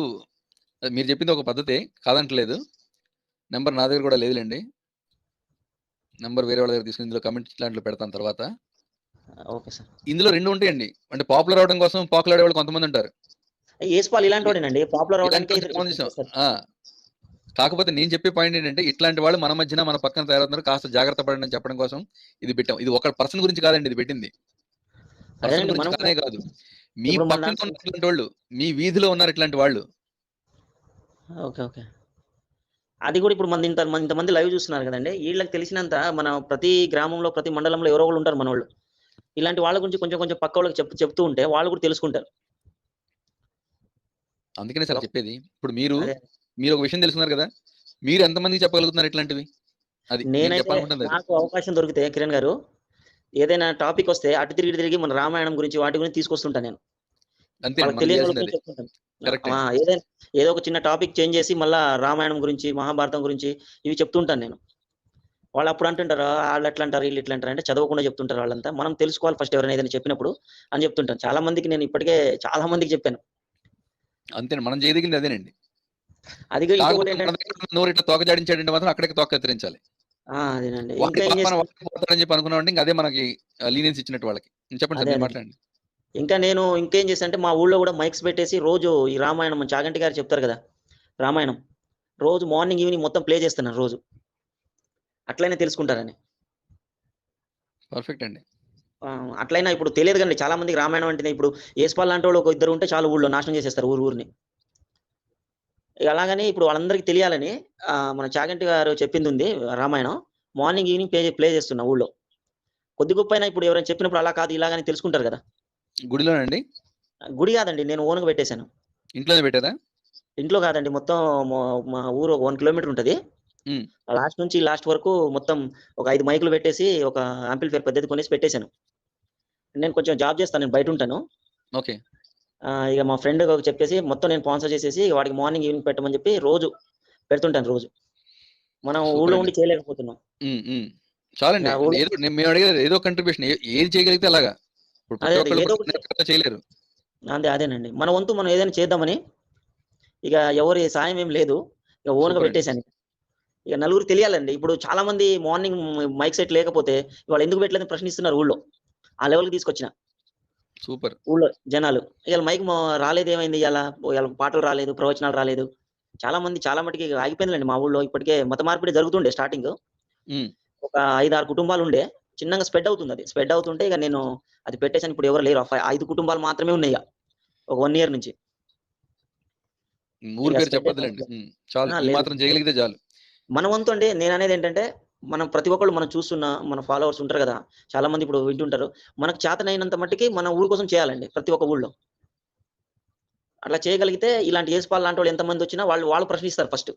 మీరు చెప్పింది ఒక పద్ధతి కాదంటలేదు. నెంబర్ నా దగ్గర కూడా లేదులేండి. నెంబర్ వేరే వాళ్ళ దగ్గర తీసుకుని ఇందులో కమెంట్ ఇట్లాంటిలో పెడతాను తర్వాత. Okay sir. ఇందులో 2 ఉంటాయండి. అంటే పాపులర్ అవడం కోసం పాకులాడే వాళ్ళు కొంతమంది ఉంటారు. ఏస్పాల్ ఇలాంటి వాడేనండి, పాపులర్ అవడానికి. కాకపోతే నేను చెప్పే పాయింట్ ఏంటంటే ఇట్లాంటి వాళ్ళు మన మధ్యన మన పక్కన తయారవుతున్నారు, కాస్త జాగ్రత్త పడండి అని చెప్పడం కోసం ఇది పెట్టాం. ఇది ఒక పర్సన్ గురించి కాదండి ఇది పెట్టింది, పర్సన్ గురించి కానే కాదు. మీ పక్కన ఉన్నటువంటి వాళ్ళు, మీ వీధిలో ఉన్నారు ఇట్లాంటి వాళ్ళు. Okay okay. అది కూడా ఇప్పుడు మన ఇంతమంది లైవ్ చూస్తున్నారు కదండి, వీళ్ళకి తెలిసినంత మన ప్రతి గ్రామంలో ప్రతి మండలంలో ఎవరో ఒకళ్ళు ఉంటారు మన వాళ్ళు. ఇలాంటి వాళ్ళ గురించి కొంచెం పక్క వాళ్ళకి చెప్తూ ఉంటే వాళ్ళు కూడా తెలుసుకుంటారు. అందుకనే సార్ చెప్పేది. ఇప్పుడు మీరు ఒక విషయం తెలుసుకున్నారు కదా, మీరు ఎంతమందికి చెప్పగలుగుతున్నారు ఇట్లాంటివి? అది నేనైతే నాకు అవకాశం దొరికితే కిరణ్ గారు, ఏదైనా టాపిక్ వస్తే అటు తిరిగి మన రామాయణం గురించి వాటి గురించి తీసుకొస్తుంటాను నేను. ఏదో ఒక చిన్న టాపిక్ చేంజ్ చేసి మళ్ళా రామాయణం గురించి, మహాభారతం గురించి ఇవి చెప్తుంటాను నేను. వాళ్ళు అప్పుడు అంటుంటారు వాళ్ళు ఎట్లా అంటారు వీళ్ళు ఇట్లా అంటారు అంటే చదవకుండా చెప్తుంటారు వాళ్ళంతా. మనం తెలుసుకోవాలి ఫస్ట్ ఎవరైనా ఏదైనా చెప్పినప్పుడు అని చెప్తుంటాను. చాలా మందికి నేను ఇప్పటికే చాలా మందికి చెప్పాను. అంతేనండి, మనం చేయదగింది అదేనండి. అది ఇంకొకటి కాకపోతే మన ఏంటంటే దగ్గర నోరు ఇట్లా తోక జాడించాడంటే మాత్రం అక్కడికి తోక కత్తిరించాలి. అదేనండి. వాడి ఇంకా ఏం పాపాన చేస్తాను వాడికి పోతాడని చెప్పి అనుకున్నామంటే ఇంకా అదే మనకి లీనియన్స్ ఇచ్చినట్టు వాళ్ళకి. చెప్పండి సార్, అదే మీరు అదే మాట్లాడండి. ఇంకా నేను ఇంకేం చేశాను అంటే మా ఊళ్ళో కూడా మైక్స్ పెట్టేసి రోజు ఈ రామాయణం చాగంటి గారు చెప్తారు కదా రామాయణం, రోజు మార్నింగ్ ఈవినింగ్ మొత్తం ప్లే చేస్తున్నాను రోజు. అట్లయినా తెలుసుకుంటారని. పర్ఫెక్ట్ అండి. అట్లయినా ఇప్పుడు తెలియదు కండి చాలా మందికి రామాయణం అంటే. ఇప్పుడు ఏసుపాల్ లాంటి వాళ్ళు ఒక ఇద్దరు ఉంటే చాలు ఊళ్ళో నాశనం చేసేస్తారు ఊరిని. ఇక అలాగని ఇప్పుడు వాళ్ళందరికీ తెలియాలని మన చాగంటి గారు చెప్పింది ఉంది రామాయణం. మార్నింగ్ ఈవినింగ్ ప్లే చేస్తున్నా ఊళ్ళో. కొద్ది గొప్ప అయినా ఇప్పుడు ఎవరైనా చెప్పినప్పుడు అలా కాదు ఇలాగని తెలుసుకుంటారు కదా. గుడిలోనండి? గుడి కాదండి, నేను ఓన్గా పెట్టేశాను. ఇంట్లోనే పెట్టారా? ఇంట్లో కాదండి, మొత్తం మా ఊరు 1 కిలోమీటర్ ఉంటది. ఉమ్. లాస్ట్ నుంచి లాస్ట్ వరకు మొత్తం ఒక 5 మైకులు పెట్టేసి ఒక యాంప్లిఫైర్ పెద్దది కొనేసి పెట్టేశాను. నేను కొంచెం జాబ్ చేస్తాను, నేను బయట ఉంటాను. ఓకే. ఇక మా ఫ్రెండ్ చెప్పేసి మొత్తం నేను స్పాన్సర్ చేసేసి వాడికి మార్నింగ్ ఈవినింగ్ పెట్టమని చెప్పి రోజు పెడుతుంటాను రోజు. మనం సూపర్ ఊళ్ళో అండి. ఉండి చేయలేకపోతున్నాం. చాలండి. ఊళ్ళో ఏదో మేము అడిగేది ఏదో కంట్రిబ్యూషన్ ఏది చేయగలిగితే అలాగా. ఇప్పుడు అదే ప్రతి అదే ఒక్కళ్ళు ఏదో కూడా ఒకటి చేయలేరు. అదేనండి. మన వంతు మనం ఏదైనా చేద్దామని ఇక ఎవరి సాయం ఏం లేదు. ఇక ఓన్గా సూపర్ అండి. పెట్టేశాను. ఇక నలుగురు తెలియాలండి. ఇప్పుడు చాలా మంది మార్నింగ్ మైక్ సెట్ లేకపోతే వాళ్ళు ఎందుకు పెట్టలేదని ప్రశ్నిస్తున్నారు ఊళ్ళో. ఆ లెవెల్కి తీసుకొచ్చిన సూపర్. ఊళ్ళో జనాలు. ఇవాళ మైక్ రాలేదు, ఏమైంది ఇవాళ పాటలు రాలేదు, ప్రవచనాలు రాలేదు. చాలా మంది చాలా మటుకి ఆగిపోయిందండి మా ఊళ్ళో. ఇప్పటికే మత మార్పిడి జరుగుతుండే స్టార్టింగ్. ఒక 5-6 కుటుంబాలు ఉండే. చిన్నగా స్ప్రెడ్ అవుతుంది. అది స్ప్రెడ్ అవుతుంటే ఇక నేను అది పెట్టేసాను. ఇప్పుడు ఎవరు లేరు. 5 కుటుంబాలు మాత్రమే ఉన్నాయి ఇక ఒక 1 ఇయర్ నుంచి. ఊరి ఇక పేరు స్ప్రెడ్ చెప్పొద్దులేండి. చాలు, ఈ లేదు. మాత్రం చేయగలిగితే చాలు. మన వంతు అండి. నేను అనేది ఏంటంటే మనం ప్రతి ఒక్కళ్ళు మనం చూస్తున్న మన ఫాలోవర్స్ ఉంటారు కదా, చాలా మంది ఇప్పుడు వింటుంటారు. మనకు చేతనైనంత మట్టికి మన ఊరు కోసం చేయాలండి ప్రతి ఒక్క ఊళ్ళో. అట్లా చేయగలిగితే ఇలాంటి ఏసుపాల్ లాంటి వాళ్ళు ఎంతమంది వచ్చినా వాళ్ళు ప్రశ్నిస్తారు ఫస్ట్.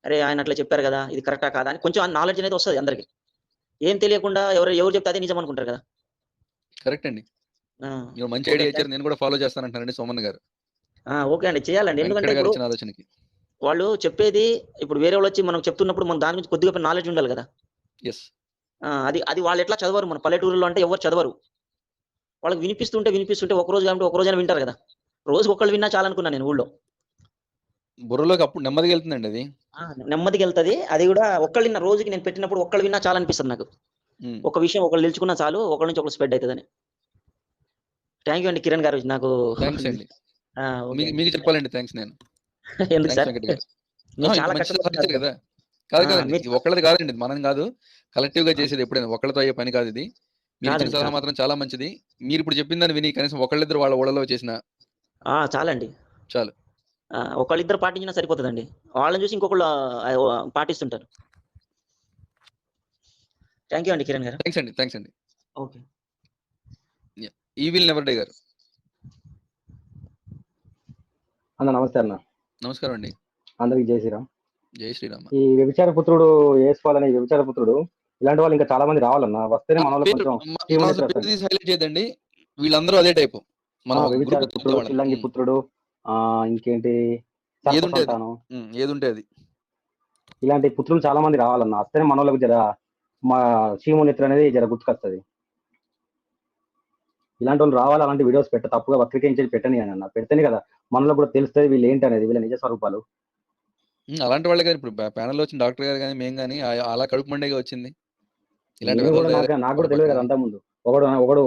అరే ఆయన అట్లా చెప్పారు కదా, ఇది కరెక్టా కాదా అని కొంచెం నాలెడ్జ్ అనేది వస్తుంది అందరికి. ఏం తెలియకుండా ఎవరు చెప్తే అదే నిజం అనుకుంటారు కదా. కరెక్ట్ అండి. మీరు మంచి ఓకే ఐడియా ఇచ్చారు. నేను కూడా ఫాలో చేస్తానంటారండి సోమన్ గారు. ఓకే అండి, చేయాలండి. ఎందుకంటే వెంకట గారు ఇప్పుడు ఇచ్చిన ఆలోచనకి. వాళ్ళు చెప్పేది ఇప్పుడు వేరే వాళ్ళు వచ్చి మనం చెప్తున్నప్పుడు మన దాని గురించి కొద్దిగా నాలెడ్జ్ ఉండాలి కదా. ఎస్. అది వాళ్ళు ఎట్లా చదవరు. మన పల్లెటూరులో అంటే ఎవరు చదవరు. వాళ్ళకి వినిపిస్తుంటే ఒక రోజు కాబట్టి ఒక రోజైనా వింటారు కదా. రోజు ఒకళ్ళు విన్నా చాలనుకున్నా నేను ఊళ్ళో. బుర్రలోకి అప్పుడు నెమ్మదిగా వెళ్తుందండి అది. నెమ్మదిగా వెళ్తుంది. అది కూడా ఒక్కళ్ళు విన్న రోజుకి నేను పెట్టినప్పుడు ఒక్కళ్ళు విన్నా చాలా అనిపిస్తుంది నాకు. ఒక విషయం ఒకళ్ళు తెలుసుకున్నా చాలు, ఒకళ్ళ నుంచి ఒకళ్ళు స్ప్రెడ్ అవుతుందని. థ్యాంక్ యూ అండి కిరణ్ గారు. నాకు థ్యాంక్స్ అండి. ఓకే మీకు చెప్పాలండి థ్యాంక్స్ నేను. ఎందుకు సార్? వెంకట గారు మీరు చాలా మంచి సలహా కష్టపడుతున్నారు ఇచ్చారు కదా. కాదండి, మీరు ఇది ఒక్కళ్ళది కాదండి, ఇది మనం కాదు, కలెక్టివ్ గా చేసేది. ఎప్పుడైనా ఒక్కళ్ళతో అయ్యే పని కాదు ఇది. మీరు ఇచ్చిన కాదండి సలహా మాత్రం చాలా మంచిది. మీరు ఇప్పుడు చెప్పిందని విని కనీసం ఒకళ్ళిద్దరు వాళ్ళ ఊళ్ళలో చేసిన చాలండి. చాలు. ఒకళ్ళిద్దరు పాటించినా సరిపోతుందండి. వాళ్ళని చూసి ఇంకొకళ్ళు పాటిస్తుంటారు. థ్యాంక్ యూ అండి కిరణ్ గారు. థ్యాంక్స్ అండి. ఓకే. ఈవిల్ నెవర్ డే గారు. అన్న నమస్తే అన్న. నమస్కారం అండి. అందరికి జై శ్రీరామ్. జై శ్రీరామ్. ఈ వ్యభిచార పుత్రుడు ఏసుకోవాలని వ్యభిచార పుత్రుడు ఇలాంటి వాళ్ళు ఇంకా చాలా మంది రావాలన్నా, వస్తేనే మన వాళ్ళు కొంచెం హైలైట్ చేయదండి. వీళ్ళందరూ అదే టైపు. వ్యభిచార పుత్రుడు, చిల్లంగి పుత్రుడు, ఇంకేంటి ఏదుంటే అది, ఇలాంటి పుత్రులు చాలా మంది రావాలన్నా, వస్తేనే మన వాళ్ళకి జర మా శివమునిత్ర అనేది జర గుర్తుకొస్తుంది. ఇలాంటి వాళ్ళు రావాలి. అలాంటి వీడియోస్ తప్పుగా వక్రీకరించి పెట్టని అని అన్న, పెడితేనే కదా మనలో కూడా తెలుస్తుంది వీళ్ళు ఏంటి అనేది, వీళ్ళ నిజ స్వరూపాలు. అలాంటి వాళ్ళే కానీ ఇప్పుడు ప్యానల్ వచ్చిన డాక్టర్ గారు కానీ మేము కానీ అలా కడుపు మండేగా వచ్చింది. నాకు కూడా తెలియదు కదా అంత ముందు. ఒకడు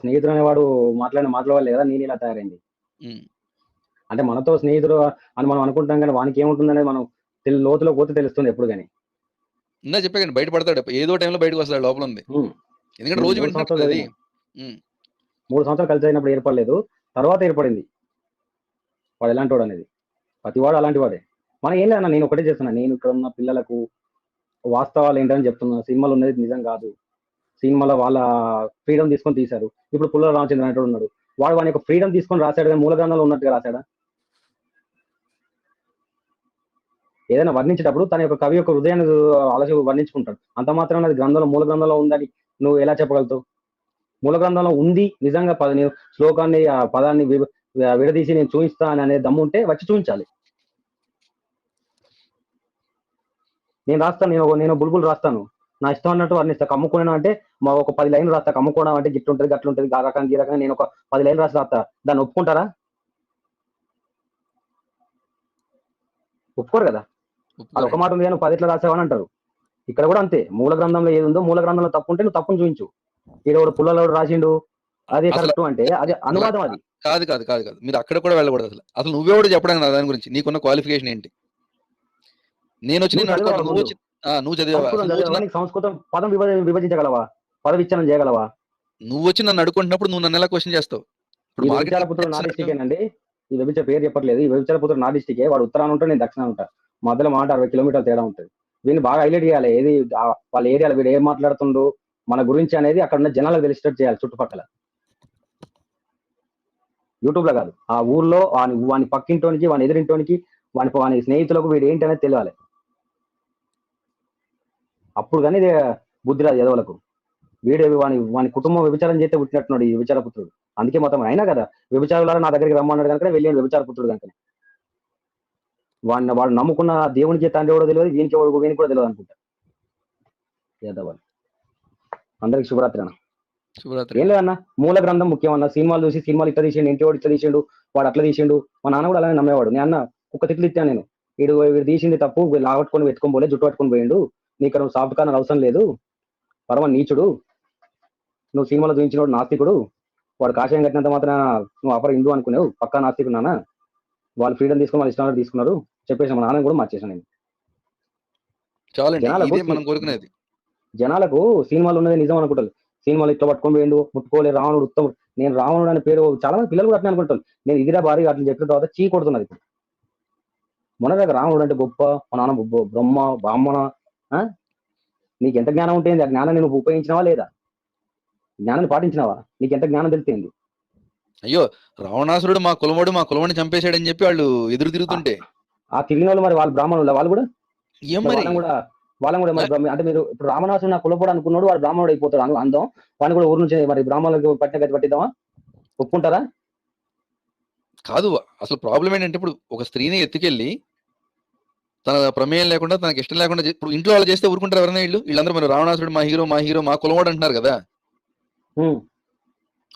స్నేహితుడు అనేవాడు మాట్లాడిన మాటల కదా నేను ఇలా తయారైంది. అంటే మనతో స్నేహితుడు అని మనం అనుకుంటాం కానీ వానికి ఏముంటుంది అనేది మనం లోతులో పోతే తెలుస్తుంది ఎప్పుడు కానీ. ఇంకా చెప్పాను, బయటపడతాడు ఏదో టైంలో బయటకు వస్తాడు, లోపల ఉంది. ఎందుకంటే రోజు 3 సంవత్సరాలు కలిసి అయినప్పుడు ఏర్పడలేదు, తర్వాత ఏర్పడింది వాడు ఎలాంటి వాడు అనేది. ప్రతి వాడు అలాంటి వాడే. మనం ఏం లేదన్నా, నేను ఒకటే చేస్తున్నా, నేను ఇక్కడ ఉన్న పిల్లలకు వాస్తవాలు ఏంటని చెప్తున్నా. సినిమాలు ఉన్నది నిజం కాదు. సినిమాలో వాళ్ళ ఫ్రీడమ్ తీసుకొని తీశారు. ఇప్పుడు పుల్ల రామచంద్ర అనేటువంటి ఉన్నాడు, వాడి యొక్క ఫ్రీడమ్ తీసుకొని రాశాడు కానీ మూల గ్రంథంలో ఉన్నట్టుగా రాశాడా? ఏదైనా వర్ణించేటప్పుడు తన యొక్క కవి యొక్క హృదయాన్ని ఆలోచన వర్ణించుకుంటాడు. అంత మాత్రం అది గ్రంథంలో మూల గ్రంథంలో ఉందని నువ్వు ఎలా చెప్పగలుగుతావు? మూల గ్రంథంలో ఉంది నిజంగా శ్లోకాన్ని ఆ పదాన్ని విడదీసి నేను చూపిస్తా అనే దమ్ము ఉంటే వచ్చి చూపించాలి. నేను రాస్తాను, నేను బుల్బుల్ రాస్తాను, నా ఇష్టం అన్నట్టు వర్ణిస్తా. కమ్ముకున్నాను అంటే మా ఒక 10 లైన్లు రాస్తా. కమ్ముకోవడం అంటే గిట్లుంటది గట్లుంటది ఆ రకంగా ఈ రకంగా నేను ఒక 10 లైన్లు రాస్తా. దాన్ని ఒప్పుకుంటారా? ఒప్పుకోరు కదా. అది ఒక మాట ఉంది కానీ 10 ఎట్లా రాసావని అంటారు. ఇక్కడ కూడా అంతే. మూల గ్రంథంలో ఏది ఉందో మూల గ్రంథంలో తప్పు ఉంటే నువ్వు తప్పును చూపించు. ఈడోడు పుల్లలో రాసిండు అదే కరెక్ట్ అంటే అది అనువాదం. అది కాదు కాదు కాదు కాదు మీరు అక్కడ కూడా వెళ్ళకూడదు. అసలు నువ్వెవడు చెప్పడానికి నా దాని గురించి నీకున్న క్వాలిఫికేషన్ ఏంటి? నేను వచ్చి నువ్వు చదివా సంస్కృతం పదం విభజించగలవా? పదవిచ్చనం చేయగలవా? నువ్వు వచ్చి నన్ను అడుకుంటున్నప్పుడు నువ్వు నన్ను ఎలా క్వశ్చన్ చేస్తావు? ఈ వ్యభిచారపుత్రుడు నా డిస్టికేనండి. ఈ వ్యభిచార పేరు చెప్పట్లేదు. ఈ వ్యభిచారపుత్రుడు నా డిస్టికే. వాడు ఉత్తరాన ఉంటాడు, నేను దక్షిణాన ఉంటాను. మధ్యలో మాట 60 కిలోమీటర్ల తేడా ఉంటుంది. వీడిని బాగా హైలైట్ చేయాలి. ఏది వాళ్ళ ఏరియాలో వీడు ఏం మాట్లాడుతుండు మన గురించి అనేది అక్కడ ఉన్న జనాలకు తెలిసేటట్టు చేయాలి. చుట్టుపక్కల యూట్యూబ్ లో కాదు, ఆ ఊర్లో వాని పక్కింటోనికి వాని ఎదురింటోనికి వాని స్నేహితులకు వీడు ఏంటి అనేది తెలియాలి. అప్పుడు కానీ బుద్ధి రాదు ఎదవలకు. వీడు వాని కుటుంబం వ్యభిచారం చేస్తే పుట్టినట్టున్నాడు ఈ వ్యభిచారపుత్రుడు. అందుకే మొత్తం అయినా కదా వ్యభిచారులారా నా దగ్గరికి రమ్మన్నాడు కనుక వెళ్ళాడు వ్యభిచారపుత్రుడు కనుక. వాడు నమ్ముకున్న దేవునికి తండ్రి ఎవడో తెలియదు, వీనికి కూడా తెలియదు అనుకుంటా. ఎదవాలి. అందరికి శుభరాత్రి అన్న. ఏం లేదన్న, మూల గ్రంథం ముఖ్యం అన్న. సినిమాలు చూసి సినిమాలు ఇట్లా తీసిండు, ఇంటి వాడు ఇట్లా తీసిండు, వాడు అట్లా తీసిండు. మా నాన్న కూడా అలానే నమ్మేవాడు. నేను అన్న కుక్క తిట్లు ఇచ్చాను నేను. వీడు తీసింది తప్పు, లాగట్టుకొని పెట్టుకొని పోలే, జుట్టు పట్టుకొని పోయిండు. నీకు నువ్వు సాఫ్ట్ కార్నర్ అవసరం లేదు, పరమ నీచుడు, నువ్వు సినిమాలో చూపించినోడు నాస్తికుడు, వాడు కాషాయం కట్టినంత మాత్రం నువ్వు అపర హిందూ అనుకునేవు, పక్కా నాస్తికుడు నాన్న. వాళ్ళు ఫ్రీడమ్ తీసుకుని వాళ్ళు ఇష్టం తీసుకున్నారు చెప్పేసి మా నాన్న కూడా మార్చేసాను నేను. జనాలకు సినిమాలు ఉన్నది నిజం అనుకుంటారు. సినిమాలు ఇట్లా పట్టుకొని పోయిండు, ముట్టుకోలే, రావణుడు ఉత్తముడు. నేను రావణుడు అనే పేరు చాలా మంది పిల్లలు కూడా అట్లా అనుకుంటారు. నేను ఇదిరా భారీ అట్లా చెప్పిన తర్వాత చీ కొడుతున్నది. ఇప్పుడు మొన్న దగ్గర రావణుడు అంటే గొప్ప, మా నాన్న బ్రహ్మ బ్రాహ్మణ. నీకు ఎంత జ్ఞానం ఉంటుంది? ఆ జ్ఞానాన్ని నువ్వు ఉపయోగించినావా లేదా? జ్ఞానాన్ని పాటించినావా? నీకు ఎంత జ్ఞానం తెలిసింది? అయ్యో రావణాసురుడు మా కులముడిని చంపేశాడని చెప్పి వాళ్ళు ఎదురు తిరుగుతుంటే ఆ తిరిగిన వాళ్ళు మరి వాళ్ళు బ్రాహ్మణులు వాళ్ళు కూడా వాళ్ళని కూడా మరి అంటే మీరు ఇప్పుడు రావణాసుడు నా కులపోడు అనుకున్నాడు, వాడు బ్రాహ్మణుడు అయిపోతాడు అందం. వాడిని కూడా ఊరు నుంచి మరి బ్రాహ్మణులకు పట్టిన గతి పట్టిద్దామా? ఒప్పుకుంటారా? కాదు. అసలు ప్రాబ్లం ఏంటంటే ఇప్పుడు ఒక స్త్రీని ఎత్తుకెళ్ళి తన ప్రమేయం లేకుండా తనకి ఇష్టం లేకుండా ఇప్పుడు ఇంట్లో వాళ్ళు చేస్తే ఊరుకుంటారు ఎవరైనా? వీళ్ళందరూ మరి రావణాసుడు మా హీరో మా కులవాడు అంటున్నారు కదా.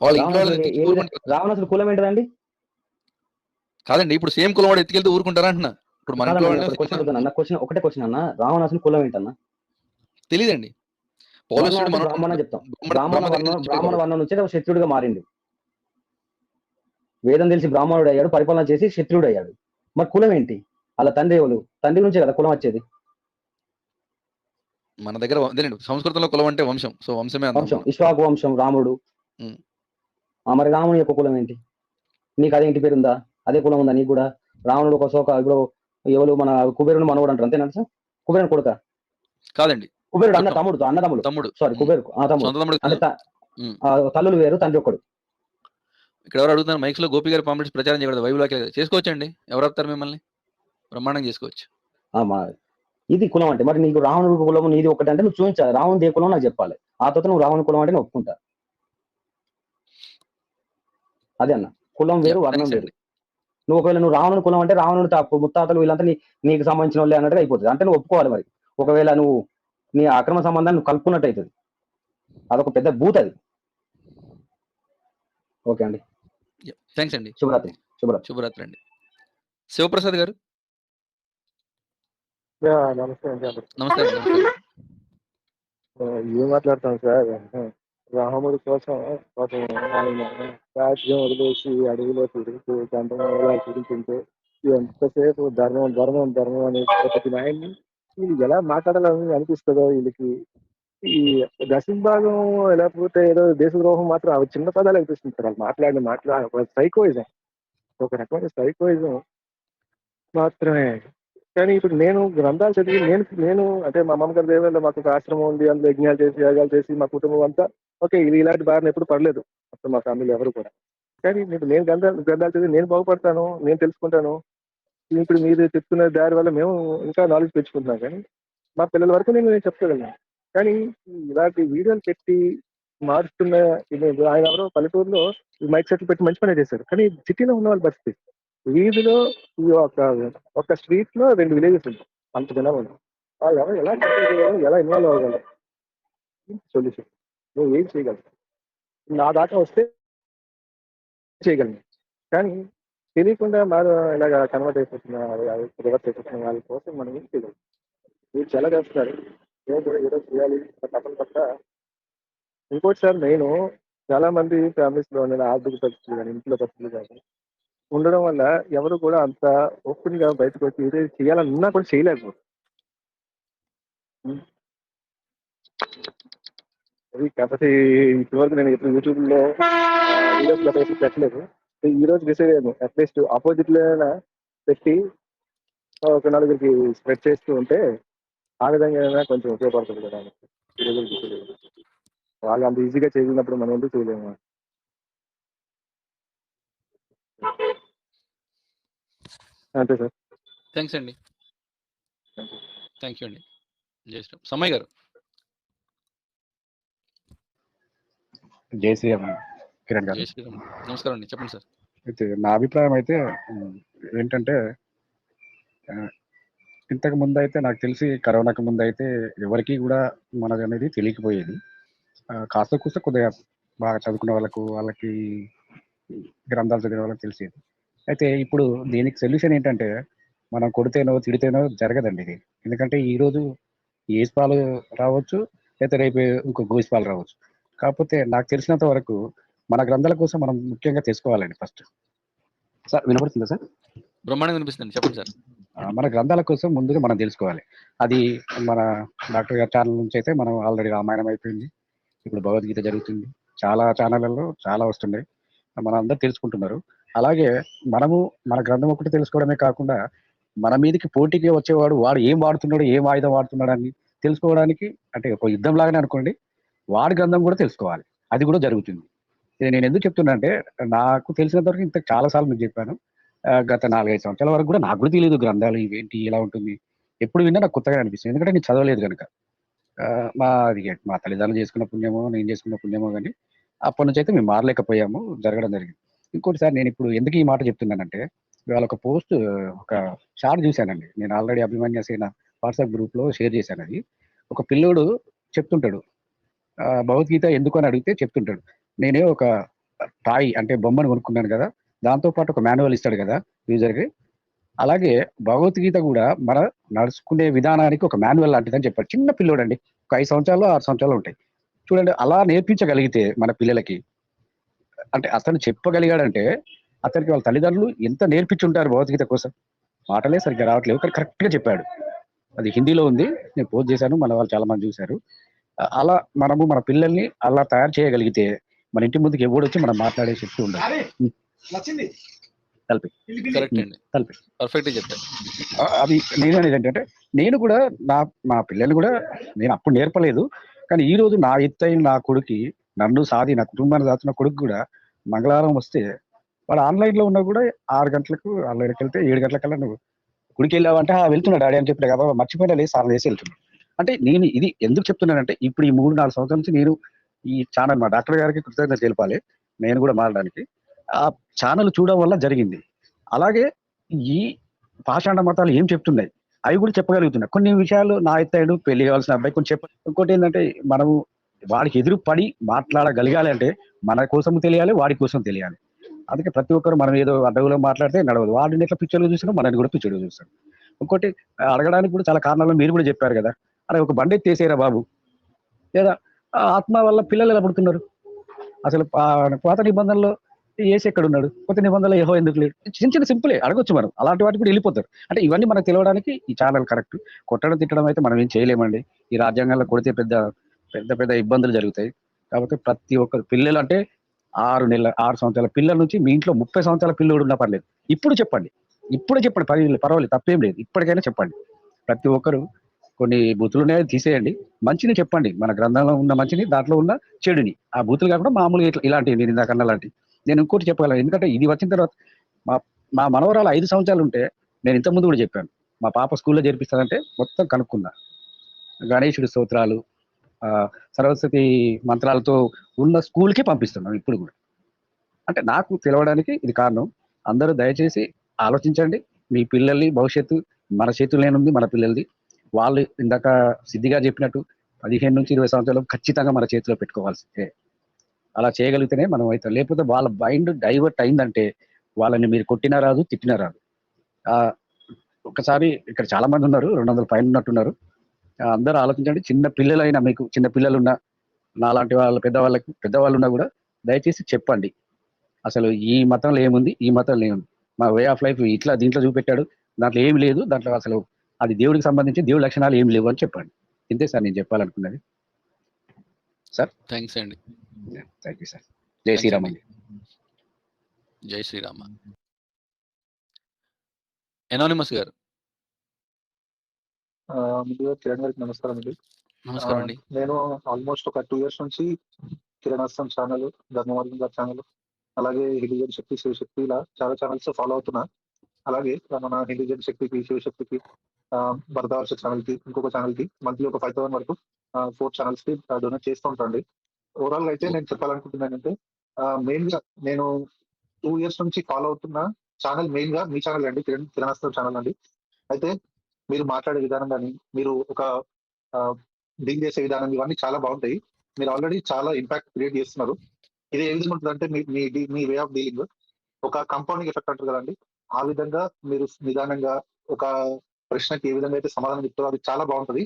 వాళ్ళ ఇంట్లో రావణాసుడు కులం ఏంటండి? కాదండి, ఇప్పుడు సేమ్ కులవాడు ఎత్తుకెళ్తే ఊరుకుంటారా అంటున్నా. ఇప్పుడు మన ఒకటే క్వశ్చన్ అన్న, రావణాసుడు కులం ఏంటన్నా? తెలియదండి. బ్రాహ్మణ చెప్తాం. బ్రాహ్మణ వర్ణం నుంచి క్షత్రుడిగా మారిండు. వేదం తెలిసి బ్రాహ్మణుడు అయ్యాడు, పరిపాలన చేసి క్షత్రుడు అయ్యాడు. మరి కులం ఏంటి? అలా తండ్రి నుంచే కదా కులం వచ్చేది. మన దగ్గర సంస్కృతంలో కులం అంటే వంశం. సో వంశమే వంశం. ఇష్వాకు వంశం రాముడు. మరి రాముని యొక్క కులం ఏంటి? నీకు అదే ఇంటి పేరు ఉందా? అదే కులం ఉందా నీకు కూడా? రావణుడు ఒక ఇప్పుడు ఎవరు మన కుబేరుడు మనవడు అంటారు, అంతేనా సార్? కుబేరుడు కొడుక కాదండి, కుబేరుడు అన్నదమ్ముడు సారీ కుబేరు తమ్ముడు అంటే తల్లులు వేరు, తండ్రి ఒక్కడు. ఇక్కడ ఎవరు అడుగుతున్నారు మైక్స్ లో గోపి గారి పాంప్లెట్స్ ప్రచారం చేయకూడదు, బైబిల్ చేసుకోవచ్చండి. ఎవరు ఆపుతారు మిమ్మల్ని? బ్రహ్మాండం చేసుకోవచ్చు. ఇది కులం అంటే. మరి నీకు రావణుడు కులం నీది ఒకటి అంటే నువ్వు చూపించాలి. రావణుడు ఏ కులం నాకు చెప్పాలి. ఆ తర్వాత నువ్వు రావణ కులం అంటే నేను ఒప్పుకుంటా. అదే అన్న, కులం వేరు వర్ణం వేరు. నువ్వు ఒకవేళ నువ్వు రావణుడు కులం అంటే రావణుడు ముత్తాతలు వీళ్ళంతా నీకు సంబంధించిన వాళ్ళే అన్నట్టుగా అయిపోతుంది. అంటే నువ్వు ఒప్పుకోవాలి. మరి ఒకవేళ నువ్వు నీ అక్రమ సంబంధాన్ని నువ్వు కలుపుకున్నట్టు అవుతుంది. అదొక పెద్ద బూత్ అది. ఓకే అండి, థ్యాంక్స్ అండి. శుభరాత్రి అండి. శివప్రసాద్ గారు నమస్తే. ఏం మాట్లాడతాం సార్? రాముడి కోసం ఆయన రాజ్యం వదిలేసి అడవిలో తిరుగుతూ గంటలా తిరుగుతుంటే ఎంతసేపు ధర్మం ధర్మం ధర్మం అనే ప్రతి నాయన్ని వీళ్ళు ఎలా మాట్లాడాలని అనిపిస్తుందో వీళ్ళకి. ఈ దశంభాగం లేకపోతే ఏదో దేశద్రోహం మాత్రం అవి చిన్న పదాలు అనిపిస్తుంది సార్. వాళ్ళు మాట్లాడిన సైకోయిజం, ఒక రకమైన సైకోయిజం మాత్రమే. కానీ ఇప్పుడు నేను గ్రంథాలు చదివి నేను అంటే మా అమ్మగారి దేవుళ్ళలో మాకు ఒక ఆశ్రమం ఉంది, అందులో యజ్ఞాలు చేసి యాగాలు చేసి మా కుటుంబం అంతా ఓకే. ఇది ఇలాంటి బారిన ఎప్పుడు పడలేదు అసలు మా ఫ్యామిలీ ఎవరు కూడా. కానీ నేను గ్రంథాలు చదివి నేను బాగుపడతాను, నేను తెలుసుకుంటాను. ఇప్పుడు మీరు చెప్తున్న దారి వల్ల మేము ఇంకా నాలెడ్జ్ పెంచుకుంటున్నాం. కానీ మా పిల్లల వరకు నేను చెప్తాను. కానీ ఇలాంటి వీడియోలు పెట్టి మారుస్తున్న ఆయన ఎవరో పల్లెటూరులో మైక్ సెట్లు పెట్టి మంచి పని చేశారు. కానీ సిటీలో ఉన్న వాళ్ళు పరిస్థితి వీధిలో ఒక స్ట్రీట్ లో 2 విలేజెస్ ఉంటాయి, అంత జనాలు. వాళ్ళు ఎలా ఇన్వాల్వ్ అవ్వగలరు? సొల్యూషన్. నువ్వు ఏం చేయగలవు? నా దాకా వస్తే చేయగలను. కానీ తెలియకుండా మనం ఇలాగ కన్వర్ట్ అయిపోతున్న రివర్స్ అయిపోతున్న వాళ్ళ కోసం మనం ఏం చేయగలం? మీరు చాలా చేస్తున్నారు. నేను కూడా ఏదో చేయాలి తప్పని తప్ప. ఇంకోటి సార్, నేను చాలా మంది ఫ్యామిలీస్లో నేను ఆర్థిక పరిస్థితులు కానీ ఇంట్లో పరిస్థితులు కానీ ఉండడం వల్ల ఎవరు కూడా అంత ఓపెన్ గా బయటకు వచ్చి ఏదైతే చేయాలన్నా కూడా చేయలేకపోతుంది. అది కాకపోతే ఇప్పటివరకు నేను ఇప్పుడు యూట్యూబ్ లో వీడియోస్ లో పెట్టలేదు. ఈ రోజు డిసైడ్ అయ్యాను, అట్లీస్ట్ ఆపోజిట్ లో పెట్టి ఒక నలుగురికి స్ప్రెడ్ చేస్తూ ఉంటే ఆ విధంగా కొంచెం ఉపయోగపడుతుంది కదా అని ఈ రోజు డిసైడ్ అయ్యాను. వాళ్ళు అంత ఈజీగా చేయలేనప్పుడు మనం ఎందుకు చేయలేము? అంతే సార్. థ్యాంక్స్ అండి. థ్యాంక్ యూ అండి. జై శ్రీరామ్. సమ్మయ్య గారు. జై శ్రీరామ్ కిరణ్ గారు. జై శ్రీరామ్. నమస్కారం అండి, చెప్పండి సార్. అయితే నా అభిప్రాయం అయితే ఏంటంటే, ఇంతకు ముందు అయితే నాకు తెలిసి కరోనాకు ముందు అయితే ఎవరికి కూడా మనది అనేది తెలియకపోయేది. కాస్త కూస్త కొద్దిగా బాగా చదువుకునే వాళ్ళకి గ్రంథాలు చదివిన వాళ్ళకి తెలిసేది. అయితే ఇప్పుడు దీనికి సొల్యూషన్ ఏంటంటే, మనం కొడితేనో తిడితేనో జరగదండి ఇది. ఎందుకంటే ఈరోజు ఏసుపాలు రావచ్చు, అయితే రేపు ఇంకో గోసిపాలు రావచ్చు. కాకపోతే నాకు తెలిసినంత వరకు మన గ్రంథాల కోసం మనం ముఖ్యంగా తెలుసుకోవాలండి ఫస్ట్. సార్ వినపడుతుందా సార్? బ్రహ్మాండంగా వినిపిస్తుంది, చెప్పండి సార్. మన గ్రంథాల కోసం ముందుగా మనం తెలుసుకోవాలి. అది మన డాక్టర్ గారి ఛానల్ నుంచి అయితే మనం ఆల్రెడీ రామాయణం అయిపోయింది, ఇప్పుడు భగవద్గీత జరుగుతుంది, చాలా ఛానళ్ళలో చాలా వస్తున్నాయి, మన అందరూ తెలుసుకుంటున్నారు. అలాగే మనము మన గ్రంథం ఒకటి తెలుసుకోవడమే కాకుండా మన మీదకి పోటీకి వచ్చేవాడు వాడు ఏం వాడుతున్నాడు, ఏం ఆయుధం వాడుతున్నాడు అని తెలుసుకోవడానికి, అంటే ఒక యుద్ధం లాగానే అనుకోండి, వాడి గ్రంథం కూడా తెలుసుకోవాలి. అది కూడా జరుగుతుంది. ఇది నేను ఎందుకు చెప్తున్నా అంటే, నాకు తెలిసినంత వరకు ఇంత చాలాసార్లు మీకు చెప్పాను. గత 4-5 సంవత్సరాల వరకు కూడా నాకు కూడా తెలియదు గ్రంథాలు ఇవేంటి ఎలా ఉంటుంది. ఎప్పుడు విన్నా నాకు కొత్తగా అనిపిస్తుంది, ఎందుకంటే నేను చదవలేదు కనుక. మా తల్లిదండ్రులు చేసుకున్న పుణ్యమో నేను చేసుకున్న పుణ్యమో కానీ అప్పటి నుంచి అయితే మేము మారలేకపోయాము, జరగడం జరిగింది. ఇంకోటిసారి నేను ఇప్పుడు ఎందుకు ఈ మాట చెప్తున్నానంటే, ఇవాళ ఒక పోస్ట్, ఒక షార్ట్ చూశానండి. నేను ఆల్రెడీ అభిమన్య సేన వాట్సాప్ గ్రూప్లో షేర్ చేశాను. అది ఒక పిల్లోడు చెప్తుంటాడు, భగవద్గీత ఎందుకు అని అడిగితే చెప్తుంటాడు, నేనే ఒక టాయ్ అంటే బొమ్మను కొనుక్కున్నాను కదా, దాంతోపాటు ఒక మాన్యువల్ ఇస్తాడు కదా యూజర్కి, అలాగే భగవద్గీత కూడా మన నడుచుకునే విధానానికి ఒక మాన్యువల్ లాంటిదని చెప్పాడు. చిన్న పిల్లోడు అండి, ఒక 5 సంవత్సరాలు 6 సంవత్సరాలు ఉంటాయి చూడండి. అలా నేర్పించగలిగితే మన పిల్లలకి, అంటే అతను చెప్పగలిగాడంటే అతనికి వాళ్ళ తల్లిదండ్రులు ఎంత నేర్పించుంటారు భగవద్గీత కోసం. మాటలే సరిగ్గా రావట్లేవు, కానీ కరెక్ట్గా చెప్పాడు. అది హిందీలో ఉంది, నేను పోస్ట్ చేశాను, మన వాళ్ళు చాలా మంది చూశారు. అలా మనము మన పిల్లల్ని అలా తయారు చేయగలిగితే మన ఇంటి ముందుకు ఎవడు వచ్చి మనం మాట్లాడే శక్తి ఉండాలి. అది నేను అనేది ఏంటంటే, నేను కూడా మా పిల్లల్ని కూడా నేను అప్పుడు నేర్పలేదు, కానీ ఈ రోజు నా ఎత్తైన నా కొడుకు, నన్ను సాది నా కుటుంబాన్ని దాచున్న కొడుకు కూడా మంగళవారం వస్తే వాడు ఆన్లైన్లో ఉన్నా కూడా 6 గంటలకు ఆన్లైన్కి వెళ్తే 7 గంటలకల్లా నువ్వు గుడికి వెళ్ళావంటే వెళ్తున్నాడు డాడీ అని చెప్పి కాబట్టి మర్చిపోయినా లేదు, సార్ చేసి వెళ్తున్నాడు. అంటే నేను ఇది ఎందుకు చెప్తున్నానంటే, ఇప్పుడు ఈ 3-4 సంవత్సరాల నుంచి నేను ఈ ఛానల్, మా డాక్టర్ గారికి కృతజ్ఞత తెలపాలి, నేను కూడా మారడానికి ఆ ఛానల్ చూడడం వల్ల జరిగింది. అలాగే ఈ పాషాండ మతాలు ఏం చెప్తున్నాయి అవి కూడా చెప్పగలుగుతున్నాయి. కొన్ని విషయాలు నా ఎత్తాడు పెళ్లి కావాల్సిన అబ్బాయి కొంచెం ఇంకోటి ఏంటంటే, మనము వాడికి ఎదురు పడి మాట్లాడగలగాలి అంటే మన కోసం తెలియాలి, వాడి కోసం తెలియాలి. అందుకే ప్రతి ఒక్కరు మనం ఏదో అడ్డగులో మాట్లాడితే నడవదు. వాడిని ఎట్లా పిచ్చోడుగా చూసినా మనని కూడా పిచ్చోడుగా చూస్తాడు. ఇంకోటి అడగడానికి కూడా చాలా కారణాలు మీరు కూడా చెప్పారు కదా, అరే ఒక బండి ఎత్తేసేరా బాబు, లేదా ఆత్మ వల్ల పిల్లలు ఎలా పుడుతున్నారు, అసలు పాత నిబంధనలో ఏసు ఎక్కడున్నాడు, కొత్త నిబంధనలో యెహోవా ఎందుకు లేడు, చిన్న చిన్న సింపులే అడగొచ్చు మనం. అలాంటి వాటికి కూడా వెళ్ళిపోతారు. అంటే ఇవన్నీ మనకు తెలియడానికి ఈ ఛానల్ కరెక్ట్. కొట్టడం తిట్టడం అయితే మనం ఏం చేయలేమండి. ఈ రాజ్యాంగంలో కొడితే పెద్ద పెద్ద పెద్ద ఇబ్బందులు జరుగుతాయి. కాబట్టి ప్రతి ఒక్కరు పిల్లలు అంటే 6 సంవత్సరాల పిల్లల నుంచి మీ ఇంట్లో 30 సంవత్సరాల పిల్లలు ఉన్నా పర్లేదు, ఇప్పుడే చెప్పండి, పర్వాలేదు, తప్పేం లేదు, ఇప్పటికైనా చెప్పండి. ప్రతి ఒక్కరు కొన్ని బూతులు ఉన్నాయి తీసేయండి, మంచిని చెప్పండి. మన గ్రంథంలో ఉన్న మంచిని, దాంట్లో ఉన్న చెడుని, ఆ బూతులు కాకుండా మామూలుగా ఇలాంటివి నేను ఇందాకన్నా లాంటివి. నేను ఇంకోటి చెప్పగలను, ఎందుకంటే ఇది వచ్చిన తర్వాత మా మనవరాలు 5 సంవత్సరాలు ఉంటే, నేను ఇంతకుముందు కూడా చెప్పాను, మా పాప స్కూల్లో చేర్పిస్తానంటే మొత్తం కనుక్కున్నా, గణేశుడి స్తోత్రాలు, సరస్వతి మంత్రాలతో ఉన్న స్కూల్కి పంపిస్తున్నాం ఇప్పుడు కూడా. అంటే నాకు తెలవడానికి ఇది కారణం. అందరూ దయచేసి ఆలోచించండి. మీ పిల్లల్ని భవిష్యత్తు మన చేతుల్లోనే ఉంది, మన పిల్లలది. వాళ్ళు ఇందాక సిద్ధిగా చెప్పినట్టు 15 నుంచి 20 సంవత్సరాలు ఖచ్చితంగా మన చేతిలో పెట్టుకోవాల్సిందే. అలా చేయగలిగితేనే మనం అవుతాం. లేకపోతే వాళ్ళ మైండ్ డైవర్ట్ అయిందంటే వాళ్ళని మీరు కొట్టినా రాదు, తిట్టినా రాదు. ఒక్కసారి ఇక్కడ చాలా మంది ఉన్నారు, 200 పైన ఉన్నట్టున్నారు. అందరూ ఆలోచించండి. చిన్న పిల్లలైనా, మీకు చిన్న పిల్లలున్నా, నాలాంటి వాళ్ళ పెద్దవాళ్ళున్నా కూడా దయచేసి చెప్పండి. అసలు ఈ మతంలో ఏముంది, ఈ మతంలో ఏముంది, మా వే ఆఫ్ లైఫ్ ఇట్లా దీంట్లో చూపెట్టాడు, దాంట్లో ఏమి లేదు, దాంట్లో అసలు అది దేవుడికి సంబంధించి దేవుడి లక్షణాలు ఏమి లేవు అని చెప్పండి. ఇంతే సార్ నేను చెప్పాలనుకున్నది. సార్ థ్యాంక్స్ అండి. Thank you sir. జై శ్రీరామ్ అండి. జై శ్రీరామ. ఎనానిమస్ గారు. ముందుగా కిరణ్ గారికి నమస్కారం అండి. నమస్కారం అండి. నేను ఆల్మోస్ట్ ఒక 2 years నుంచి కిరణాస్తం ఛానల్, ధర్మవర్గం గారి ఛానల్, అలాగే హిందూజన్ శక్తి, శివశక్తి, ఇలా చాలా ఛానల్స్ ఫాలో అవుతున్నా. అలాగే మన హిందూజన్ శక్తికి, శివశక్తికి, భరతవర్ష ఛానల్ కి, ఇంకొక ఛానల్ కి మంత్లీ ఒక 5,000 వరకు 4 ఛానల్స్ కి డొనేట్ చేస్తూ ఉంటాండి. ఓవరాల్ గా అయితే నేను చెప్పాలనుకుంటున్నానంటే, మెయిన్ గా నేను 2 years నుంచి ఫాలో అవుతున్న ఛానల్ మెయిన్ గా మీ ఛానల్ అండి, కిరణాస్తం ఛానల్ అండి. అయితే మీరు మాట్లాడే విధానం కానీ, మీరు ఒక డీల్ చేసే విధానం, ఇవన్నీ చాలా బాగుంటాయి. మీరు ఆల్రెడీ చాలా ఇంపాక్ట్ క్రియేట్ చేస్తున్నారు. ఇది ఏ విధంగా ఉంటుంది అంటే, మీ వే ఆఫ్ డీలింగ్ ఒక కంపౌండింగ్ ఎఫెక్ట్ అంటారు కదండి, ఆ విధంగా మీరు నిదానంగా ఒక ప్రశ్నకి ఏ విధంగా అయితే సమాధానం చెప్తారో అది చాలా బాగుంటది.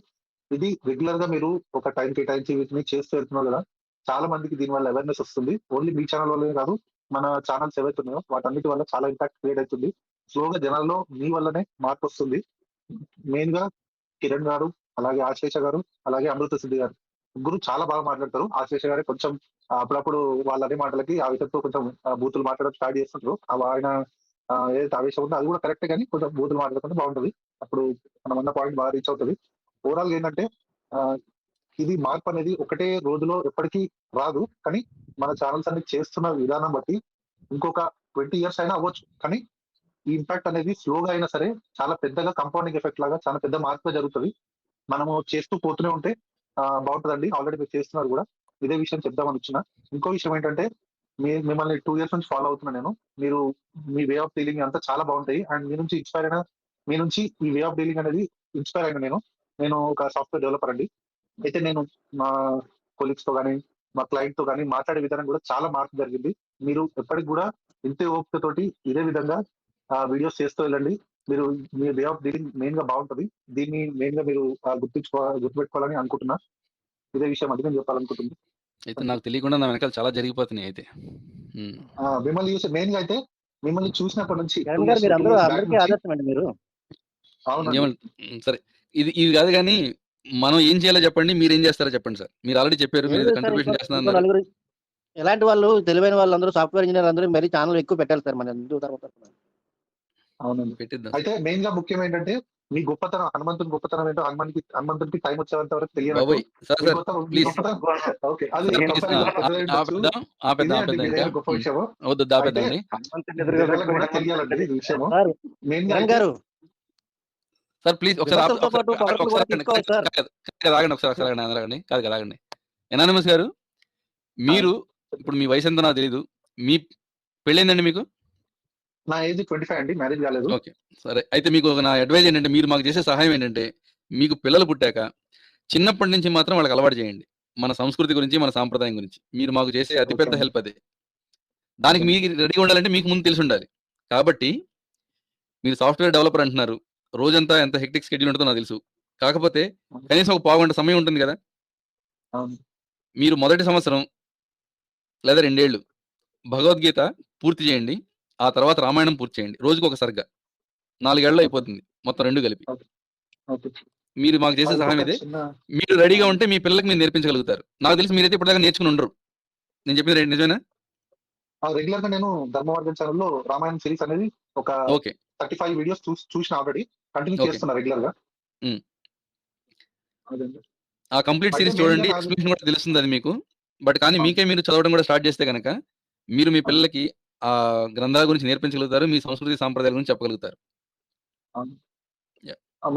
ఇది రెగ్యులర్ గా మీరు ఒక టైం కేటాయించి వీటిని చేస్తూ వెళ్తున్నారు కదా, చాలా మందికి దీనివల్ల అవేర్నెస్ వస్తుంది. ఓన్లీ మీ ఛానల్ వల్లనే కాదు, మన ఛానల్స్ ఏవైతే ఉన్నాయో వాటన్నిటి వల్ల చాలా ఇంపాక్ట్ క్రియేట్ అవుతుంది. స్లోగా జనాల్లో మీ వల్లనే మార్పు వస్తుంది. మెయిన్ గా కిరణ్ గారు, అలాగే ఆశ్లేష గారు, అలాగే అమృత సిద్ధి గారు, ముగ్గురు చాలా బాగా మాట్లాడతారు. ఆశ్లేష గారే కొంచెం అప్పుడప్పుడు వాళ్ళ అనే మాటలకి ఆవేశంతో కొంచెం బూతులు మాట్లాడడం స్టార్ట్ చేస్తుంటారు. ఆయన ఏదైతే ఆవేశం ఉందో అది కూడా కరెక్టే, కానీ కొంచెం బూతులు మాట్లాడుకుంటే బాగుంటది. అప్పుడు మనం అన్న పాయింట్ బాగా రీచ్ అవుతుంది. ఓవరాల్ గా ఏంటంటే, ఇది మార్పు అనేది ఒకటే రోజులో ఎప్పటికీ రాదు, కానీ మన ఛానల్స్ అన్ని చేస్తున్న విధానం బట్టి ఇంకొక 20 years అయినా అవ్వచ్చు. కానీ ఈ ఇంపాక్ట్ అనేది స్లోగా అయినా సరే చాలా పెద్దగా కంపౌండింగ్ ఎఫెక్ట్ లాగా చాలా పెద్ద మార్పు జరుగుతుంది. మనము చేస్తూ పోతూనే ఉంటే బాగుంటుందండి. ఆల్రెడీ మీరు చేస్తున్నారు కూడా. ఇదే విషయం చెప్దామని వచ్చిన. ఇంకో విషయం ఏంటంటే, మిమ్మల్ని 2 years నుంచి ఫాలో అవుతున్నా నేను. మీరు మీ వే ఆఫ్ డీలింగ్ అంతా చాలా బాగుంటాయి. అండ్ మీ నుంచి ఈ వే ఆఫ్ డీలింగ్ అనేది ఇన్స్పైర్ అయినా నేను ఒక సాఫ్ట్వేర్ డెవలపర్ అండి. అయితే నేను మా కొలీగ్స్ తో కానీ, మా క్లయింట్ తో కానీ మాట్లాడే విధానం కూడా చాలా మార్పు జరిగింది. మీరు ఎప్పటికి కూడా ఇంతే ఓపికతోటి ఇదే విధంగా వీడియోస్ చేస్తూ వెళ్ళండి. మీరు మీ వే ఆఫ్ డీలింగ్ మెయిన్ గా బాగుంటది. దీన్ని మెయిన్ గా మీరు గుర్తుపెట్టుకోవాలని అనుకుంటున్నా. ఇదే విషయం అది నేను చెప్పాలనుకుంటుంది. అయితే నాకు తెలియకుండా నా వెనకాల చాలా జరిగిపోతున్నాయి. అయితే మిమ్మల్ని చూసి మెయిన్ గా అయితే మిమ్మల్ని చూసినప్పటి నుంచి సరే, ఇది కాదు కానీ మనం ఏం చేయాలో చెప్పండి, మీరు ఏం చేస్తారో చెప్పండి సార్. మీరు ఆల్రెడీ చెప్పారు, మీరు కంట్రిబ్యూషన్ చేస్తున్నారు. ఎలాంటి వాళ్ళు తెలివైన వాళ్ళందరూ, సాఫ్ట్వేర్ ఇంజనీర్ అందరూ మరి ఛానల్ ఎక్కువ పెట్టాలి సార్ మన హిందూ తర్వాత. అవునండి, పెట్టిద్దాం. అయితే మెయిన్ గా ముఖ్యం ఏంటంటే, మీ గొప్పతనం, హనుమంతుని గొప్పతనం ఏంటో హనుమంతునికి టైం వచ్చేంత వరకు తెలియదు. గొప్ప విషయం తెలియాలండి ఈ విషయము. మెయిన్ గా సార్ ప్లీజ్ ఒకసారి ఆగండి. కాదు కదా, ఆగండి. ఎనానిమస్ గారు, మీరు ఇప్పుడు మీ వయసు ఎంత నాకు తెలీదు, మీ పెళ్ళైందండి మీకు? నా ఏజ్ 25 అండి, మ్యారేజ్ కాలేదు. ఓకే, సరే. అయితే మీకు నా అడ్వైజ్ ఏంటంటే, మీరు మాకు చేసే సహాయం ఏంటంటే, మీకు పిల్లలు పుట్టాక చిన్నప్పటి నుంచి మాత్రం వాళ్ళకి అలవాటు చేయండి మన సంస్కృతి గురించి, మన సాంప్రదాయం గురించి. మీరు మాకు చేసే అతిపెద్ద హెల్ప్ అదే. దానికి మీకు రెడీగా ఉండాలంటే మీకు ముందు తెలిసి ఉండాలి. కాబట్టి మీరు సాఫ్ట్వేర్ డెవలపర్ అంటున్నారు, రోజంతా ఎంత హెక్టిక్ షెడ్యూల్ ఉంటుందో నాకు తెలుసు. కాకపోతే కనీసం ఒక పావుగంట సమయం ఉంటుంది కదా. మీరు మొదటి సంవత్సరం లేదా 2 ఏళ్ళు భగవద్గీత పూర్తి చేయండి. ఆ తర్వాత రామాయణం పూర్తి చేయండి. రోజుకు ఒక సరిగ్గా 4 ఏళ్ళలో అయిపోతుంది మొత్తం 2 కలిపి. మీరు మాకు చేసే సహాయం ఇదే. మీరు రెడీగా ఉంటే మీ పిల్లలకి మీరు నేర్పించగలుగుతారు. నాకు తెలిసి మీరైతే ఇప్పటిదాకా నేర్చుకుని ఉండరు. నేను చెప్పింది నిజమేనా? రెగ్యులర్ గా నేను ధర్మవర్గం ఛానల్లో రామాయణం సిరీస్ అనేది ఒక 35 వీడియోస్ చూసిన ఆల్రెడీ, కంటిన్యూ చేస్తున్నా రెగ్యులర్ గా. ఆ కంప్లీట్ సిరీస్ చూడండి, ఎక్స్ప్లెనేషన్ కూడా తెలుస్తుంది అది మీకు. బట్ కానీ మీకే మీరు చదవడం కూడా స్టార్ట్ చేస్తే కనుక మీరు మీ పిల్లలకి ఆ గ్రంథాల గురించి నేర్పించగలుగుతారు, మీ సంస్కృతి సాంప్రదాయాల గురించి చెప్పగలుగుతారు.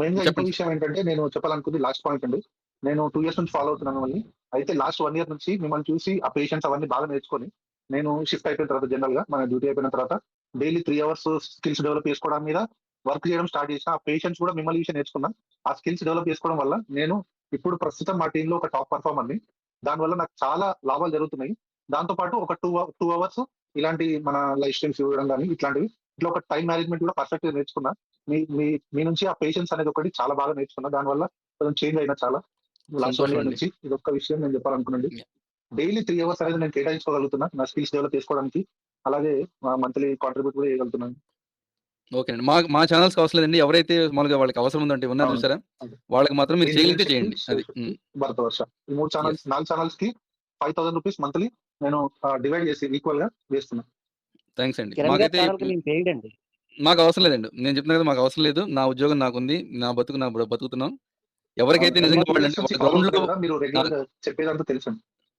మెయిన్ గా ఇంకో విషయం ఏంటంటే, నేను చెప్పాలనుకుంది లాస్ట్ పాయింట్ అండి. నేను 2 years నుంచి ఫాలో అవుతున్నాను మిమ్మల్ని. అయితే లాస్ట్ 1 year నుంచి మిమ్మల్ని చూసి ఆ పేషెన్స్ అవన్నీ బాగా నేర్చుకొని, నేను షిఫ్ట్ అయిపోయిన తర్వాత, జనరల్ గా మన డ్యూటీ అయిపోయిన తర్వాత డైలీ 3 hours స్కిల్స్ డెవలప్ చేసుకోవడం మీద వర్క్ చేయడం స్టార్ట్ చేసిన. ఆ పేషెన్స్ కూడా మిమ్మల్ని విషయం నేర్చుకున్నా. ఆ స్కిల్స్ డెవలప్ చేసుకోవడం వల్ల నేను ఇప్పుడు ప్రస్తుతం మా టీంలో ఒక టాప్ పర్ఫార్మర్ని. దానివల్ల నాకు చాలా లాభాలు జరుగుతున్నాయి. దాంతో పాటు ఒక 2 అవర్స్ ఇలాంటి మన లైఫ్ స్టైల్స్ ఇవ్వడం కానీ ఇట్లాంటివి, ఇట్లా ఒక టైం మేనేజ్మెంట్ కూడా పర్ఫెక్ట్ గా నేర్చుకున్నా. మీ మీ మీ నుంచి ఆ పేషెన్స్ అనేది ఒకటి చాలా బాగా నేర్చుకున్నా. దానివల్ల కొంచెం చేంజ్ అయినా చాలా లాస్ట్ 1 సంతోషం ఇయర్ అండి. నుంచి. ఇది ఒక్క విషయం నేను చెప్పాలనుకున్నాండి. డైలీ 3 అవర్స్ అనేది నేను కేటాయించుకోగలుగుతున్నా నా స్కిల్స్ డెవలప్ చేసుకోవడానికి. అలాగే మంత్లీ కాంట్రిబ్యూట్ కూడా చేయగలుగుతున్నాను. ఓకే అండి. మా ఛానల్స్‌కి అవసరం లేదండి. ఎవరైతే మామూలుగా వాళ్ళకి అవసరం ఉందంటే ఉన్నారు అవును. చూసారా? అదే. వాళ్ళకి మాత్రం మీరు ఇండియన్ చేయగలిగితే శక్తి, చేయండి. అది. శివశక్తి, భరతవర్ష ఈ 3 ఛానల్స్, యెస్. 4 ఛానల్స్ కి 5,000 రూపీస్ మంత్లీ నేను డివైడ్ చేసి ఈక్వల్ గా వేస్తున్నా. థాంక్స్ అండి. కిరణ్ గారి మాకైతే ఛానల్‌కి మేము పెయిడ్ అండి. మాకు అవసరం లేదండి. నేను చెప్తున్నా కదా! మాకు అవసరం లేదు. నా ఉద్యోగం నాకుంది. నా బతుకు బతుకుతున్నాం. ఎవరికైతే అవును. నిజంగా 2 వాళ్ళంటే ఇయర్స్ నుంచి వాళ్ళ ఫాలో గ్రౌండ్‌లో అవుతున్నారు కదా, మీరు రెగ్యులర్ గా చెప్పేదంతా తెలుసు.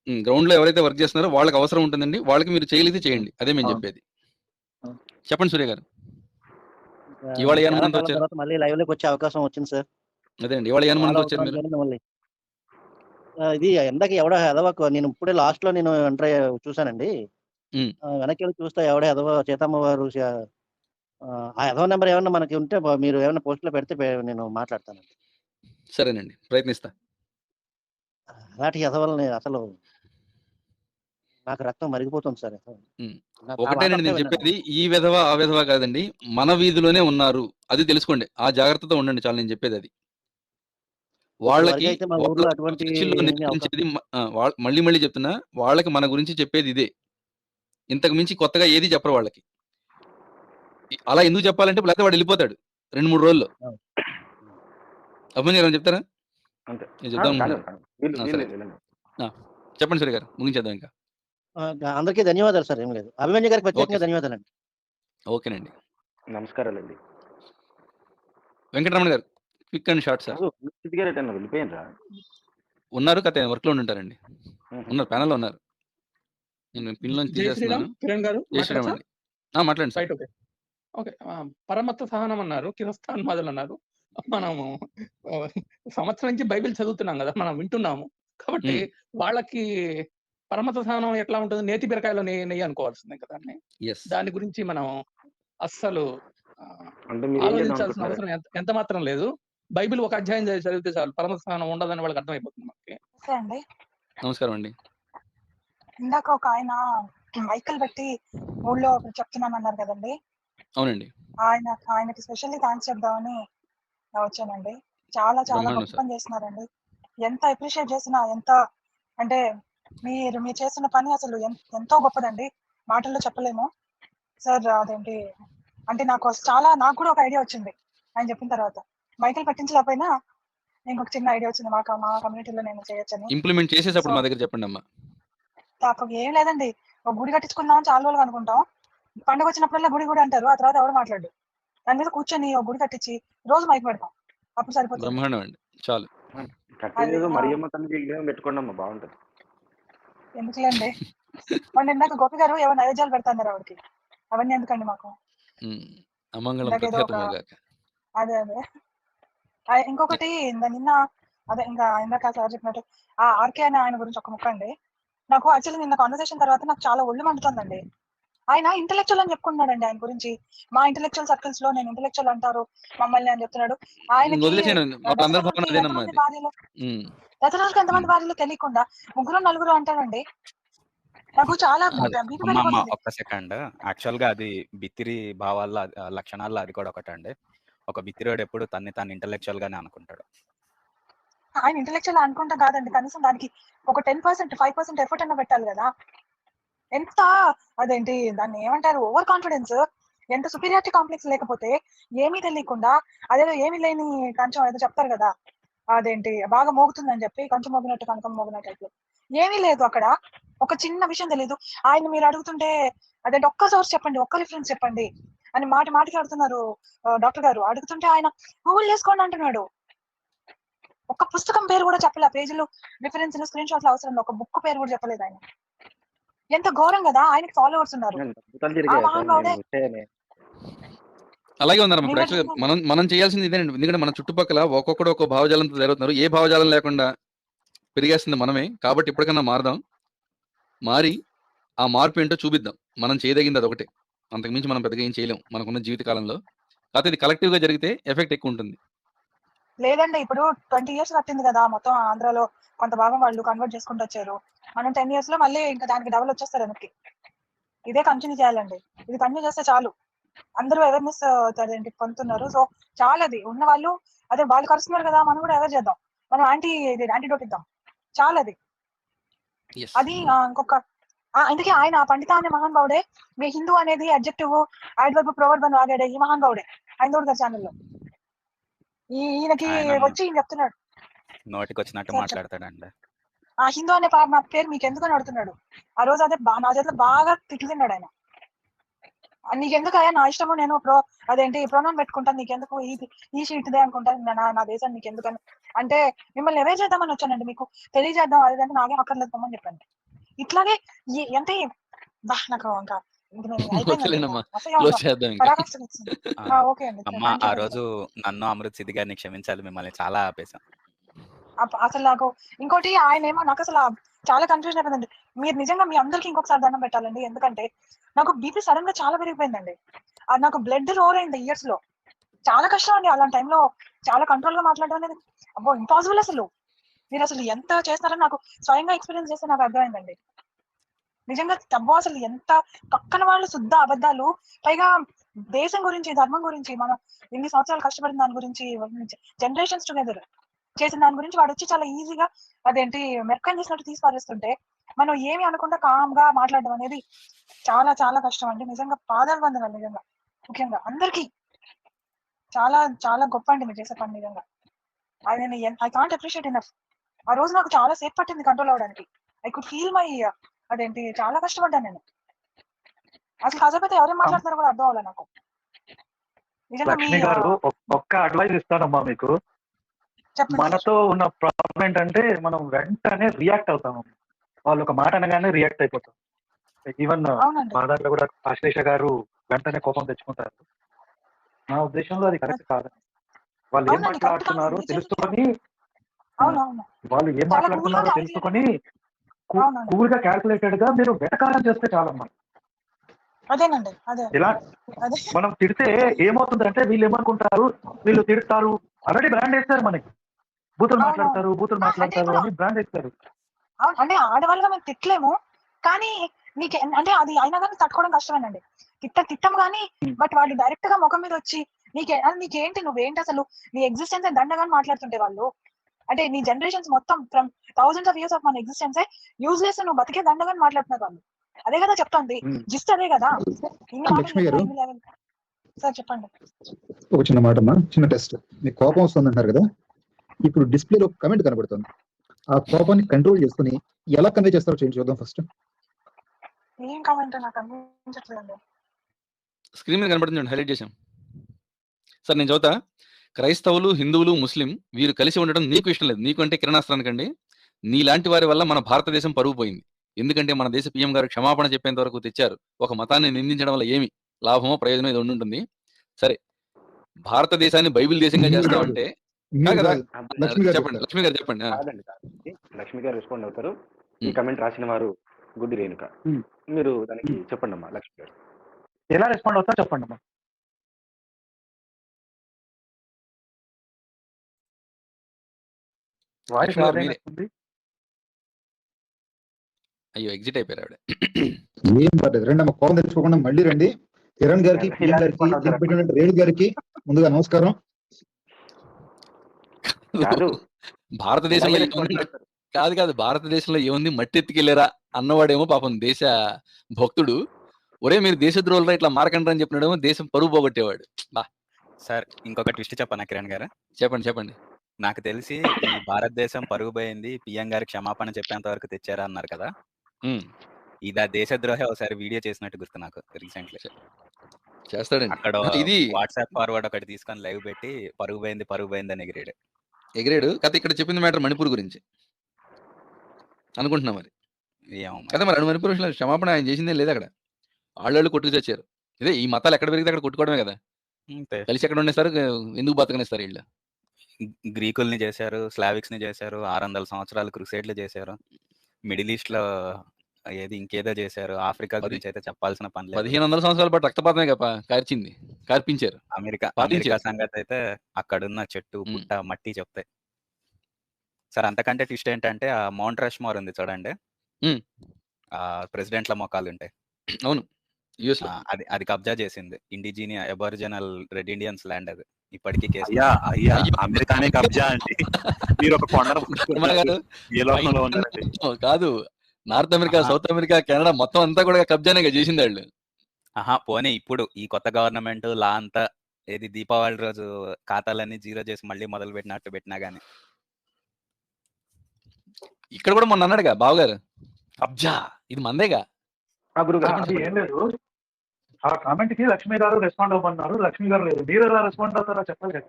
గ్రౌండ్‌లో ఎవరైతే వర్క్ చేస్తున్నారో వాళ్ళకి అవసరం ఉంటుందండి. వాళ్ళకి మీరు చేయగలిగితే చేయండి. అదే మేము అవును. చెప్పేది. అవును. చెప్పండి సూర్య గారు. ఇవాళ ఏ చాలా అనుమానంతో కాలం వచ్చారు? తర్వాత మళ్ళీ లైవ్‌లోకి వచ్చే అవకాశం వచ్చింది సార్. అదే అండి. ఇవాళ ఏ ఫాలో అనుమానంతో వచ్చారు అవుతున్నాను మీరు? కానీ మళ్ళీ ఇది ఇందాక ఎవడో నేను ఇప్పుడే లాస్ట్‌లో నేను ఎంటర్ చూసానండి. హ్మ్. వెనక్కి వెళ్లి చూస్తే ఎవడో ఎదవ సీతమ్మ వారు ఆ ఎదవ నెంబర్ ఏమన్నా మనకి ఉంటే మీరు ఏమన్నా పోస్ట్‌లో పెడితే నేను మాట్లాడతానండి. సరేనండి. ప్రయత్నిస్తా. అలాంటి ఎదవలని అసలు నాకు రక్తం మరిగిపోతుంది సార్. హ్మ్. నా ఒకటేనండి మాటొక్కటే నేను వినండి. చెప్పేది. ఈ విధవ, ఆ విధవ కాదండి. మన వీధిలోనే ఉన్నారు. అది తెలుసుకోండి. ఆ జాగ్రత్తతో ఉండండి చాలు నేను చెప్పేదది. వాళ్ళకి ఇప్పటివరకైతే మా ఊర్లో వాళ్ళ అటువంటి చర్చిల్లో ఏమీ నేర్పించేది మళ్ళీ మళ్ళీ చెప్తున్నా. వాళ్ళకి మన గురించి చెప్పేది ఇదే. ఇంతకు మించి కొత్తగా ఏది చెప్పరు వాళ్ళకి. అలా ఎందుకు చెప్పాలంటే లేకపోతే వాడు వెళ్ళిపోతాడు 2, 3 రోజుల్లో. అభిమన్యు గారు ఏమైనా చెప్తారా? అంతే. నేను చెప్దాం అనుకున్నాను. సరే. వీళ్ళు చెప్పండి సూర్య గారు. ముగించేద్దాం ఇంకా. అందరికీ ధన్యవాదాలు సార్. ఏం లేదు. అభిమన్యు గారికి ఓకే ప్రత్యేకంగా సార్. ధన్యవాదాలండి. ఓకేనండి. నమస్కారాలండి. వెంకటరమణ గారు క్విక్ అండ్ షార్ట్ సార్. చిట్టి గారు ఎటన్నా వెళ్ళిపోయినరా? ఉన్నారు వర్క్‌లో ఉండుంటారండి. ఉన్నారు ప్యానెల్‌లో ఉన్నారు. నేను పిన్‌లోంచి జై శ్రీరామ్. తీసేస్తున్నాను. కిరణ్ గారు జై శ్రీరామ్ మాట్లాడచ్చా? అండి. మాట్లాడండి సార్. రైట్. ఓకే. ఓకే. పరమత్త సహనం అన్నారు. కిరస్థాన్మాదులు అన్నారు. మనము సంవత్సరం నుంచి బైబిల్ చదువుతున్నాం కదా! మనం వింటున్నాము. కాబట్టి వాళ్ళకి పరమత్త సహనం ఎట్లా ఉంటుంది? నేతి బీరకాయలో నెయ్యి అనుకోవాల్సిందే కదా దాన్ని. యెస్. దాని గురించి మనం అస్సలు అంటే మీరు ఏం చేద్దాం ఆలోచించాల్సిన అనుకుంటున్నారు? అవసరం ఎంత మాత్రం లేదు. బైబిల్ ఒక అధ్యాయం చదివితే చాలు. పరమత్త సహనం ఉండదని వాళ్ళకి అర్థమైపోతుంది మనకి. నమస్తే అండి. నమస్కారం అండి. ఇందాక ఒక ఆయన మైకులు పెట్టి ఊళ్ళో ఒకరు చెప్తున్నామన్నారు కదండి. అవునండి. ఆయనకి స్పెషల్లీ థ్యాంక్స్ చెప్దామని వచ్చానండి. చాలా చాలా బ్రహ్మాండం గొప్ప సార్. పని చేస్తున్నారండి. ఎంత అప్రిషియేట్ చేసినా అంటే మీరు చేస్తున్న పని అసలు ఎంతో గొప్పదండి. మాటల్లో చెప్పలేము. సార్ అదేంటి అంటే నాకు కూడా ఒక ఐడియా వచ్చింది ఆయన చెప్పిన తర్వాత. మైకులు పెట్టించలేకపోయినా ఇంకొక చిన్న ఐడియా వచ్చింది మా కమ్యూనిటీలో నేను చేయొచ్చని. ఇంప్లిమెంట్ చేసేటప్పుడు మా దగ్గర చెప్పండి అమ్మా. ఏం లేదండి, ఒక గుడి కట్టించుకుందాం చాలా రోజులు అనుకుంటాం. పండుగ వచ్చినప్పుడల్లా గుడి అంటారు. ఆ తర్వాత ఎవరు మాట్లాడు. దాని మీద కూర్చొని ఒక గుడి కట్టించి రోజు మైక్ పెడతాం. అప్పుడు సరిపోతుంది. బ్రహ్మాండం అండి. చాలు. కట్టేదేదో మరియమ్మ తల్లి విగ్రహం పెట్టుకోండి అమ్మా, బాగుంటది. ఎందుకులేండి. మొన్న ఇందాక గోపి గారు ఏమైనా నైవేద్యాలు పెడతాన్నారు ఆవిడకి. అవన్నీ ఎందుకండి మాకు. అమంగళం ఇందాక ఏదో ప్రఖ్యాతమగాక. అదే ఇంకొకటి నిన్న అదే ఇందాక సార్ చెప్పినట్టు ఆ ఆర్కే అనే ఆయన గురించి ఒక ముక్క అండి. నాకు యాక్చువల్లీ నిన్న కాన్వర్సేషన్ తర్వాత నాకు చాలా ఒళ్ళు మండుతుందండి. ఆయన ఇంటెలెక్చువల్ అని చెప్పుకుంటున్నాడండి. ఆయన గురించి మా ఇంటెలెక్చువల్ సర్కిల్స్ లో నేను ఇంటెలెక్చువల్ అంటారు మమ్మల్ని అని చెప్తున్నాడు. ఆయనకి దశరథుడికి ఎంతమంది భార్యలు తెలియకుండా 3, 4 అంటారండి. నాకు చాలా ఒక్క సెకండ్. యాక్చువల్ గా అది బిత్తిరి భావాల్లో లక్షణాల్లో అది కూడా ఒకటండి. ఒక బిత్తిరోడు ఎప్పుడు తాను ఇంటెలెక్చువల్ గానే అనుకుంటాడు. ఆయన ఇంటెలెక్చువల్ అనుకుంటా కాదండి, కనీసం దానికి ఒక 10%, 5% ఎఫర్ట్ అన్న పెట్టాలి కదా. ఎంత అదేంటి దాన్ని ఏమంటారు, ఓవర్ కాన్ఫిడెన్స్, ఎంత సుపీరియారిటీ కాంప్లెక్స్ లేకపోతే ఏమీ తెలియకుండా అదేదో ఏమీ లేని కొంచెం ఏదో చెప్తారు కదా, అదేంటి బాగా మోగుతుందని చెప్పి కొంచెం మోగినట్టు కనకం మోగినట్టు ఏమీ లేదు అక్కడ. ఒక చిన్న విషయం తెలియదు. ఆయన మీరు అడుగుతుంటే అదేంటి ఒక్క సోర్స్ చెప్పండి, ఒక్క రిఫరెన్స్ చెప్పండి అని మాటికి అడుగుతున్నారు డాక్టర్ గారు. అడుగుతుంటే ఆయన గూగుల్ చేసుకోండి అంటున్నాడు. ఒక పుస్తకం పేరు కూడా చెప్పలే, పేజీలు రిఫరెన్స్ స్క్రీన్ షాట్లు అవసరం, ఒక బుక్ పేరు కూడా చెప్పలేదు ఆయన. ఎంత ఘోరం కదా. ఆయనకి ఫాలోవర్స్ ఉన్నారు. అలాగే ఉన్నారు. ఇప్పుడు యాక్చువల్గా మనం చేయాల్సింది ఇదేనండి. ఎందుకంటే మన చుట్టుపక్కల ఒక్కొక్కడు ఒక్కో భావజాలంతో జరుగుతున్నారు. ఏ భావజాలం లేకుండా పెరిగేస్తుంది మనమే. కాబట్టి ఇప్పటికన్నా మారదాం. మారి ఆ మార్పు ఏంటో చూపిద్దాం. మనం చేయదగింది అదొకటే. అంతకుమించి మనం పెద్దగా ఏం చేయలేం మనకున్న జీవిత కాలంలో. కాకపోతే ఇది కలెక్టివ్ గా జరిగితే ఎఫెక్ట్ ఎక్కువ ఉంటుంది. లేదండి ఇప్పుడు 20 years పట్టింది కదా మొత్తం ఆంధ్రాలో కొంత భాగం వాళ్ళు కన్వర్ట్ చేసుకుంటూ వచ్చారు. మనం 10 years లో మళ్ళీ ఇంకా దానికి డబుల్ వచ్చేస్తారు వెనక్కి. ఇదే కంటిన్యూ చేయాలండి. ఇది కంటిన్యూ చేస్తే చాలు. అందరూ అవేర్నెస్ అదేంటి పొందుతున్నారు. సో చాలా అది ఉన్న వాళ్ళు అదే వాళ్ళు కరుస్తున్నారు కదా, మనం కూడా అవేర్ చేద్దాం. మనం యాంటీడోట్ ఇద్దాం. చాలా అది అది ఇంకొక అందుకే ఆయన పండిత అనే మహానుభావుడే మీ హిందూ అనేది అడ్జెక్టివ్ యాడ్వర్బ్ ప్రొవర్బ్ అని వాడాడే ఈ మహానుభావుడే ఐందోడు గారి ఛానల్లో. ఈయనకి వచ్చి ఈయన చెప్తున్నాడు నోటికి వచ్చినట్టు మాట్లాడతాడండి. ఆ హిందూ అనే నా పేరు మీకు ఎందుకని అడుగుతున్నాడు. ఆ రోజు అదే నా చేతిలో బాగా తిట్లు తిన్నాడు ఆయన. నీకెందుకు అయ్యా, నా ఇష్టము, నేను అదేంటి ప్రొనౌన్ పెట్టుకుంటాను, నీకెందుకు ఈ షీట్దే అనుకుంటాను, నా దేశం నీకెందుకని అంటే మిమ్మల్ని ఎవరు చేద్దామని వచ్చానండి, మీకు తెలియజేద్దాం అదేంటే నాకేం అక్కర్లేదు అని చెప్పండి. ఇట్లాగే అంటే నాకు ఇంకా ఓకే అండి. అమ్మా ఆ రోజు నన్ను అమృత్ సిద్ధి గారిని క్షమించాలి, మిమ్మల్ని చాలా ఆపేశాం. అసలు నాకు ఇంకోటి ఆయన ఏమో నాకు అసలు చాలా కన్ఫ్యూజన్ అయిపోయిందండి. మీరు నిజంగా మీ అందరికి ఇంకొకసారి దండం పెట్టాలండి. ఎందుకంటే నాకు బీపీ సడన్ గా చాలా పెరిగిపోయిందండి. అది నాకు బ్లడ్ రోర్ అయింది ఇయర్స్ లో. చాలా కష్టం అండి అలాంటి టైంలో చాలా కంట్రోల్ గా మాట్లాడడం అనేది అబ్బో ఇంపాసిబుల్. అసలు మీరు అసలు ఎంత చేస్తారని నాకు స్వయంగా ఎక్స్పీరియన్స్ చేస్తే నాకు అర్థమైందండి. నిజంగా అబ్బో అసలు ఎంత పక్కన వాళ్ళు శుద్ధ అబద్ధాలు, పైగా దేశం గురించి ధర్మం గురించి మనం ఎన్ని సంవత్సరాలు కష్టపడిన దాని గురించి జనరేషన్స్ టుగెదర్ చేసిన దాని గురించి వాడు వచ్చి చాలా ఈజీగా అదేంటి మెక్కని చేసినట్టు తీసి పారేస్తుంటే మనం ఏమి అనుకుంటా కామ్ గా మాట్లాడడం అనేది చాలా చాలా కష్టం అండి. నిజంగా పాదాలు వందనాలు నిజంగా, ముఖ్యంగా అందరికి చాలా చాలా గొప్ప అండి మీరు చేసే పని. నిజంగా ఐ కాంట్ అప్రిషియేట్ ఇనఫ్. ఆ రోజు నాకు చాలా సేపు పట్టింది కంట్రోల్ అవడానికి. ఐ కుడ్ ఫీల్ మై అదేంటి చాలా కష్టపడ్డాను నేను. అసలు కాకపోతే ఎవరేం మాట్లాడుతున్నారో కూడా అర్థం అవ్వాలి నాకు. లక్ష్మి గారు ఒక్క అడ్వైస్ ఇస్తానమ్మా మీకు. మనతో ఉన్న ప్రాబ్లం ఏంటంటే మనం వెంటనే రియాక్ట్ అవుతాము. వాళ్ళు ఒక మాట అనగానే రియాక్ట్ అయిపోతాం. ఈవెన్ మా దాంట్లో కూడా ఆశ్లేష గారు వెంటనే కోపం తెచ్చుకుంటారు. నా ఉద్దేశంలో అది కరెక్ట్ కాదు. వాళ్ళు ఏం మాట్లాడుతున్నారో తెలుసుకొని కూల్ గా క్యాల్కులేటెడ్ గా మీరు వెటకారం చేస్తే చాలమ్మా. అదేనండి అదే ఇలా మనం తిడితే ఏమవుతుందంటే వీళ్ళు ఏమనుకుంటారు, వీళ్ళు తిడతారు ఆల్రెడీ బ్రాండ్ వేస్తారు, మనకి బూతులు మాట్లాడతారు అని బ్రాండ్ వేస్తారు. అంటే ఆడవాళ్ళుగా మేము తిట్టలేము, కానీ నీకు అంటే అది అయినా కానీ తట్టుకోవడం కష్టమేనండి. తిట్టం కానీ బట్ వాళ్ళు డైరెక్ట్ గా ముఖం మీద వచ్చి నీకేంటి నువ్వేంటి అసలు నీ ఎగ్జిస్టెన్స్ దండగాని మాట్లాడుతుంటే వాళ్ళు అంటే నీ జనరేషన్స్ మొత్తం from thousands of years of మన ఎగ్జిస్టెన్స్ యూజ్లెస్, నువ్వు బతికే దండగాని మాట్లాడుతున్నారు వాళ్ళు. అదే కదా చెప్తుంది జిస్ట్, అదే కదా. లక్ష్మి గారు సార్ చెప్పండి. ఒక చిన్న మాట అమ్మా, చిన్న టెస్ట్. మీకు కోపం వస్తుంది అంటారు కదా, ఇప్పుడు డిస్ప్లేలో కమెంట్ కనబడుతుంది. ఆ కోపాన్ని కంట్రోల్ చేసుకుని ఎలా కన్వే చేస్తారో చేంజ్ చూద్దాం ఫస్ట్. ఏం కామెంట్ నాకు అనిపించట్లేదండి. స్క్రీన్ మీద కనబడుతుంది, హైలైట్ చేశాం సార్. నేను చదువుతా. క్రైస్తవులు, హిందువులు, ముస్లిం వీరు కలిసి ఉండడం నీకు ఇష్టం లేదు. నీకు అంటే కిరణాస్త్రానికండి. నీలాంటి వారి వల్ల మన భారతదేశం పరువు పోయింది. ఎందుకంటే మన దేశ పీఎం గారు క్షమాపణ చెప్పేంత వరకు తెచ్చారు. ఒక మతాన్ని నిందించడం వల్ల ఏమి లాభమో ప్రయోజనం ఇది ఉంటుంది. సరే, భారతదేశాన్ని బైబిల్ దేశంగా చేస్తామంటే చెప్పండి. లక్ష్మి గారు చెప్పండి. లక్ష్మి గారు రెస్పాండ్ అవుతారు. ఈ కమెంట్ రాసిన వారు గుడ్డి రేణుక. మీరు దానికి చెప్పండి అమ్మా. లక్ష్మి గారు ఎలా రెస్పాండ్ అవుతారో చెప్పండి అమ్మా. అయ్యో ఎగ్జిట్ అయిపోయారు ఆవిడ. ఏం పర్లేదు, రండి అమ్మ, కోపం తెచ్చుకోకుండా మళ్ళీ రండి. కిరణ్ గారికి, పిఎం గారికి, రేణు గారికి ముందుగా నమస్కారం. భారతదేశంలో కాదు భారతదేశంలో ఏముంది, మట్టి ఎత్తుకెళ్ళారా అన్నవాడేమో పాపం దేశ భక్తుడు. ఒరే మీరు దేశద్రోహులరా ఇట్లా మారకండి అని చెప్పినాడేమో దేశం పరువు పోగొట్టేవాడు. సార్ ఇంకొక ట్విస్ట్ చెప్పనా కిరణ్ గారు? చెప్పండి. నాకు తెలిసి ఈ భారతదేశం పరుగు పోయింది, పిఎం గారి క్షమాపణ చెప్పేంత వరకు తెచ్చారా అన్నారు కదా, ఇది ఆ దేశద్రోహి ఒకసారి వీడియో చేసినట్టు గుర్తు నాకు. రీసెంట్లీ చేస్తాడండి అక్కడ ఇది వాట్సాప్ ఫార్వర్డ్ ఒకటి తీసుకొని లైవ్ పెట్టి పరుగు పోయింది అని ఎగిరాడు. కథ ఇక్కడ చెప్పింది మ్యాటర్ మణిపూర్ గురించి అనుకుంటున్నా. మరి కదా మరి మణిపూర్ విషయంలో క్షమాపణ ఆయన చేసిందే లేదు. అక్కడ వాళ్ళు కొట్టుకు తెచ్చారు. ఇదే ఈ మతాలు ఎక్కడ పెరిగితే అక్కడ కొట్టుకోవడమే కదా. కలిసి ఎక్కడ ఉండేస్తారు, ఎందుకు బతకనిస్తారు వీళ్ళు. గ్రీకుల్ని చేశారు, స్లావిక్స్ ని చేశారు, 600 సంవత్సరాలు క్రూసేడ్లు చేశారు, మిడిల్ ఈస్ట్ లో ఏది ఇంకేదో చేశారు. ఆఫ్రికా గురించి అయితే చెప్పాల్సిన పని లేదు. 1500 సంవత్సరాల పాటు రక్తపాతమే కదా కార్పించారు. అమెరికా పాటించారు. సంగతి అయితే అక్కడున్న చెట్టు, పుట్ట, మట్టి చెప్తాయి. సార్ అంతకంటే ట్విస్ట్ ఏంటంటే ఆ మౌంట్ రష్మోర్ ఉంది చూడండి. ప్రెసిడెంట్ల మొఖాలుంటాయి. అవును. యూఎస్‌లో. అది కబ్జా చేసింది. అబారిజినల్ రెడ్ ఇండియన్స్ ల్యాండ్ అది. ఇప్పటికీ కేసు. అయ్యా అమెరికానే కబ్జా అండి. మీరు ఒక కొండను ఏ లోకంలో ఉన్నారండి? కాదు, north America, south America, Canada మొత్తం అంతా కూడా కబ్జానే చేసింది వాళ్ళు. పోనీ ఇప్పుడు ఈ కొత్త గవర్నమెంట్ లా అంతా ఏది దీపావళి రోజు ఖాతాలన్నీ జీరో చేసి మళ్ళీ మొదలు పెట్టినట్టు పెట్టినా గానీ ఇక్కడ కూడా మొన్న అన్నాడుగా బావగారు, కబ్జా ఇది మందేగా. ఏం లేదు, ఆ కామెంట్ కి లక్ష్మి గారు రెస్పాండ్ అవ్వమన్నారు. లక్ష్మి గారు లేదు, మీరు ఎలా రెస్పాండ్ అవుతారో చెప్పాలి కదా.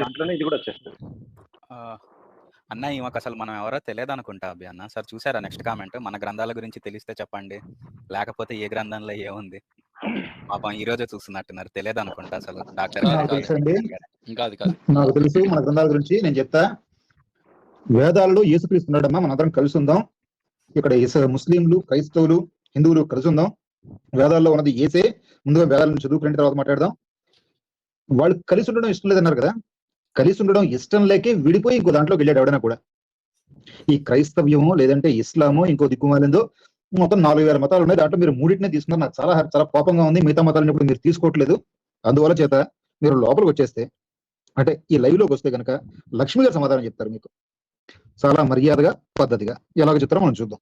దాంట్లోనే ఇది కూడా వచ్చేస్తుంది. అన్న ఈమెకు అసలు మనం ఎవరో తెలియదు అనుకుంటా అభి అన్న. సార్ చూసారా నెక్స్ట్ కామెంట్, మన గ్రంథాల గురించి తెలిస్తే చెప్పండి, లేకపోతే ఏ గ్రంథంలో ఏముంది. పాపం ఈ రోజే చూస్తున్నట్టున్నారు, తెలియదు అనుకుంటా అసలు. డాక్టర్ నాకు తెలుసు మన గ్రంథాల గురించి. నేను చెప్తా, వేదాలలో యేసుక్రీస్తున్నాడమ్మా, మనందరం కలిసి ఉందాం. ఇక్కడ ముస్లింలు, క్రైస్తవులు, హిందువులు కలిసి ఉందాం. వేదాల్లో ఉన్నది ఏసే. ముందుగా వేదాలను చదువుకున్న తర్వాత మాట్లాడదాం. వాళ్ళు కలిసి ఉండడం ఇష్టం లేదన్నారు కదా, కలిసి ఉండడం ఇష్టం లేకే విడిపోయి ఇంకో దాంట్లోకి వెళ్ళాడు ఎవడైనా కూడా. ఈ క్రైస్తవ్యమో లేదంటే ఇస్లామో ఇంకో దిక్కుమాలిందో మొత్తం 4000 మతాలు ఉన్నాయి, దాంట్లో మీరు 3టినే తీసుకున్నారు. నాకు చాలా కోపంగా ఉంది. మిగతా మతాలను ఇప్పుడు మీరు తీసుకోవట్లేదు. అందువల్ల చేత మీరు లోపలికి వచ్చేస్తే, అంటే ఈ లైవ్ లోకి వస్తే కనుక లక్ష్మి గారు సమాధానం చెప్తారు మీకు చాలా మర్యాదగా, పద్ధతిగా. ఎలాగో చెప్తారో మనం చూద్దాం.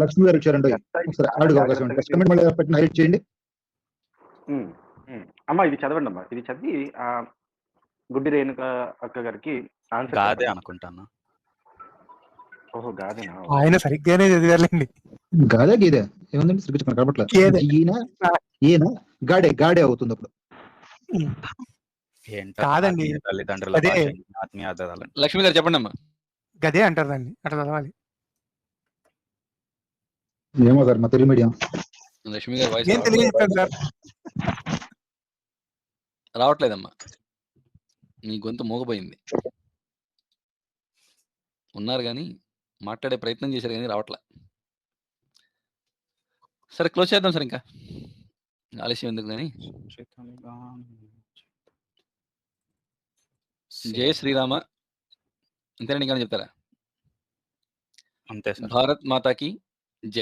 లక్ష్మి గారు వచ్చారండి, ఒకసారి అడుగు అవకాశం ఉంది. కమెంట్ మళ్ళీ పెట్టిన హైలైట్ చేయండి. అమ్మా ఇది చదవండి అమ్మా, ఇది చదివి గుడ్డి రేణుక అక్క గారికి ఆన్సర్ గాదే అనుకుంటాను. ఓహో గాదేనా? ఆయన సరిగ్గానే చదివారులేండి. గాదే గీదే ఏముందండి, శ్రీకృష్ణ కనపట్లేదు. ఈయన గాడే అవుతుంది అప్పుడు. కాదండి, తల్లిదండ్రుల ఆత్మీయార్థాలు. లక్ష్మి గారు చెప్పండి అమ్మా. గదే అంటారు దాన్ని, అట్లా చదవాలి. ఏమో సార్ మా తెలుగు మీడియం. లక్ష్మి గారు వాయిస్ ఏం తెలియజెప్పాను సార్, రావట్లేదమ్మా. మీ గొంతు మూగపోయింది. ఉన్నారు కానీ మాట్లాడే ప్రయత్నం చేశారు కానీ రావట్లే. సరే క్లోజ్ చేద్దాం సార్, ఇంకా ఆలస్యం ఎందుకు కానీ. జయ శ్రీరామ ఇంతేనండి, ఇంకా చెప్తారా? అంతే సార్. భారత్ మాతాకి